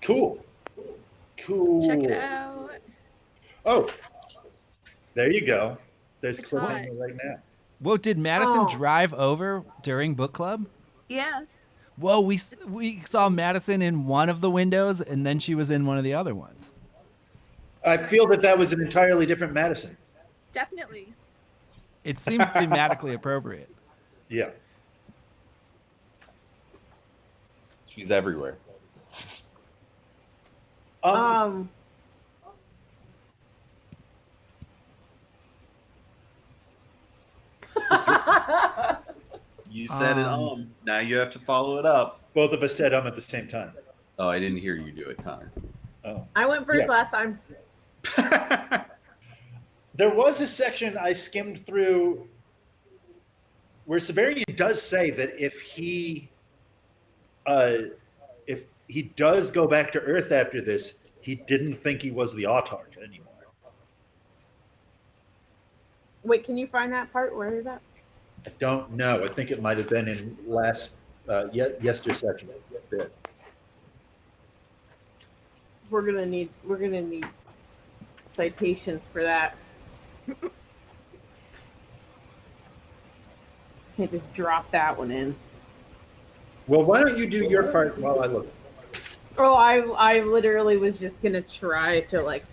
Cool. Check it out. Oh, there you go. There's It's cliffhanger hot. right now. Whoa, did Madison Oh. drive over during book club? Yeah. Whoa, we saw Madison in one of the windows, and then she was in one of the other ones. I feel that was an entirely different Madison. Definitely. It seems thematically appropriate. Yeah. She's everywhere. Um, You said it. Um, Now you have to follow it up. Both of us said at the same time. Oh, I didn't hear you do it, Connor. Oh. I went first Yeah. last time. There was a section I skimmed through where Severian does say that if he does go back to Earth after this, he didn't think he was the autarch anymore. Wait, can you find that part? Where is that? I don't know. I think it might have been in yesterday's section. Bit. We're gonna need citations for that. Can't just drop that one in. Well, why don't you do your part while I look? Oh, I literally was just gonna try to like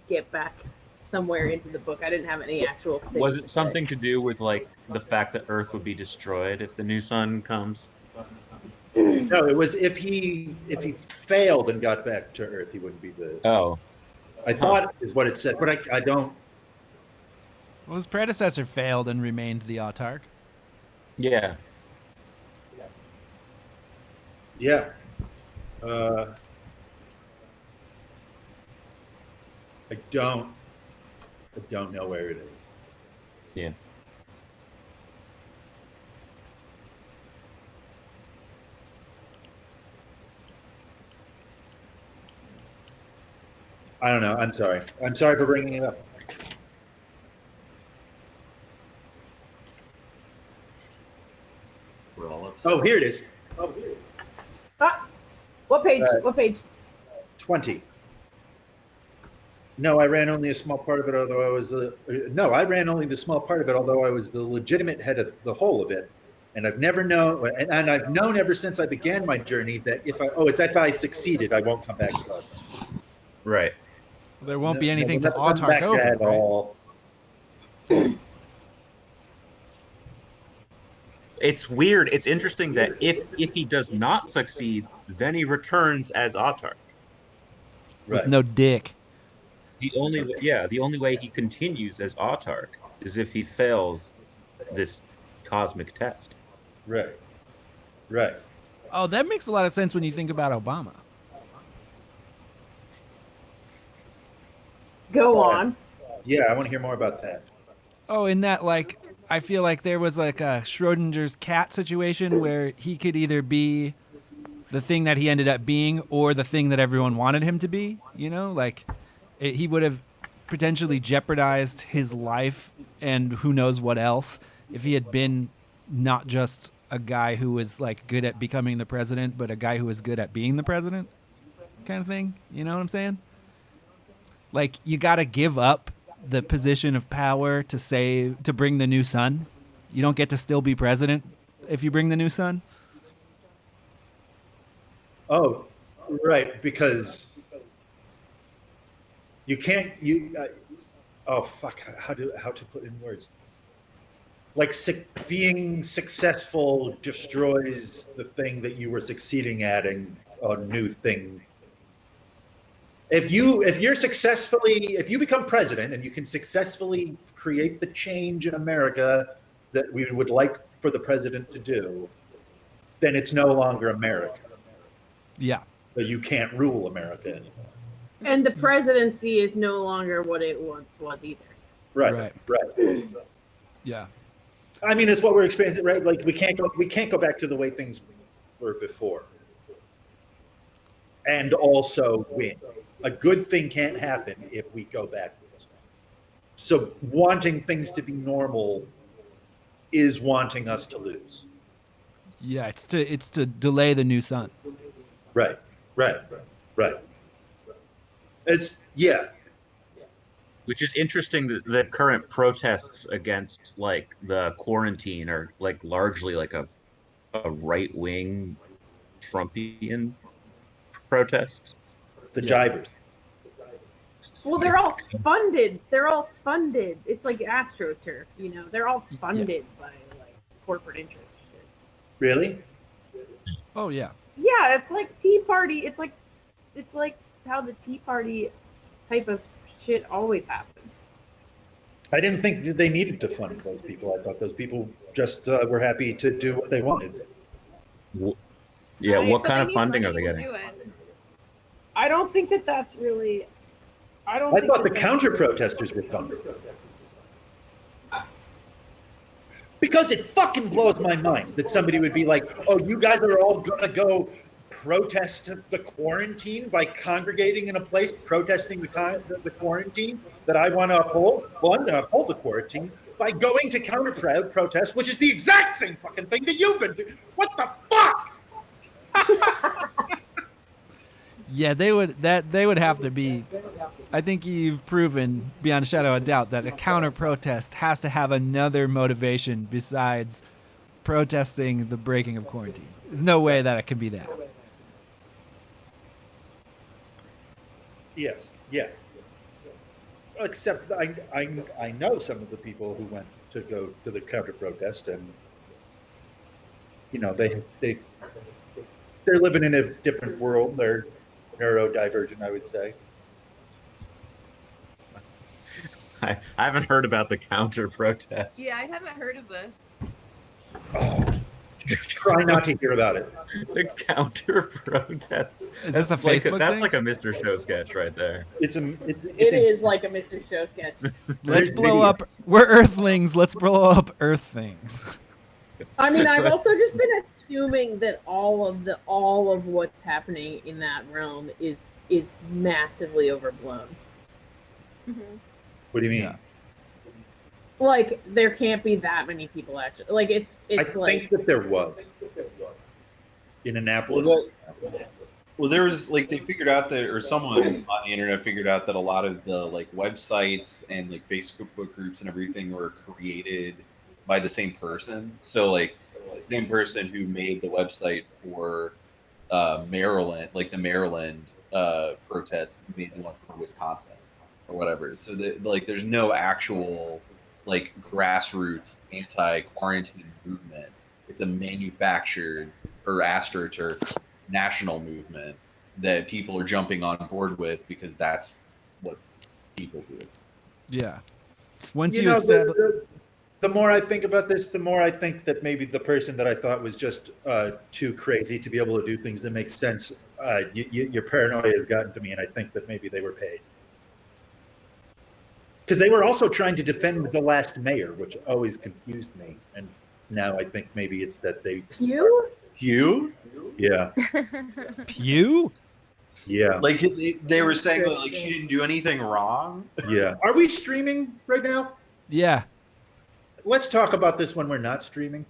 get back somewhere into the book. I didn't have any actual thing Was to it say. something to do with like the fact that Earth would be destroyed if the new sun comes? No, it was if he failed and got back to Earth, he wouldn't be the. Oh, I thought is what it said, but I don't. Well, his predecessor failed and remained the autarch. yeah. Yeah. I don't know where it is. Yeah. I don't know. I'm sorry. I'm sorry for bringing it up. We're all upset. Oh, here it is. Ah, what page? Right. What page? 20. No, I ran only a small part of it, although I was the. No, I ran only the small part of it, although I was the legitimate head of the whole of it. And I've never known, and I've known ever since I began my journey that it's if I succeeded, I won't come back to it. Right. There won't be anything We'll to never come back autark over, at right? all. It's weird. It's interesting that if he does not succeed, then he returns as autarch. With Right. no dick. The only way he continues as autarch is if he fails this cosmic test. Right. Right. Oh, that makes a lot of sense when you think about Obama. Go on. Yeah, I want to hear more about that. Oh, in that, like, I feel like there was like a Schrodinger's cat situation where he could either be the thing that he ended up being or the thing that everyone wanted him to be, you know? Like, he would have potentially jeopardized his life and who knows what else if he had been not just a guy who was, like, good at becoming the president, but a guy who was good at being the president kind of thing. You know what I'm saying? Like, you got to give up the position of power to bring the new sun. You don't get to still be president if you bring the new sun. Oh, right, because you can't. Oh fuck! How to put it in words? Like being successful destroys the thing that you were succeeding at, and a new thing. If you become president and you can successfully create the change in America that we would like for the president to do, then it's no longer America. Yeah. So you can't rule America anymore. And the presidency is no longer what it once was either. Right. Yeah. I mean, it's what we're experiencing, right? Like we can't go back to the way things were before. And also win. A good thing can't happen if we go backwards. So wanting things to be normal is wanting us to lose. Yeah, it's to delay the new sun. Right. It's Which is interesting that the current protests against like the quarantine are like largely like a right-wing Trumpian protest. the jibers. Well, they're all funded. It's like AstroTurf, you know. They're all funded by like corporate interest shit. Really? Oh yeah. Yeah, it's like Tea Party. It's like how the Tea Party type of shit always happens. I didn't think that they needed to fund those people. I thought those people just were happy to do what they wanted. Yeah, what But kind they of need funding are money they to getting? do it. I don't think that that's really. I thought the counter protesters were funded. Because it fucking blows my mind that somebody would be like, oh, you guys are all going to go protest the quarantine by congregating in a place protesting the quarantine that I want to uphold. Well, I'm going to uphold the quarantine by going to counter protest, which is the exact same fucking thing that you've been doing. What the fuck? Yeah, they would have to be. I think you've proven beyond a shadow of a doubt that a counter protest has to have another motivation besides protesting the breaking of quarantine. There's no way that it can be that. Yes, yeah. Except I know some of the people who went to go to the counter protest, and you know they're living in a different world. They're neurodivergent, I would say. I haven't heard about the counter protest. Yeah, I haven't heard of this. Oh, try not to hear about it. The counter protest. Is this a That's like Facebook that's thing? like a Mr. Show sketch right there. It is like a Mr. Show sketch. Let's blow up. We're Earthlings. Let's blow up Earth things. I mean, I've also just been assuming that all of what's happening in that realm is massively overblown. Mm-hmm. What do you mean? Yeah. Like there can't be that many people actually. Like it's I like think that there was in Annapolis. Well, there was like they figured out that, or someone on the internet figured out that a lot of the like websites and like Facebook groups and everything were created by the same person. So like the same person who made the website for Maryland, like the Maryland protest, made the one for Wisconsin or whatever. So that like there's no actual like grassroots anti-quarantine movement. It's a manufactured or astroturf national movement that people are jumping on board with because that's what people do. Yeah. Once You you, know, establish, the more I think about this, the more I think that maybe the person that I thought was just too crazy to be able to do things that make sense, your paranoia has gotten to me, and I think that maybe they were paid. Because they were also trying to defend the last mayor, which always confused me. And now I think maybe it's that they... Pew? Pew? Yeah. Pew? Yeah. Like they were saying that like she didn't do anything wrong. Yeah. Are we streaming right now? Yeah. Let's talk about this when we're not streaming.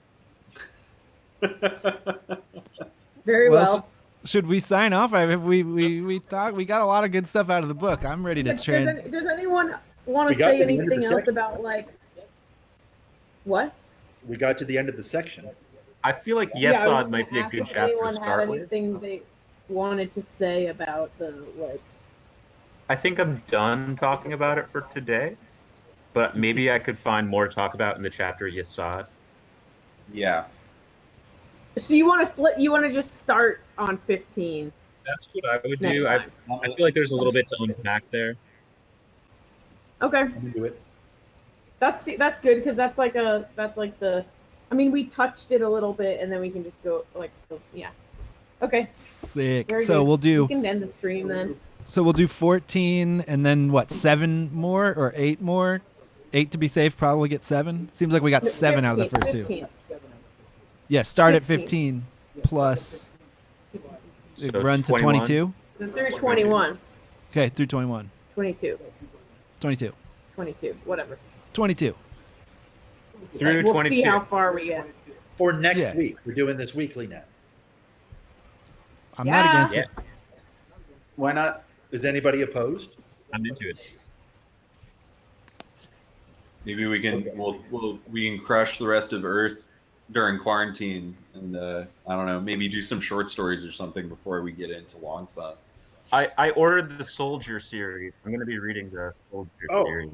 Very well. Should we sign off? We talked. We got a lot of good stuff out of the book. I'm ready to trans. Does anyone want We to got say to the end of the anything else section. about like what? We got to the end of the section. I feel like I Yes was Odd just might be gonna a ask good if chapter to anyone had start with. anything they wanted to say about the like. I think I'm done talking about it for today, but maybe I could find more to talk about in the chapter Yesod. Yeah. So you want to just start on 15? That's what I would Next do. I time. feel like there's a little bit to unpack there. Okay, I'm into it. that's good because that's like the. I mean, we touched it a little bit, and then we can just go like yeah. Okay. Sick. Very So good. we'll do. We can end the stream then. So we'll do 14, and then what? 7 more or 8 more? 8 to be safe. Probably get 7. Seems like we got 7 out of the first 15. 2. Yeah. Start at 15. 15 plus. So Run to 21. 22. So through 21, Okay, through 21. 22, 22. 22, whatever. 22. Through We'll 22. see how far we get. For next Yeah. week. We're doing this weekly now. I'm not Yeah. against Yeah, it. Why not? Is anybody opposed? I'm into it. Maybe we can we can crush the rest of Earth during quarantine, and I don't know, maybe do some short stories or something before we get into Long Sun. I ordered the Soldier series. I'm going to be reading the Soldier series.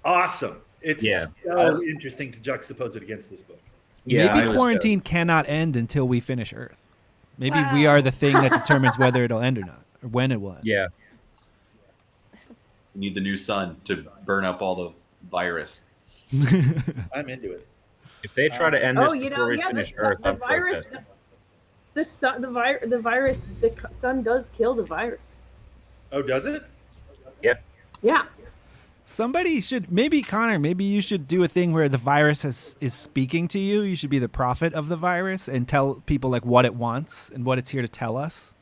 Awesome. It's Yeah. so interesting to juxtapose it against this book. Yeah, I Maybe was quarantine cannot end until we finish Earth. Maybe we are the thing that determines whether it'll end or not, or when it will end. Yeah. We need the new sun to burn up all the virus. I'm into it. If they try to end this Oh, you know, before we yeah, finish the Earth, I'm virus. protesting. The sun, the virus, the sun does kill the virus. Oh, does it? Yep. Yeah. Somebody should, maybe Connor, maybe you should do a thing where the virus is speaking to you. You should be the prophet of the virus and tell people like what it wants and what it's here to tell us.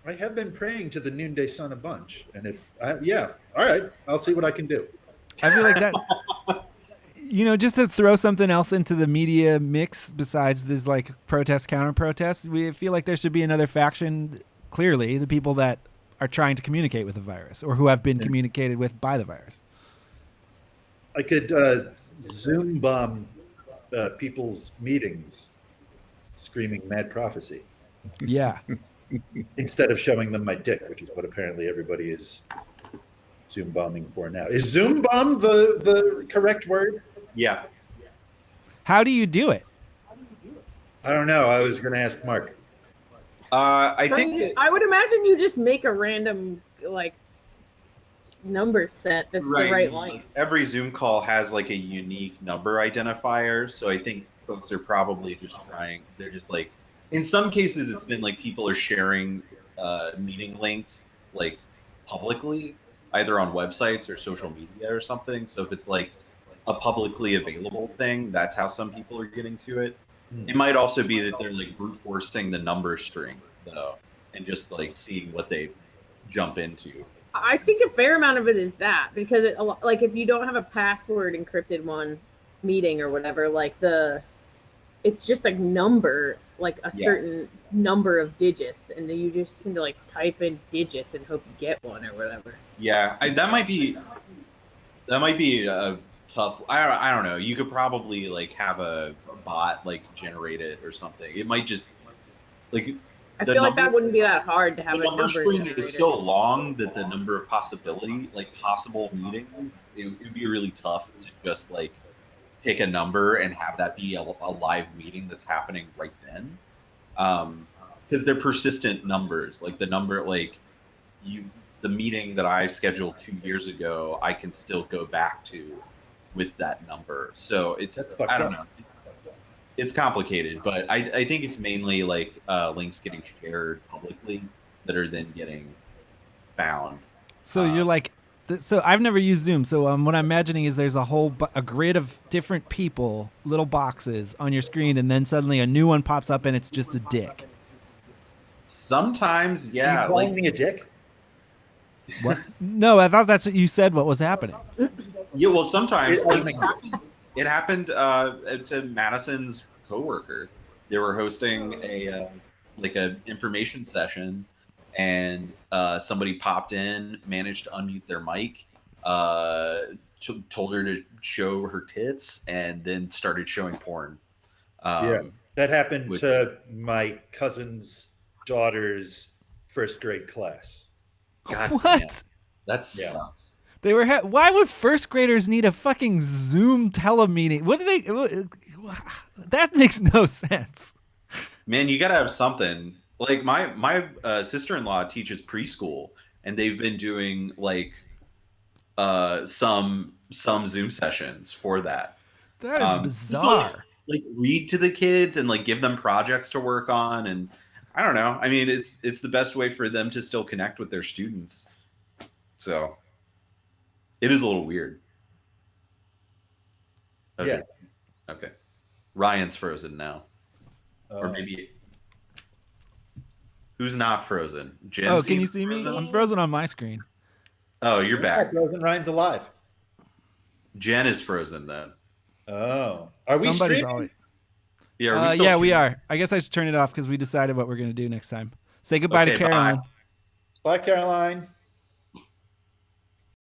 I have been praying to the noonday sun a bunch, and all right, I'll see what I can do. I feel like that, just to throw something else into the media mix besides this like protest, counter protest, we feel like there should be another faction, clearly, the people that are trying to communicate with the virus or who have been communicated with by the virus. I could Zoom bomb people's meetings, screaming mad prophecy, Yeah. instead of showing them my dick, which is what apparently everybody is Zoom bombing for now. Is Zoom bomb the correct word? Yeah. How do you do it? I don't know. I was going to ask Mark. I think I would imagine you just make a random like number set that's the right length. Every Zoom call has like a unique number identifier, so I think folks are probably just trying. They're just like, in some cases, it's been like people are sharing meeting links like publicly, either on websites or social media or something. So if it's like a publicly available thing, that's how some people are getting to it. It might also be that they're like brute forcing the number string though, and just like seeing what they jump into. I think a fair amount of it is that because like if you don't have a password encrypted one meeting or whatever, like it's just a number, like a Yeah. certain number of digits, and then you just need to like type in digits and hope you get one or whatever. Yeah, that might be a tough. I don't know. You could probably like have a bot like generate it or something. It might just like I the feel like that number- wouldn't be that hard to have the a number number string generator. is so long that the number of possible meetings, it would be really tough to just like pick a number and have that be a live meeting that's happening right then. Because they're persistent numbers. Like the number, like the meeting that I scheduled 2 years ago, I can still go back to with that number. So That's fucked I don't up. know. It's complicated, but I think it's mainly like links getting shared publicly that are then getting found. So you're like, so I've never used Zoom. So what I'm imagining is there's a grid of different people, little boxes on your screen, and then suddenly a new one pops up and it's just a dick. Sometimes, Are yeah. you calling me a dick? What? No, I thought that's what you said. What was happening? Yeah, well, sometimes It- it happened to Madison's coworker. They were hosting a like an information session, and somebody popped in, managed to unmute their mic, told her to show her tits, and then started showing porn. Yeah, that happened which- to my cousin's daughter's first grade class. God What? damn, that Yeah. sucks. They were. Why would first graders need a fucking Zoom telemeeting? What do they? That makes no sense. Man, you gotta have something. Like my sister-in-law teaches preschool, and they've been doing like some Zoom sessions for that. That is bizarre. Like read to the kids and like give them projects to work on, and I don't know. I mean, it's the best way for them to still connect with their students. So it is a little weird. Okay. Yeah. Okay. Ryan's frozen now, or maybe who's not frozen? Jen. Oh, can you see me? frozen? I'm frozen on my screen. Oh, you're back. Frozen Ryan's alive. Jen is frozen then. Oh, are we Somebody's streaming? always. Yeah, are we still Yeah, we streaming? are. I guess I should turn it off because we decided what we're gonna do next time. Say goodbye Okay, to Caroline. Bye, Caroline.